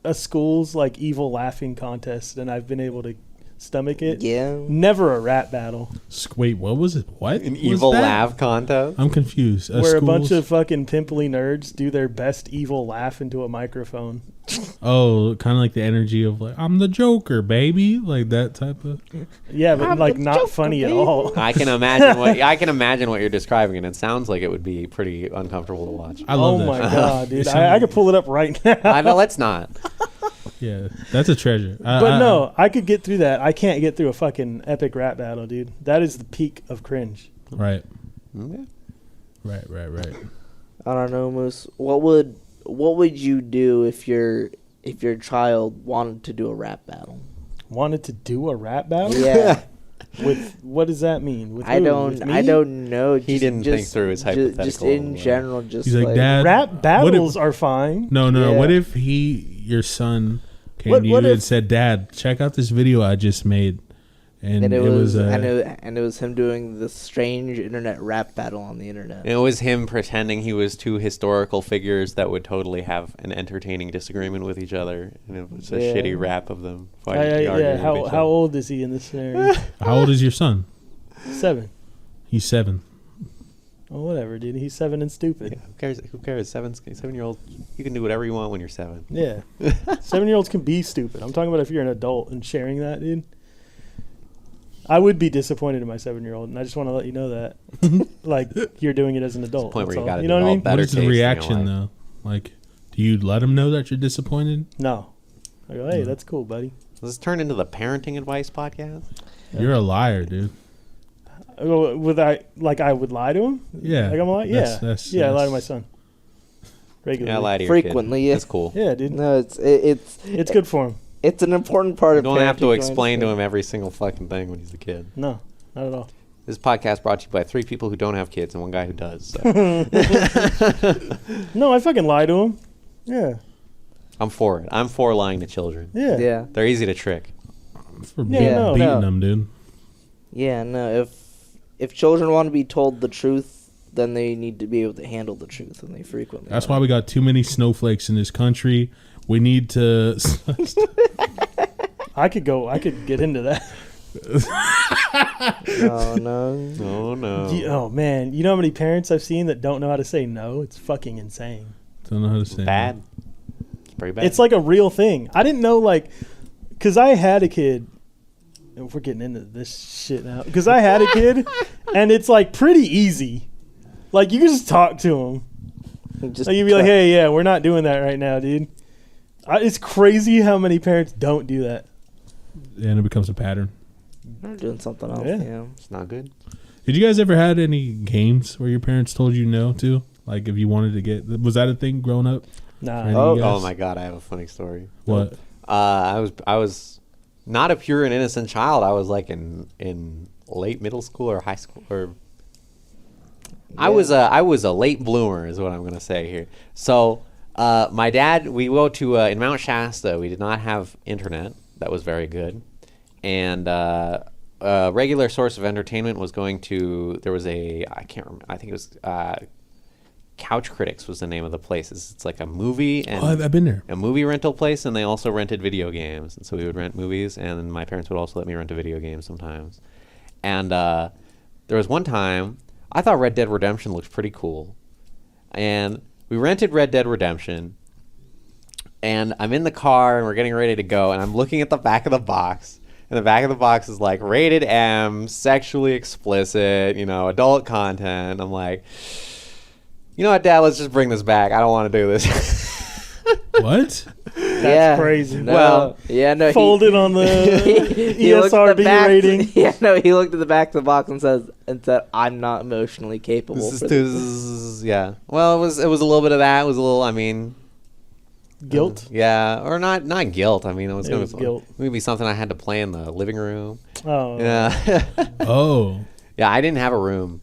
a school's like evil laughing contest, and I've been able to stomach it. Yeah. Never a rap battle Wait, what was it? What? An was evil that? laugh contest. I'm confused. where a bunch Schools- of fucking pimply nerds do their best evil laugh into a microphone. Oh, kind of like the energy of like, I'm the Joker, baby. Like that type of. Yeah, but I'm like the not Joker, funny at baby. all. I can imagine what you're describing, and it sounds like it would be pretty uncomfortable to watch. I love Oh that. my god, dude! It I could pull it up right now. I know, let's not. Yeah, that's a treasure. But no, I could get through that. I can't get through a fucking epic rap battle, dude. That is the peak of cringe. Right. Okay. Right. I don't know, Moose. What would you do if your child wanted to do a rap battle? Wanted to do a rap battle? Yeah. With what does that mean? With I who? don't With me? know. He didn't think through his Just hypothetical. in general, just He's like, Dad. Rap battles are fine. No. Yeah. What if your son came What- to you what and if- said, "Dad, check out this video I just made," and it was and and it was him doing this strange internet rap battle on the internet. It was him pretending he was two historical figures that would totally have an entertaining disagreement with each other, and it was a Yeah. shitty rap of them Yeah, fighting. arguing with each how other. old is he in this scenario? how old is your son? 7. He's 7. Oh, whatever, dude. He's 7 and stupid. Yeah, who cares? Who cares? 7-year-old, you can do whatever you want when you're 7. Yeah. 7-year-olds can be stupid. I'm talking about if you're an adult and sharing that, dude. I would be disappointed in my 7-year-old, and I just want to let you know that. Like, you're doing it as an adult. point where that's you all. gotta You know what I mean? develop better What is the taste in your reaction life. though? Like, do you let him know that you're disappointed? No. I go, hey, that's cool, buddy. Does this turn into the parenting advice podcast? You're a liar, dude. I go, I would lie to him? Yeah. Like I'm a lie? Yeah. That's- I lie to that's- my son. Regularly. Yeah, lie to your Frequently, kid. yeah. That's cool. Yeah, dude. No, it's It's good for him. it's an important part You of. don't have parenting to to explain to understand. him every single fucking thing when he's a kid. No, not at all. This podcast brought to you by 3 people who don't have kids and 1 guy who does. So. No, I fucking lie to him. Yeah. I'm for it. I'm for lying to children. Yeah. Yeah, They're easy to trick. For Yeah, no. beating No. them, dude. yeah. No, if children want to be told the truth, then they need to be able to handle the truth, and they frequently. That's are. why we got too many snowflakes in this country. We need to. I could get into that. Oh no. Oh, no. Oh man, you know how many parents I've seen that don't know how to say no? It's fucking insane. Don't know how to say. Bad. It's pretty bad. It's like a real thing. I didn't know, like, because I had a kid. If we're getting into this shit now, because I had a kid, and it's like pretty easy. Like you can just talk to him. Just Like you'd be like, "Hey, yeah, we're not doing that right now, dude." It's crazy how many parents don't do that. And it becomes a pattern. They're doing something else. Yeah. Yeah. It's not good. Did you guys ever had any games where your parents told you no to? Like if you wanted to get, was that a thing growing up? Nah. Any Oh. of you guys? Oh, my God. I have a funny story. What? I was not a pure and innocent child. I was like in late middle school or high school, or I was a late bloomer is what I'm gonna say here. So my dad, we go to in Mount Shasta. We did not have internet. That was very good, and a regular source of entertainment was going to. There was I can't remember. I think it was Couch Critics was the name of the place. It's like a movie and Oh, I've been there. a movie rental place, and they also rented video games. And so we would rent movies, and then my parents would also let me rent a video game sometimes. And there was one time I thought Red Dead Redemption looked pretty cool, and we rented Red Dead Redemption. And I'm in the car, and we're getting ready to go, and I'm looking at the back of the box. And the back of the box is like rated M, sexually explicit, adult content. I'm like, you know what, Dad? Let's just bring this back. I don't want to do this. What? That's crazy. No, Well, yeah, no. Folded on the He looked at the ESRB back rating. Yeah, no. He looked at the back of the box and said, "I'm not emotionally capable." This for is yeah. Well, it was a little bit of that. It was a little. I mean, Guilt. yeah, or not guilt. I mean, it was It was guilt. Maybe something I had to play in the living room. Oh. Yeah, Oh, yeah. I didn't have a room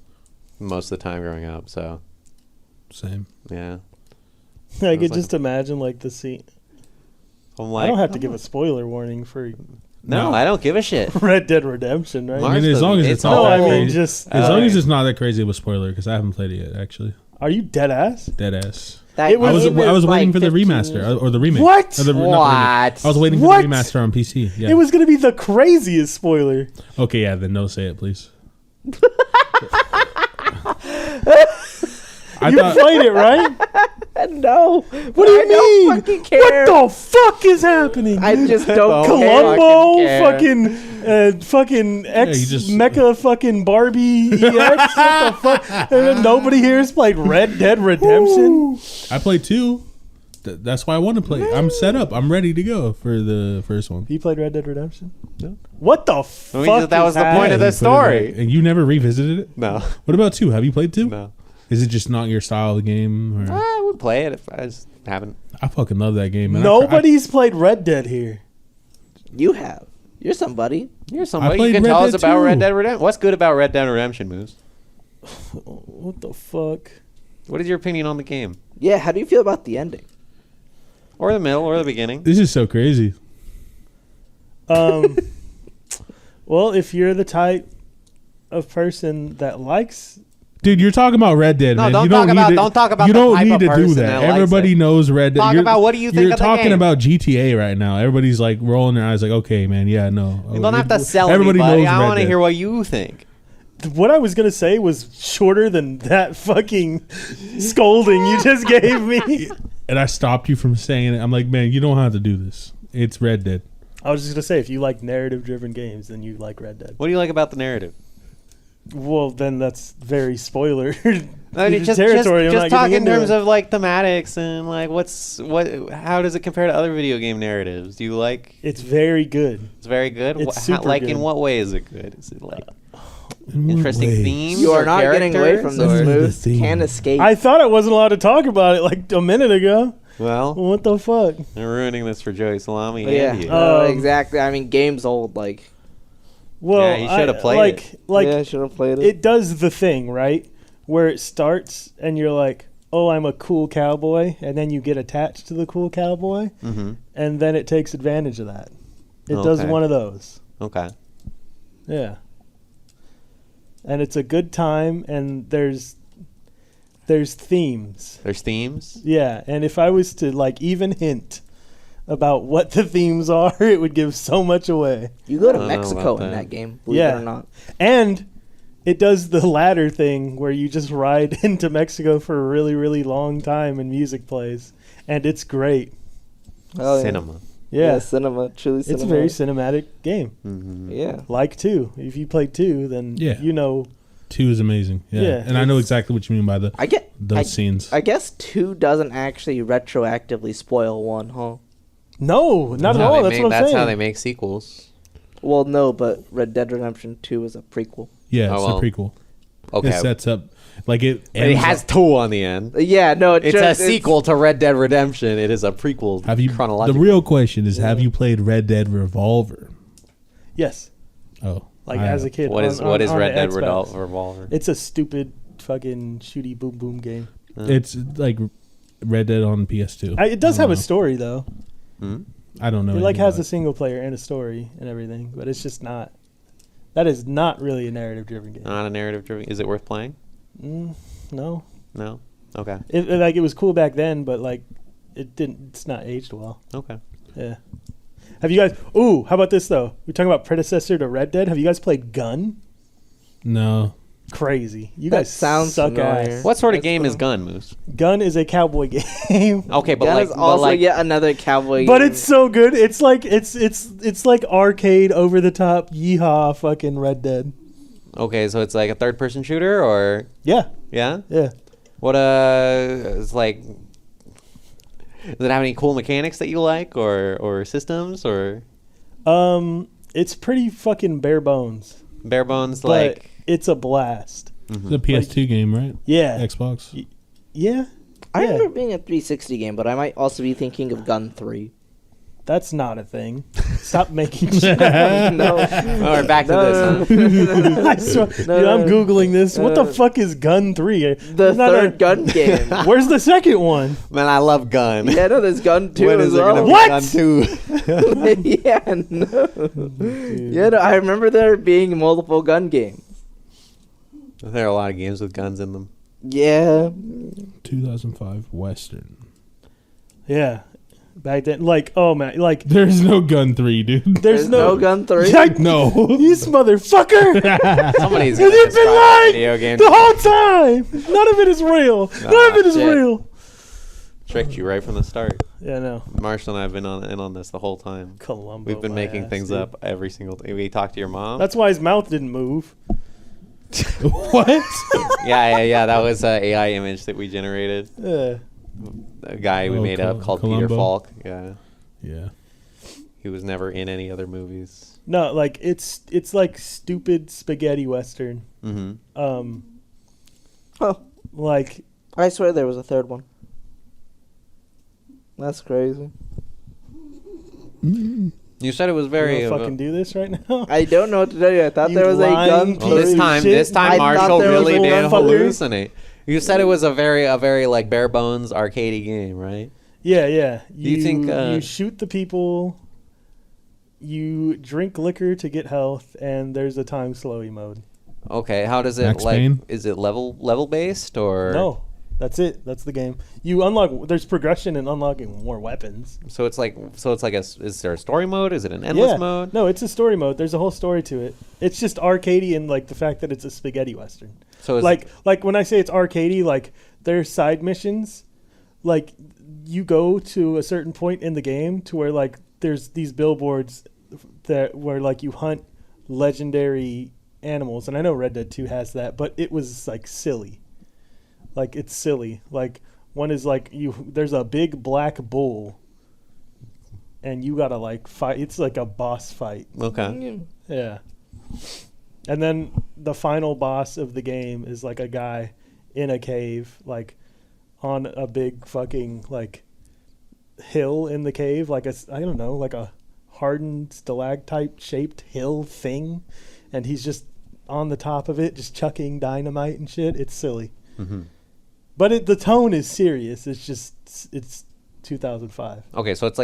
most of the time growing up, so same. yeah. I was could like- just imagine like the scene. I'm I like, don't have to give a spoiler warning for no, I don't give a shit. Red Dead Redemption, right? I mean, as long as it's No, not I that mean crazy. just. As long as it's not that crazy of a spoiler, because I haven't played it yet. Actually, Are you dead ass? dead ass. That It was- game I was is waiting like for the 15 remaster years- or the remake. What? Or the, not the remake. What? I was waiting for What? the remaster on PC. Yeah. It was gonna be the craziest spoiler. Okay, yeah. Then no, say it, please. I You thought played it, right? No. What do you I don't mean? fucking care. What the fuck is happening? I just don't Columbo, fucking fucking X you just- Mecha, fucking Barbie EX. What the fuck? And then nobody here has played Red Dead Redemption. I played 2. That's why I want to play. I'm set up. I'm ready to go for the first one. You played Red Dead Redemption? No. What the fuck? that was is the point of happening? this story. And you never revisited it? No. What about 2? Have you played 2? No. Is it just not your style of game? Or? I would play it if I just haven't. I fucking love that game. Man. Nobody's played Red Dead here. You have. You're somebody. You're somebody. played You can Red tell us Dead about 2. Red Dead Redemption. What's good about Red Dead Redemption, Moose? What the fuck? What is your opinion on the game? Yeah, how do you feel about the ending? Or the middle, or the beginning? This is so crazy. Well, if you're the type of person that likes, Dude, you're talking about Red Dead, No, man. don't You talk need about- to- don't talk about You the don't type need of to do person that. that likes Everybody it. knows Red Dead. Talk about what do you think You're of the talking game. about GTA right now. Everybody's like rolling their eyes, like, okay, man, yeah, no. You don't have to sell Everybody anybody. knows I Red want to Dead. hear what you think. what I was gonna say was shorter than that fucking scolding you just gave me. And I stopped you from saying it. I'm like, man, you don't have to do this. It's Red Dead. I was just gonna say, if you like narrative-driven games, then you like Red Dead. What do you like about the narrative? Well, then that's very spoiler I mean, just territory. I'm not talk getting in into terms it. of like thematics and like how does it compare to other video game narratives? Do you like? It's very good. It's very good. It's super like good. in what way is it good? Is it like In what interesting way? themes? You are or not getting away from characters, this or- What is move. the theme? Can't escape. I thought I wasn't allowed to talk about it like a minute ago. Well, What the fuck? they're ruining this for Joey Salami yeah, and you. exactly. I mean, game's old. Like, Well, Yeah, you shoulda played like, Like, yeah, I should have played it. it does the thing, right? Where it starts and you're like, oh, I'm a cool cowboy. And then you get attached to the cool cowboy. Mm-hmm. And then it takes advantage of that. It does Okay. one of those. Okay. Yeah. And it's a good time, and there's themes. There's themes. Yeah, and if I was to like even hint about what the themes are, it would give so much away. You go I to don't know Mexico about in that. that game, believe Yeah. it or not. And it does the ladder thing where you just ride into Mexico for a really, really long time and music plays. And it's great. Oh, yeah. Cinema. Yeah. Cinema, truly cinema. It's a very cinematic game. Mm-hmm. Yeah. Like 2. If you play 2, then Yeah. you know. 2 is amazing. Yeah. Yeah, And I know it's- exactly what you mean by those scenes. I guess 2 doesn't actually retroactively spoil 1, huh? No, not at That's how all. they That's make- what I'm That's saying. how they make sequels. Well, no, but Red Dead Redemption 2 is a prequel. Yeah, Oh, it's well. a prequel. Okay. It sets up like it. But it ends has up- 2 on the end. Yeah, no, It's a sequel to Red Dead Redemption. It is a prequel. Have you? The chronological? real question is: have you played Red Dead Revolver? Yes. Oh, Like I as a have. kid. What is on Red the Dead Xbox. Revolver? It's a stupid fucking shooty boom boom game. It's like Red Dead on PS2. It does I have don't a know. story though. I don't know. It like anything has about a single player and a story and everything, but it's just not. That is not really a narrative driven game. Not a narrative driven. Is it worth playing? No. No. Okay. It was cool back then, but like it didn't. It's not aged well. Okay. Yeah. Have you guys? Ooh, how about this though? We're talking about predecessor to Red Dead. Have you guys played Gun? it. No. Crazy. You That guys sounds suck familiar. ass. What sort of That's game is cool. Gun, Moose? Gun is a cowboy game. Okay, but That like, is also but like, yet another cowboy But game. it's so good. It's like it's like arcade over the top yeehaw fucking Red Dead. okay, so it's like a third person shooter, or Yeah. yeah. Yeah. What it's like. Does it have any cool mechanics that you like, or systems, or It's pretty fucking bare bones. bare bones? But Like, it's a blast. It's a PS2 game, right? Yeah. Xbox. Yeah. I yeah. remember it being a 360 game, but I might also be thinking of Gun 3. That's not a thing. Stop making shit up. No. Oh, we're back to this. Huh? I swear, dude, I'm googling this. What the fuck is Gun 3? The third gun game. Where's the second one? Man, I love Gun. Yeah, no, there's Gun 2 When as is there well. gonna be What? Gun 2? Yeah, no. Yeah, no, I remember there being multiple gun games. There are a lot of games with guns in them. Yeah. 2005 Western. Yeah. Back then, like, oh man, like, There's no Gun 3, dude. there's no Gun 3. Like, No. this motherfucker. Somebody's You've gonna been describe lying video game. the whole time. None of it is real. None of it is shit. real. Tricked you right from the start. Yeah, no. Marshall and I have been on this the whole time. Columbo. We've been my making ass, things dude. up every single day. We talked to your mom. That's why his mouth didn't move. What? yeah. That was an AI image that we generated. Yeah. A guy we Oh, made up called Columbo? Peter Falk. Yeah. Yeah. He was never in any other movies. No, like it's like stupid spaghetti western. Mm-hmm. Oh, Like I swear there was a third one. That's crazy. You said it was you very. wanna fucking do this right now. I don't know what to tell you. I thought You there was a lying gun. piece well, of this shit. time I Marshall thought there was really a did motherfucker. hallucinate. You said it was a very like bare bones arcadey game, right? Yeah, yeah. you think, you shoot the people? You drink liquor to get health, and there's a time slowy mode. Okay, how does it Max like? Payne? Is it level based or No, that's it. That's the game. You unlock. There's progression in unlocking more weapons. So it's like is there a story mode? Is it an endless Yeah. mode? No, it's a story mode. There's a whole story to it. It's just arcadey and like the fact that it's a spaghetti western. So it's Like when I say it's arcadey, like there's side missions. Like you go to a certain point in the game to where like there's these billboards that where like you hunt legendary animals, and I know Red Dead 2 has that, but it was like silly. Like it's silly. Like one is like there's a big black bull and you gotta like fight. It's like a boss fight. okay. Yeah. And then the final boss of the game is like a guy in a cave, like on a big fucking like hill in the cave, like I don't know, like a hardened stalactite shaped hill thing, and he's just on the top of it, just chucking dynamite and shit. It's silly, but the tone is serious. It's 2005. Okay, so it's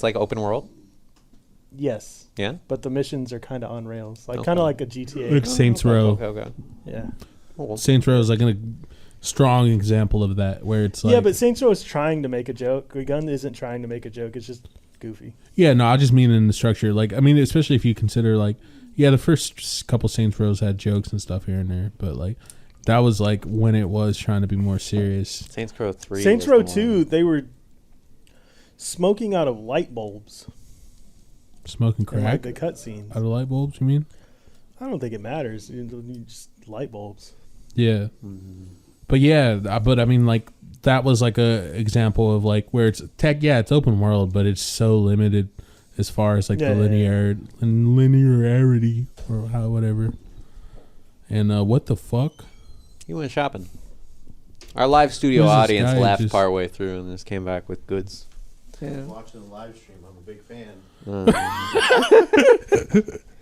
like open world. Yes, Yeah. but the missions are kind of on rails, like Okay. kind of like a GTA. Like Saints Row. Okay. Yeah. Saints Row is like a strong example of that, where it's like Yeah, but Saints Row is trying to make a joke. Gun isn't trying to make a joke. It's just goofy. Yeah, no, I just mean in the structure. Like, I mean, especially if you consider like, yeah, the first couple Saints Rows had jokes and stuff here and there, but like, that was like when it was trying to be more serious. Saints Row 3. Saints was Row the 2, one. they were smoking out of light bulbs Smoking in like crack the cutscenes. out of light bulbs, you mean? I don't think it matters. You just light bulbs. Yeah. But yeah, but I mean, like, that was like a example of like where it's tech. Yeah, it's open world, but it's so limited as far as like Yeah, the yeah, linearity or how whatever. And what the fuck? You went shopping. Our live studio Who's this audience guy left just- partway through and just came back with goods. Yeah. Watching the live stream, I'm a big fan.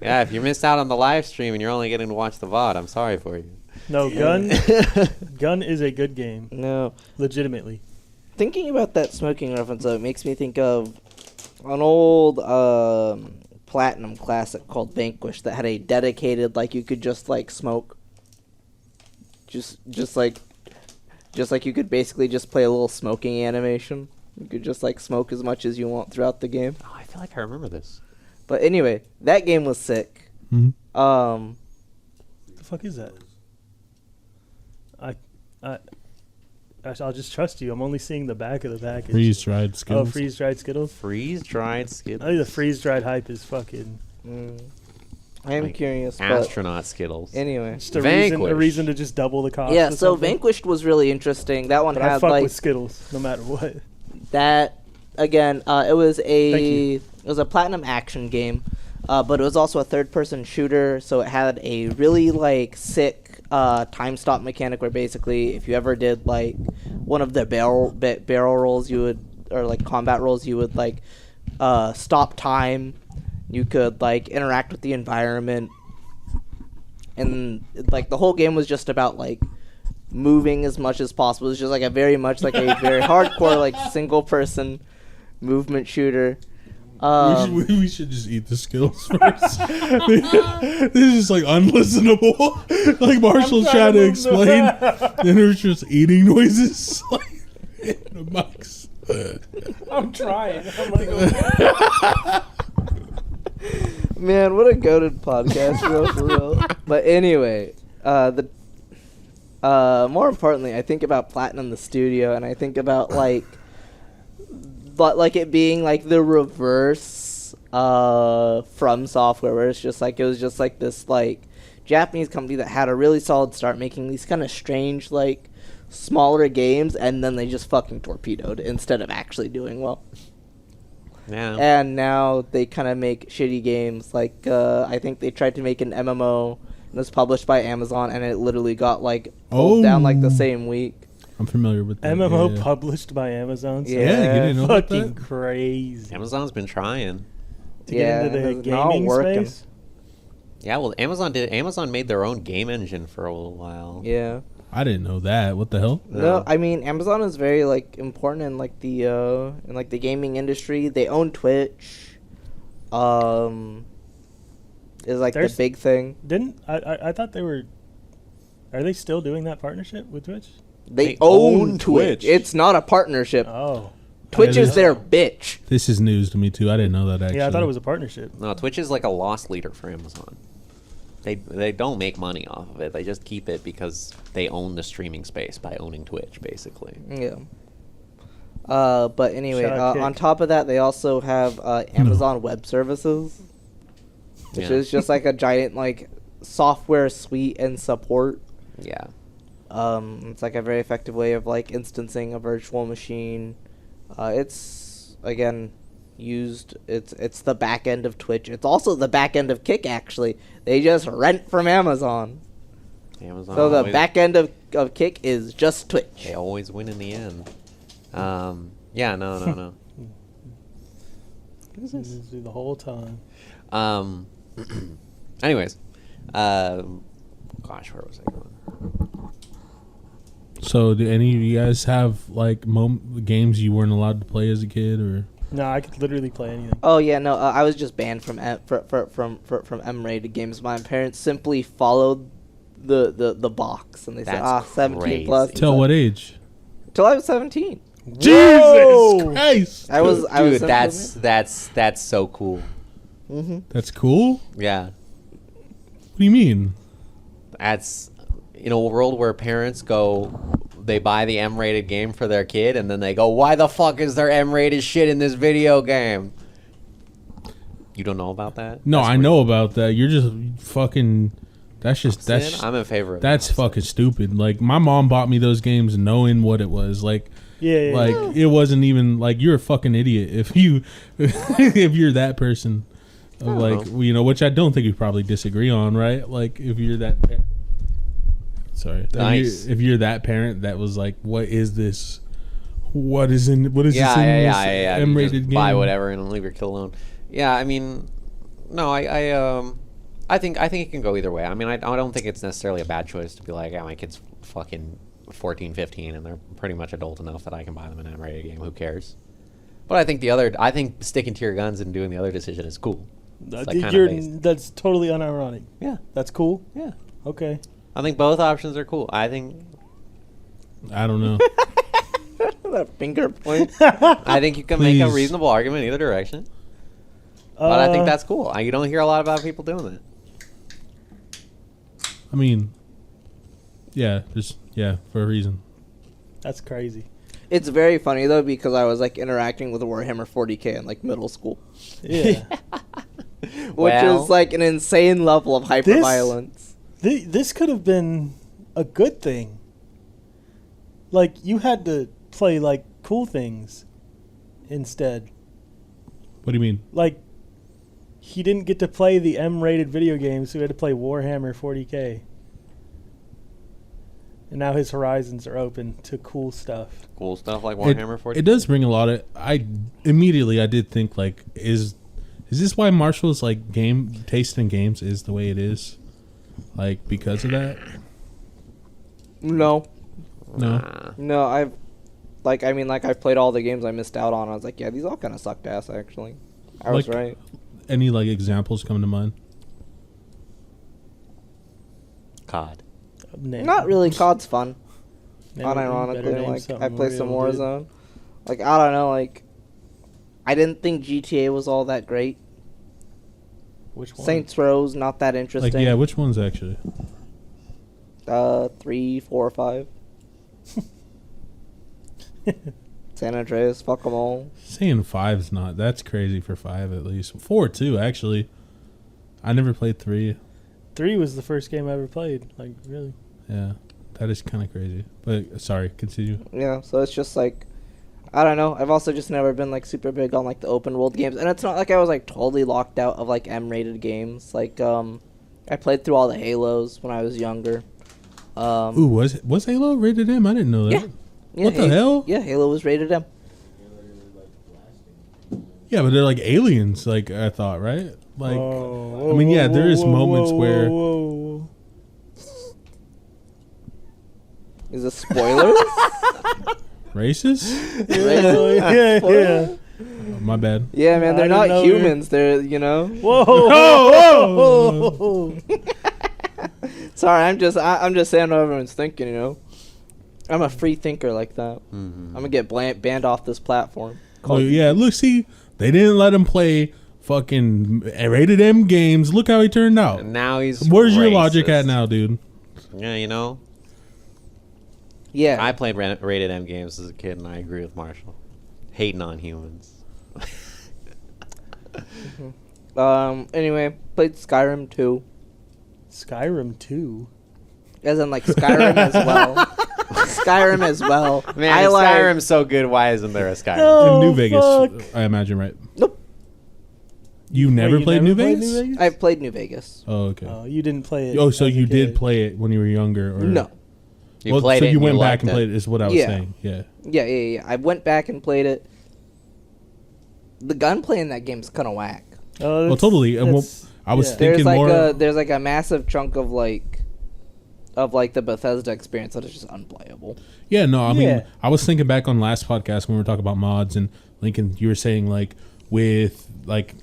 Yeah, if you missed out on the live stream and you're only getting to watch the VOD, I'm sorry for you. No, Gun is a good game. No. Legitimately. Thinking about that smoking reference, though, it makes me think of an old Platinum classic called Vanquish that had a dedicated, like, you could just, like, smoke. Just like you could basically just play a little smoking animation. You could just, like, smoke as much as you want throughout the game. Oh, I feel like I remember this. But anyway, that game was sick. Mhm. What the fuck is that? I'll just trust you. I'm only seeing the back of the package. Freeze dried Skittles. Oh, freeze dried Skittles. Freeze-dried I Skittles. think the freeze dried hype is fucking I am Like curious, but Astronaut Skittles. anyway. just a Vanquish. reason to just double the cost. Yeah, or so something. Vanquished was really interesting. That one But I had fuck like with Skittles no matter what. that again. It was Thank a platinum action game, but it was also a third-person shooter. So it had a really like sick time stop mechanic where basically if you ever did like one of the barrel rolls, you would or like combat rolls, you would like stop time. You could like interact with the environment, and like the whole game was just about like moving as much as possible. It's just like a very hardcore like single person movement shooter. We should just eat the skills first. This is just like unlistenable. Like Marshall's trying to explain, and there's just eating noises like in the mics. I'm trying. I'm like, Man, what a goated podcast, bro, for real. But anyway, more importantly, I think about Platinum the studio, and I think about like it being like the reverse From Software, where it's just like it was just like this like Japanese company that had a really solid start making these kind of strange like smaller games, and then they just fucking torpedoed instead of actually doing well. Yeah. And now they kind of make shitty games. Like I think they tried to make an MMO, and it was published by Amazon, and it literally got like pulled down like the same week. I'm familiar with that. MMO yeah. published by Amazon. So Yeah, you didn't know about fucking that? crazy. Amazon's been trying. To get into the it's not gaming working. space. Yeah, well, Amazon made their own game engine for a little while. Yeah. I didn't know that. What the hell? No, I mean Amazon is very like important in like the gaming industry. They own Twitch. Is like There's- the big thing. Didn't I thought they were? Are they still doing that partnership with Twitch? They own Twitch. Twitch. It's not a partnership. Oh, Twitch Yeah, is their bitch. This is news to me too. I didn't know that actually. yeah. I thought it was a partnership. No, Twitch is like a loss leader for Amazon. They don't make money off of it. They just keep it because they own the streaming space by owning Twitch, basically. Yeah. But anyway, Shout out on Kick. top of that, they also have Amazon Web Services, which Yeah. is just like a giant like software suite and support. Yeah. It's like a very effective way of like instancing a virtual machine. It's again used. It's the back end of Twitch. It's also the back end of Kick. Actually, they just rent from Amazon. Amazon. So the always- back end of Kick is just Twitch. They always win in the end. Yeah. No. What is this? The whole time. Anyways, gosh, where was I going? So, do any of you guys have like games you weren't allowed to play as a kid, or? No, I could literally play anything. Oh yeah, no, I was just banned from from M-rated games. My parents simply followed the box, and they said, That's 17 plus. crazy. Till what age? Till I was 17. Jesus Christ! I was Dude, that's so cool. That's cool. Yeah. What do you mean? That's in a world where parents they buy the M-rated game for their kid, and then they go, "Why the fuck is there M-rated shit in this video game?" You don't know about that? No, That's I weird. know about that. You're just fucking. That's I'm in favor of that's that. fucking stupid. Like my mom bought me those games knowing what it was. Like Yeah. like it wasn't even like you're a fucking idiot if you if you're that person. Of like which I don't think we probably disagree on, right? Like if you're that. Sorry. Nice. If you're that parent that was like, what is this? What is this in this Yeah. You M-rated just game? buy whatever and leave your kid alone. Yeah, I mean, no, I think it can go either way. I mean, I don't think it's necessarily a bad choice to be like, yeah, my kid's fucking 14, 15, and they're pretty much adult enough that I can buy them an M-rated game. Who cares? But I think sticking to your guns and doing the other decision is cool. It's like kinda based. That's totally unironic. Yeah, That's cool. yeah. Okay. I think both options are cool. I think I don't know. That finger point. I think you can make a Please. reasonable argument either direction. But I think that's cool. You don't hear a lot about people doing that. I mean, yeah, for a reason. That's crazy. It's very funny though because I was like interacting with Warhammer 40K in like middle school, Yeah. which Well- is like an insane level of hyperviolence. This could have been a good thing. Like you had to play like cool things instead. What do you mean? Like he didn't get to play the M-rated video games, so he had to play Warhammer 40K. And now his horizons are open to cool stuff. Cool stuff like Warhammer 40. It does bring a lot of. I did think like, is this why Marshall's like game taste in games is the way it is, like because of that? No. No. I've played all the games I missed out on. I was like, yeah, these all kind of sucked ass. Actually, I was Like, right. Any like examples come to mind? COD. Not really. COD's fun. Name- you better Unironically, name like something I play some real, dude. Warzone. Like I don't know, like I didn't think GTA was all that great. Which one? Saints Row's not that interesting. Like, yeah, which ones actually? 3, 4, 5. San Andreas, fuck them all. Saying 5's not. That's crazy for 5 at least. 4 too, actually. I never played 3. 3 was the first game I ever played. Like, really. Yeah, that is kind of crazy. But sorry, continue. Yeah, so it's just like I don't know. I've also just never been like super big on like the open world games, and it's not like I was like totally locked out of like M-rated games. Like I played through all the Halos when I was younger. Ooh, was Halo rated M? I didn't know that. Yeah, What the hell? Yeah, Halo was rated M. Yeah, but they're like aliens. Like I thought, right? Like, Whoa, I mean, yeah, whoa, there is whoa, moments whoa, where. whoa. Is this spoilers? Racist? Yeah. Oh, my bad. Yeah, man, I they're didn't not know humans. They're, you know. Whoa, Oh, whoa. Sorry, I'm just saying what everyone's thinking. You know, I'm a free thinker like that. I'm gonna get banned off this platform. Oh, yeah, look, see, they didn't let him play fucking rated M games. Look how he turned out. And now he's Where's your logic racist. at now, dude? Yeah, you know, Yeah, I played rated M games as a kid, and I agree with Marshall. Hating on humans. Anyway, played Skyrim 2. Skyrim 2. As in, like, Skyrim as well. Skyrim as well. Man, I like... Skyrim's so good. Why isn't there a Skyrim? No. In New Oh, Vegas, fuck. I imagine, right? Nope. You never Wait, played never New Vegas? I played New Vegas. Oh, okay. Oh, you didn't play it. Oh, so as a you did kid. play it when you were younger? Or? No. You played so it you and went you back liked and it. played it, is what I was Yeah. saying. Yeah. Yeah. I went back and played it. The gunplay in that game's kind of whack. Oh, Well, that's- totally. And that's- I was yeah. thinking more. There's like a massive chunk of the Bethesda experience that is just unplayable. Yeah, no, I mean, Yeah. I was thinking back on last podcast when we were talking about mods, and Lincoln, you were saying like with like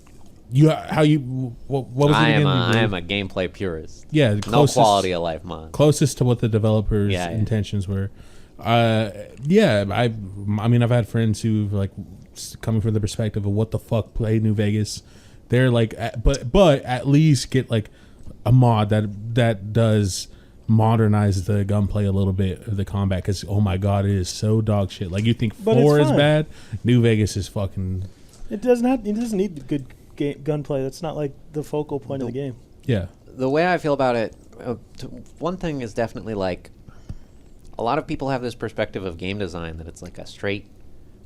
you how you what was it I again? am a gameplay purist. Yeah, No closest, quality of life mod. closest to what the developers' Yeah. intentions were. Yeah, I mean, I've had friends who've like coming from the perspective of what the fuck play New Vegas. They're like, but at least get like a mod that does modernize the gunplay a little bit of the combat, because oh my god, it is so dog shit. Like you think But it's 4 is fun. bad, New Vegas is fucking It doesn't need good gunplay. That's not like the focal point of the game. yeah. The way I feel about it, one thing is definitely like a lot of people have this perspective of game design that it's like a straight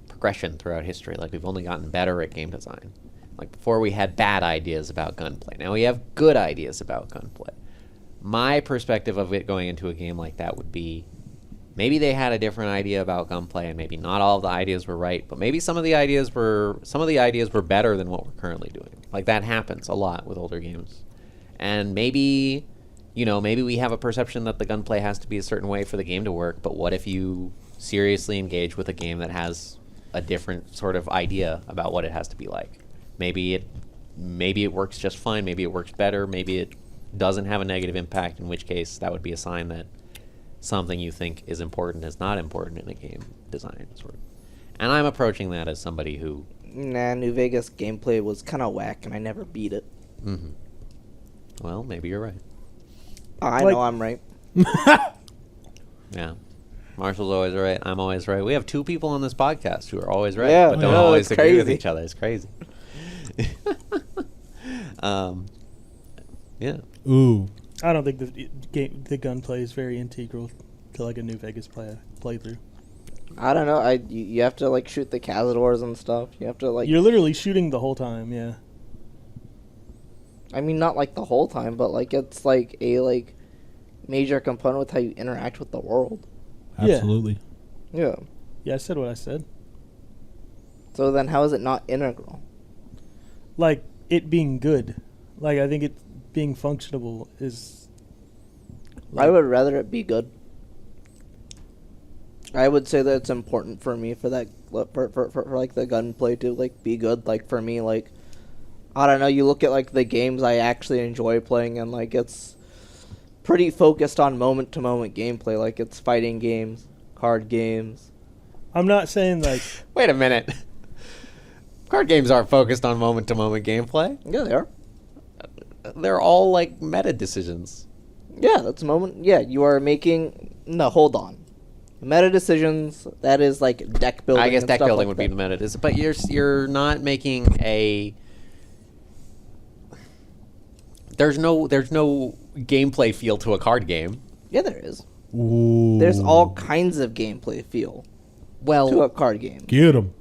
progression throughout history. Like we've only gotten better at game design. Like before we had bad ideas about gunplay. Now we have good ideas about gunplay. My perspective of it going into a game like that would be maybe they had a different idea about gunplay, and maybe not all of the ideas were right, but maybe some of the ideas were better than what we're currently doing. Like that happens a lot with older games. And maybe we have a perception that the gunplay has to be a certain way for the game to work, but what if you seriously engage with a game that has a different sort of idea about what it has to be like? Maybe it works just fine, maybe it works better, maybe it doesn't have a negative impact, in which case that would be a sign that something you think is important is not important in a game design sort of. And I'm approaching that as somebody who Nah, New Vegas gameplay was kind of whack, and I never beat it. well, maybe you're right. I Like- know I'm right. Yeah. Marshall's always right. I'm always right. We have two people on this podcast who are always right, Yeah, but don't no, always it's agree with crazy. each other. It's crazy. Yeah. Ooh, I don't think the gunplay is very integral to like a New Vegas playthrough. I don't know. You have to like shoot the Cazadors and stuff. You have to like. You're literally shooting the whole time. Yeah. I mean, not like the whole time, but like it's like a like major component with how you interact with the world. Yeah. Absolutely. Yeah. Yeah, I said what I said. So then how is it not integral? Like it being good. Like I think it being functional is. I would rather it be good. I would say that it's important for me for that for like the gunplay to like be good. Like for me, like I don't know, you look at like the games I actually enjoy playing and like it's pretty focused on moment to moment gameplay. Like it's fighting games, card games. I'm not saying like Wait a minute. Card games aren't focused on moment to moment gameplay. Yeah, they are. They're all like meta decisions. Yeah, that's a moment. Yeah, you are making. No, hold on. Meta decisions. That is like deck building. I guess and deck stuff building like would be that. the meta decision, but you're not making a. There's no gameplay feel to a card game. Yeah, there is. Ooh. There's all kinds of gameplay feel Well, to a card game. Get him.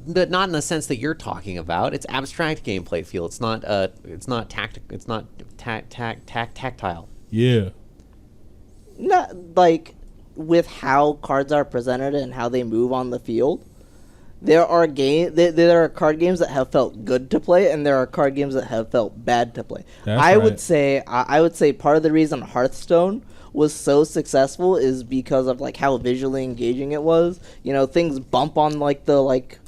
but not in the sense that you're talking about. It's abstract gameplay feel. It's not tactic. It's not tactile. Yeah. Not like with how cards are presented and how they move on the field. There are there are card games that have felt good to play, and there are card games that have felt bad to play. That's I would right. say I would say part of the reason Hearthstone was so successful is because of like how visually engaging it was. You know, things bump on like the like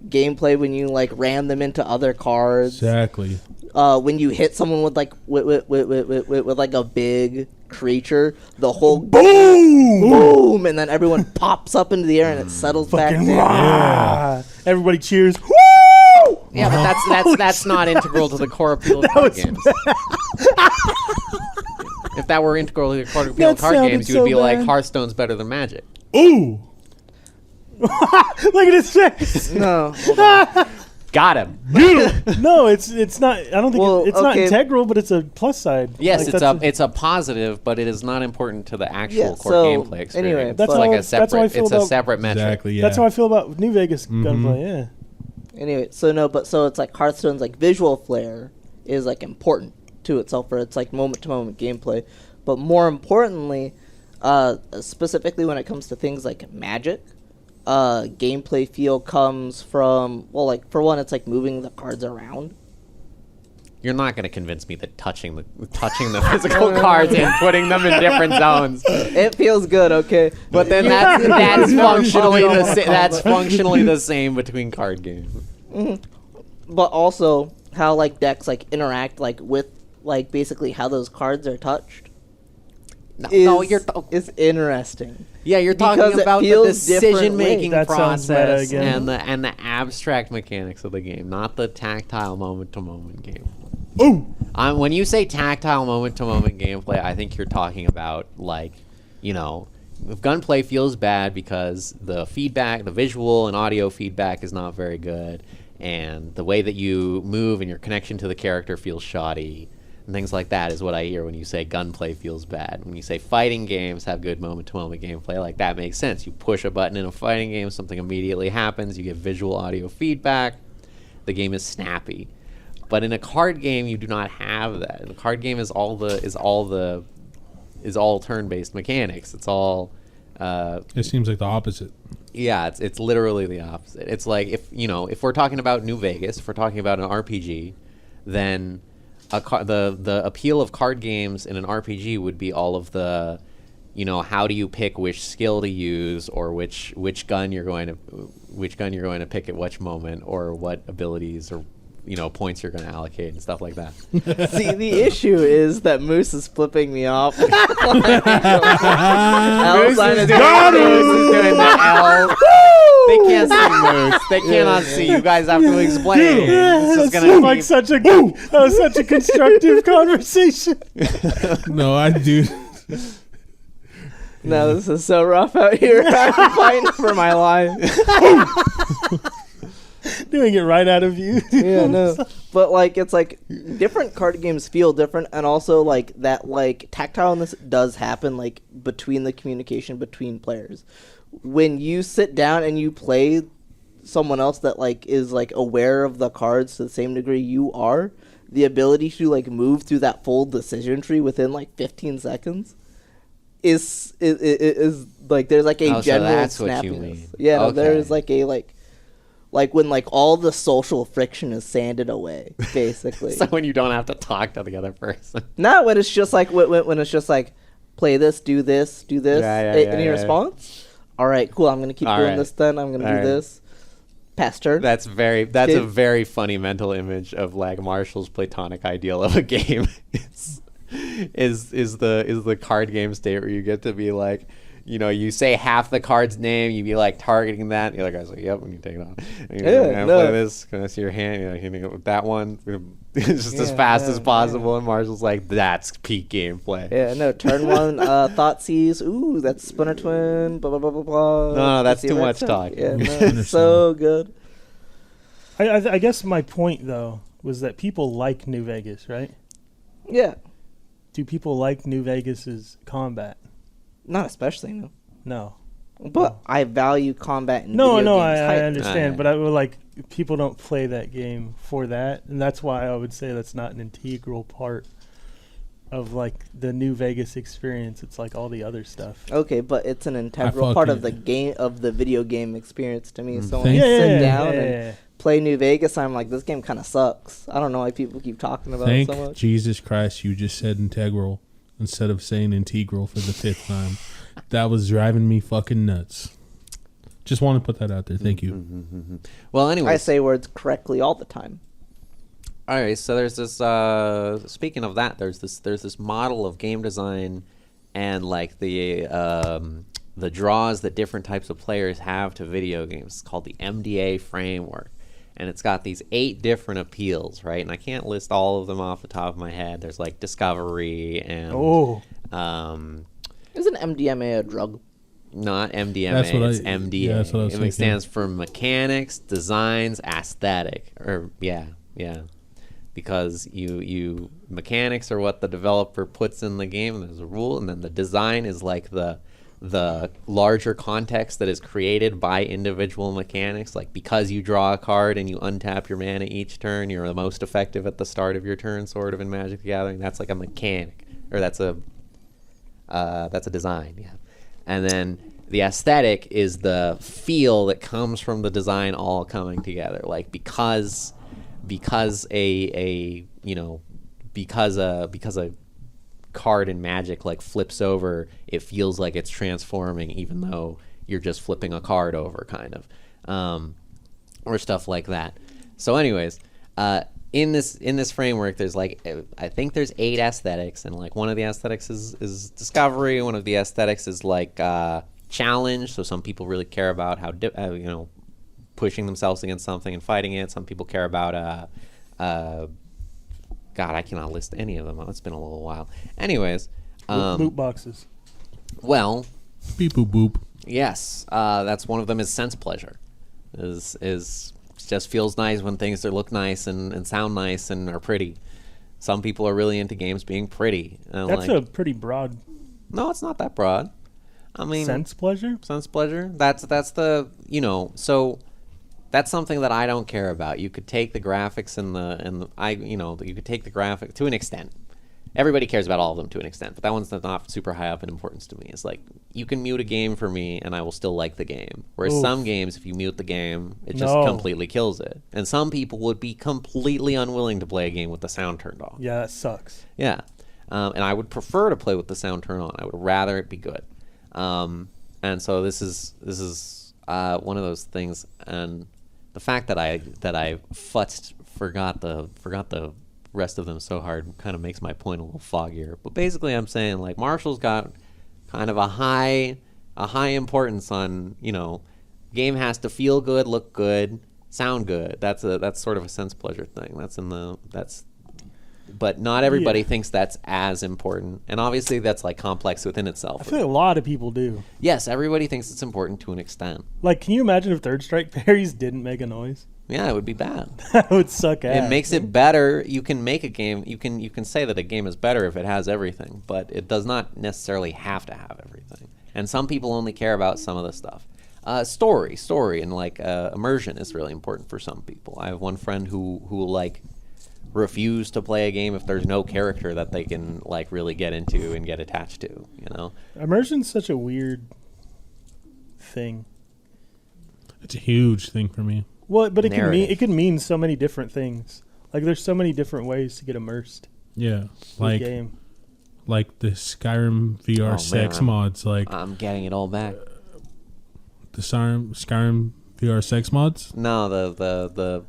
gameplay when you like ram them into other cards. Exactly. When you hit someone with like with like a big creature, the whole boom, and then everyone pops up into the air and it settles back fucking down. rah. Everybody cheers. Woo! Yeah, but that's not integral to the core appeal of card games. If that were integral to the core appeal of That card sounded games, you so would be like bad. Hearthstone's better than Magic. Ooh. Look at his face. No, hold on. Got him. No, it's not. I don't think Well, it's not okay. integral, but it's a plus side. Yes, Like, it's a positive, but it is not important to the actual Yeah, core so, gameplay experience. anyway, it's That's like how- a that's how I separate. feel It's a about- separate metric. Exactly. Yeah. That's how I feel about New Vegas gunplay. Yeah. Anyway, so it's like Hearthstone's like visual flair is like important to itself for its like moment to moment gameplay, but more importantly, specifically when it comes to things like Magic, gameplay feel comes from well, like for one, it's like moving the cards around. You're not going to convince me that touching the physical cards and putting them in different zones. It feels good, okay. But then that's functionally the same between card games. But also how like decks like interact like with like basically how those cards are touched. Is interesting. Yeah, you're Because talking it about the feels different decision-making ways. That sounds meta process again. and the abstract mechanics of the game, not the tactile moment-to-moment game. Ooh. When you say tactile moment-to-moment gameplay, I think you're talking about like, you know, if gunplay feels bad because the feedback, the visual and audio feedback is not very good, and the way that you move and your connection to the character feels shoddy. And things like that is what I hear when you say gunplay feels bad. When you say fighting games have good moment-to-moment gameplay, like that makes sense. You push a button in a fighting game, something immediately happens, you get visual audio feedback, the game is snappy. But in a card game, you do not have that. In a card game is all turn-based mechanics. It's all It seems like the opposite. yeah, it's literally the opposite. It's like if we're talking about New Vegas, if we're talking about an RPG, then the appeal of card games in an RPG would be all of the, how do you pick which skill to use, or which gun you're going to pick at which moment, or what abilities or points you're going to allocate and stuff like that. See, the issue is that Moose is flipping me off. Moose is doing the L. They can't see Moose. They cannot see. You guys have to explain. This is That gonna seemed like such a constructive conversation. No, I do. No, this is so rough out here. I'm fighting for my life. Doing it right out of you. Yeah, no. But like it's like different card games feel different, and also like that like tactileness does happen like between the communication between players. When you sit down and you play someone else that like is like aware of the cards to the same degree you are, the ability to like move through that full decision tree within like 15 seconds is like there's like a Oh, so general that's what you snappiness. mean. Yeah, no, Okay. there's like a like when like all the social friction is sanded away, basically. So when you don't have to talk to the other person. Not when it's just like when it's just like play this, do this, do this. Yeah, Any yeah. response? All right, cool. I'm gonna keep All doing right. this. Then I'm gonna All do right. this. Pass turn. That's a Skip. very funny mental image of like Marshall's platonic ideal of a game. is the card game state where you get to be like, you know, you say half the card's name, you be like targeting that. And the other guy's like, "Yep, and you take it on. And you're like, Yeah, "I'm no. play this. Can I see your hand? You know, hitting it with that one, just as Yeah, fast yeah, as possible." And Marshall's like, "That's peak gameplay." Yeah, no. Turn one. Thought sees. Ooh, that's Splinter Twin. Blah blah blah blah blah. No, that's See too what much it talk. Yeah, no, Splinter so good. I guess my point though was that people like New Vegas, right? Yeah, Do people like New Vegas's combat? not especially no. No. But I value combat in No, video no, games I highly. understand, but I would like people don't play that game for that, and that's why I would say that's not an integral part of like the New Vegas experience. It's like all the other stuff. Okay, but it's an integral part of the fucking- game of the video game experience to me. So when Thank- I Yeah, sit yeah, down yeah, and yeah. play New Vegas, I'm like, this game kind of sucks. I don't know why people keep talking about Thank it so much. Jesus Christ, you just said integral instead of saying integral for the 5th time. That was driving me fucking nuts. Just want to put that out there. Thank you. Well, anyway, I say words correctly all the time. all right. So there's this. Speaking of that, there's this model of game design, and like the draws that different types of players have to video games. It's called the MDA framework, and it's got these 8 different appeals, right? And I can't list all of them off the top of my head. There's like discovery and um, Isn't MDMA a drug? not MDMA. That's what it's I- MDA. yeah, that's what I was it thinking. stands for mechanics, designs, aesthetic, or yeah, because you mechanics are what the developer puts in the game. There's a rule, and then the design is like the larger context that is created by individual mechanics. Like because you draw a card and you untap your mana each turn, you're the most effective at the start of your turn, sort of in Magic the Gathering. That's like a mechanic, or that's a design, yeah. And then the aesthetic is the feel that comes from the design all coming together. Like because a card in Magic like flips over, it feels like it's transforming, even though you're just flipping a card over, kind of, or stuff like that. So, anyways, in this framework, there's like I think there's 8 aesthetics, and like one of the aesthetics is discovery. One of the aesthetics is like challenge. So some people really care about how pushing themselves against something and fighting it. Some people care about God, I cannot list any of them. It's been a little while. Anyways, Loot boxes. well, Beep boop boop. yes, that's one of them. Is sense pleasure. Is just feels nice when things that look nice and sound nice and are pretty. Some people are really into games being pretty. And That's like, a pretty broad no, it's not that broad. I mean, sense pleasure. sense pleasure. That's the so that's something that I don't care about. You could take the graphics you could take the graphic to an extent. Everybody cares about all of them to an extent, but that one's not super high up in importance to me. It's like you can mute a game for me and I will still like the game. Whereas Oof. some games, if you mute the game, it just No. completely kills it. And some people would be completely unwilling to play a game with the sound turned off. Yeah, that sucks. Yeah. And I would prefer to play with the sound turned on. I would rather it be good. And so this is one of those things. And the fact that I forgot the rest of them so hard kind of makes my point a little foggier. But basically, I'm saying like Marshall's got kind of a high importance on game has to feel good, look good, sound good. That's sort of a sense pleasure thing. But not everybody Yeah. thinks that's as important, and obviously that's like complex within I itself. feel like a lot of people do. Yes, everybody thinks it's important to an extent. Like, can you imagine if Third Strike Parries didn't make a noise? Yeah, it would be bad. That would suck ass. It makes it better. You can make a game. You can say that a game is better if it has everything, but it does not necessarily have to have everything. And some people only care about some of the stuff. Story, and like immersion is really important for some people. I have one friend who refuse to play a game if there's no character that they can like really get into and get attached to, you know? Immersion's such a weird thing. It's a huge thing for me. Well, but Narrative. it can mean so many different things. Like there's so many different ways to get immersed Yeah, in like the game. like the Skyrim VR Oh, sex man. mods, like I'm getting it all back. the Skyrim VR sex mods. No, the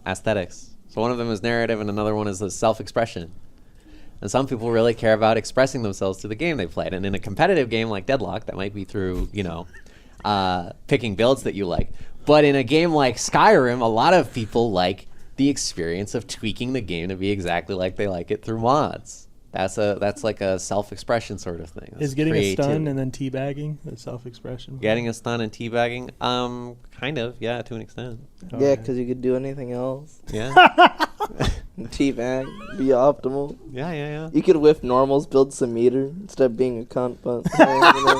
aesthetics. So one of them is narrative and another one is the self-expression. And some people really care about expressing themselves through the game they played. And in a competitive game like Deadlock, that might be through, you know, picking builds that you like. But in a game like Skyrim, a lot of people like the experience of tweaking the game to be exactly like they like it through mods. That's like a self-expression sort of thing. That's Is getting a stun creativity. and then teabagging the self-expression? Getting a stun and teabagging, kind of, yeah, to an extent. Oh, Yeah, because you could do anything else. Yeah, Teabag, be optimal. yeah. You could whiff normals, build some meter instead of being a cunt. But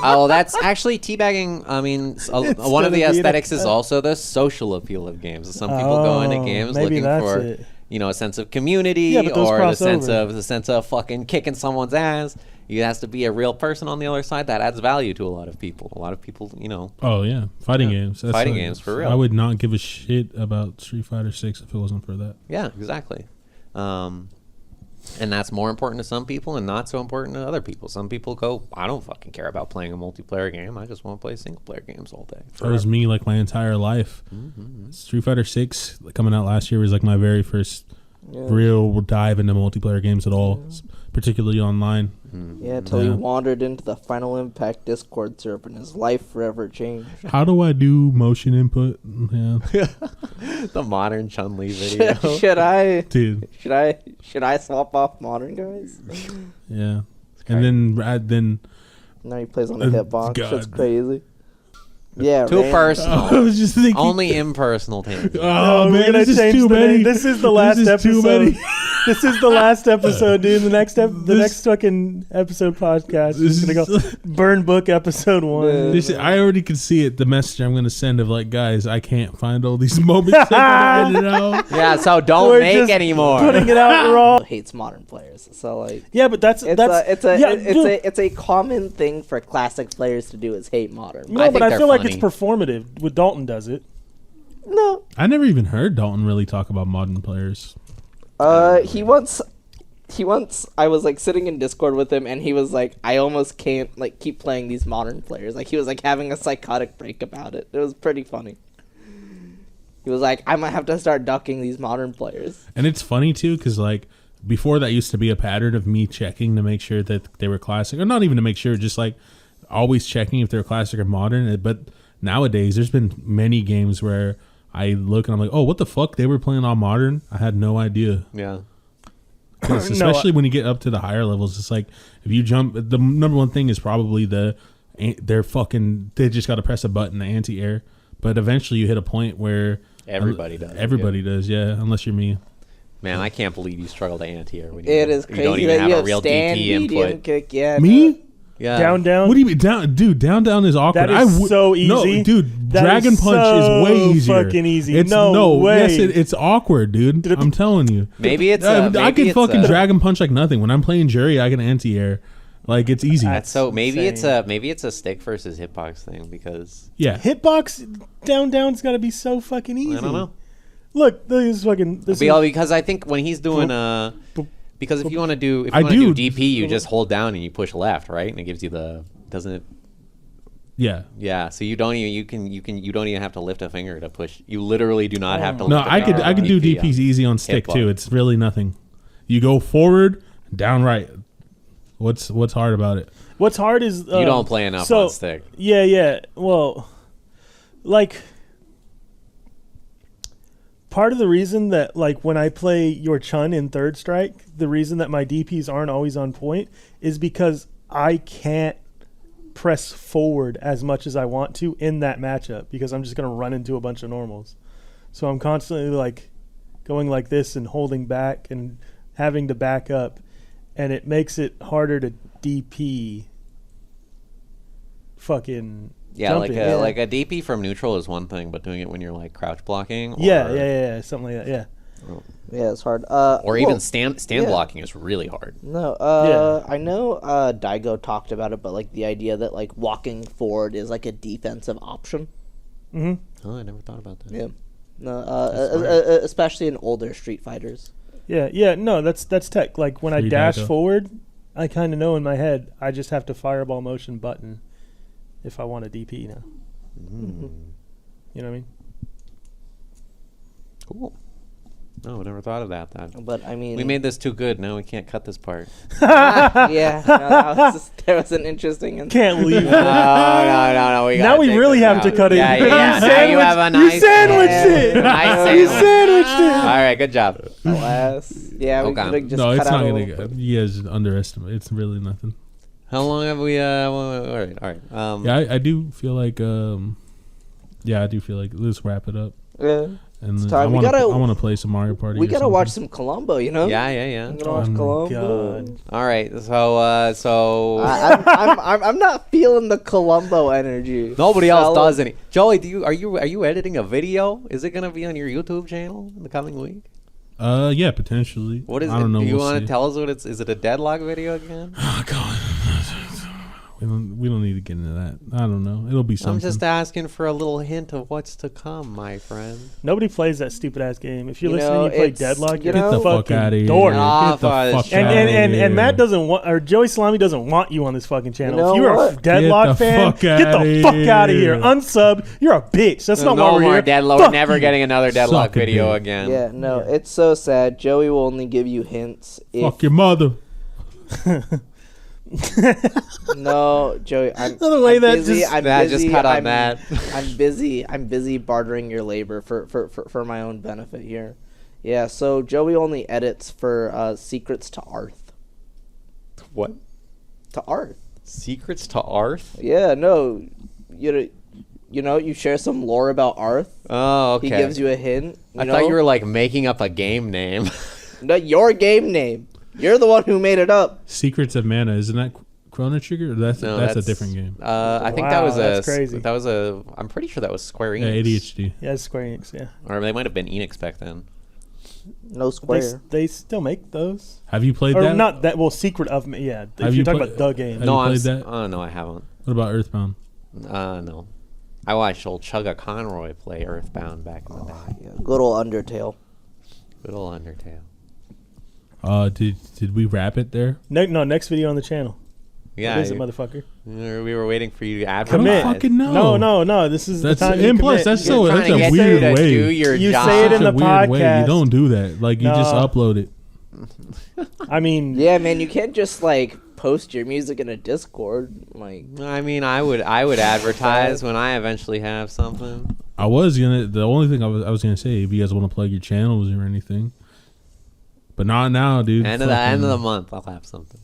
Oh, that's actually teabagging. I mean, one of Instead the of being aesthetics a- is also the social appeal of games. Some people go into Oh, games maybe looking that's for, it. you know, a sense of community Yeah, but those or cross the over. sense of fucking kicking someone's ass. It has to be a real person on the other side. That adds value to a lot of people. A lot of people, you know. Oh yeah, fighting games. That's Fighting like- games, for real. I would not give a shit about Street Fighter 6 if it wasn't for that. Yeah, exactly. And that's more important to some people and not so important to other people. Some people go, I don't fucking care about playing a multiplayer game. I just want to play single player games all day. That was me like my entire life. Mm-hmm. Street Fighter 6 coming out last year was like my very first real dive into multiplayer games at all, particularly online. yeah, until he Yeah. wandered into the Final Impact Discord server and his life forever changed. How do I do motion input? Yeah, The modern Chun-Li video. should I dude. should I swap off modern guys? Yeah, and then Now he plays on a Uh, hitbox. God. That's crazy. Yeah, Too Rain- personal. I was just thinking. Only impersonal tangents. Oh we're man, gonna this is change too the name. many. This is the last This is too episode. many. This is the last episode, dude. The next the This- next fucking episode podcast This is gonna go Burn Book episode 1. This- I already can see it. The message I'm going to send of like, guys, I can't find all these moments. I gotta edit it out. Yeah, so don't We're make just any more. Putting it out raw. hates modern players. So like Yeah, but that's it's a common thing for classic players to do is hate modern. no, I but think I they're feel like funny. it's performative. With Dalton does it. No. I never even heard Dalton really talk about modern players. He once I was like sitting in Discord with him and he was like, I almost can't like keep playing these modern players. Like he was like having a psychotic break about it. It was pretty funny. He was like, I might have to start ducking these modern players. And it's funny too, because like before that used to be a pattern of me checking to make sure that they were classic, or not even to make sure, just like always checking if they're classic or modern. But nowadays, there's been many games where I look and I'm like, oh, what the fuck? They were playing on modern? I had no idea. Yeah. 'Cause especially when you get up to the higher levels, it's like if you jump, the number one thing is probably they just got to press a button, the anti-air. But eventually you hit a point where Everybody does. Everybody does, yeah, unless you're me. Man, I can't believe you struggle to anti-air when It is you don't crazy even that you have a have real stand, DP medium, input. kick. Yeah, Me? Yeah. Down. What do you mean down, dude? Down is awkward. That is so No, easy. dude. That Dragon is Punch so is way easier. fucking easy. It's, No way. Yes, it's awkward, dude. I'm telling you. Maybe it's I maybe can it's fucking Dragon Punch like nothing. When I'm playing Jury, I can anti-air. Like it's easy. That's so maybe insane. it's a stick versus hitbox thing because yeah. Hitbox down's got to be so fucking easy. I don't know. Look, this is fucking. This is, Because I think when he's doing because if you want to do DP, you just hold down and you push left, right, and it gives you doesn't it? Yeah. Yeah, so you don't even you don't even have to lift a finger to push. You literally do not have to. No, lift a I could finger to do DP DPs on easy on stick hitbox. too. It's really nothing. You go forward, down, right. What's hard about it? What's hard is You don't play enough on stick. Yeah. Well, like part of the reason that like when I play your Chun in Third Strike, the reason that my DPs aren't always on point is because I can't press forward as much as I want to in that matchup because I'm just going to run into a bunch of normals. So I'm constantly like going like this and holding back and having to back up, and it makes it harder to DP fucking Yeah, jumping. like a DP from neutral is one thing, but doing it when you're like crouch blocking. Yeah, something like that. Yeah. Yeah, it's hard. Or even well, stand yeah. blocking is really hard. No, I know Daigo talked about it, but like the idea that like walking forward is like a defensive option. Mm-hmm. Oh, I never thought about that. Yeah. No, especially in older Street Fighters. Yeah. No, that's tech. Like when I Free dash Daigo. forward, I kind of know in my head I just have to fireball motion button if I want a DP now. Mm. You know what I mean? Cool. No, I never thought of that. But I mean, We made this too good. Now we can't cut this part. yeah, that was an interesting. Can't leave. No. We Now we really have to cut it. Yeah. You Now you have a nice. You sandwiched it. Nice You sandwich. sandwiched it. All right, good job. Alas, yeah, we Okay. could have just No, cut it's out not a gonna little get. bit. You guys underestimate. It's really nothing. How long have we? All right. Yeah, I do feel like. Yeah, I do feel like let's wrap it up. Yeah. And then time. I We want to. gotta- I want to play some Mario Party. We or gotta something. watch some Columbo, you know. Yeah. We gotta watch my Columbo. God. All right. So I'm not feeling the Columbo energy. nobody else Fella. does any. Joey, are you editing a video? Is it gonna be on your YouTube channel in the coming week? Yeah, potentially. What is I don't it? know. Do you we'll want see. to tell us what it's? Is it a deadlock video again? Oh God. We don't need to get into that. I don't know. It'll be something. I'm just asking for a little hint of what's to come, my friend. Nobody plays that stupid ass game. If you're You listening, know, you play it's- Deadlock. you You're know- Get the fuck fucking out of here. dork. Get Get off the of this fuck channel. out of And here. Matt doesn't want, or Joey Salami doesn't want you on this fucking channel. You know if you're what? a Deadlock Get the fan, fuck get the outta fuck out of here. here. Unsub. You're a bitch. That's not why No we're more here. deadlock. Fuck We're never you. getting another deadlock Suck a video dick. again. Yeah, no, it's so sad. Joey will only give you hints. Fuck your mother. No, Joey, I'm Another way I'm that busy. just- I'm That busy. just cut on I'm, that. I'm busy. I'm busy bartering your labor for my own benefit here. Yeah, so Joey only edits for Secrets to Arth. What? To Arth. Secrets to Arth? Yeah, no, you know, you share some lore about Arth. Oh, okay. He gives you a hint. I thought you were like making up a game name. No, your game name. You're the one who made it up. Secrets of Mana. Isn't that Chrono Trigger? That's No, a different game. I think that Wow, was that's crazy. I'm pretty sure that was Square Yeah, Enix. ADHD. Yeah, it's Square Enix. Yeah, Or they might have been Enix back then. No Square. they still make those. Have you played Or that? not that. Well, Secret of Me. Yeah, if Have you're you talking play- about the game. Have No, you I'm. played that? Oh no, I haven't. What about Earthbound? No. I watched old Chugga Conroy play Earthbound back in the day. Yeah, good old Undertale. Good old Undertale. Did we wrap it there? No, next video on the channel. Yeah, What is it, motherfucker? we were waiting for you to I advertise. don't fucking know. No. This is That's the time. You and plus commit. that's You're so Trying that's to a get weird you to way. do your You job. say it in That's the a weird way. You podcast. don't do that. Like you just No. upload it. I mean, Yeah, man, you can't just like post your music in a Discord. Like, I mean, I would advertise when I eventually have something. I was gonna. The only thing I was gonna say, if you guys want to plug your channels or anything, but not now, dude. End of the month, I'll have something.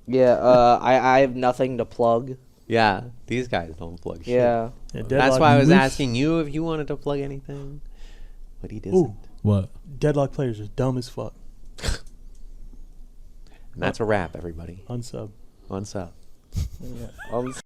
yeah, I have nothing to plug. Yeah, these guys don't plug shit. Yeah, yeah, That's Deadlock why I was Loose. asking you if you wanted to plug anything, but he doesn't. Ooh. What? Deadlock players are dumb as fuck. And that's a wrap, everybody. Unsub. What's up? yeah.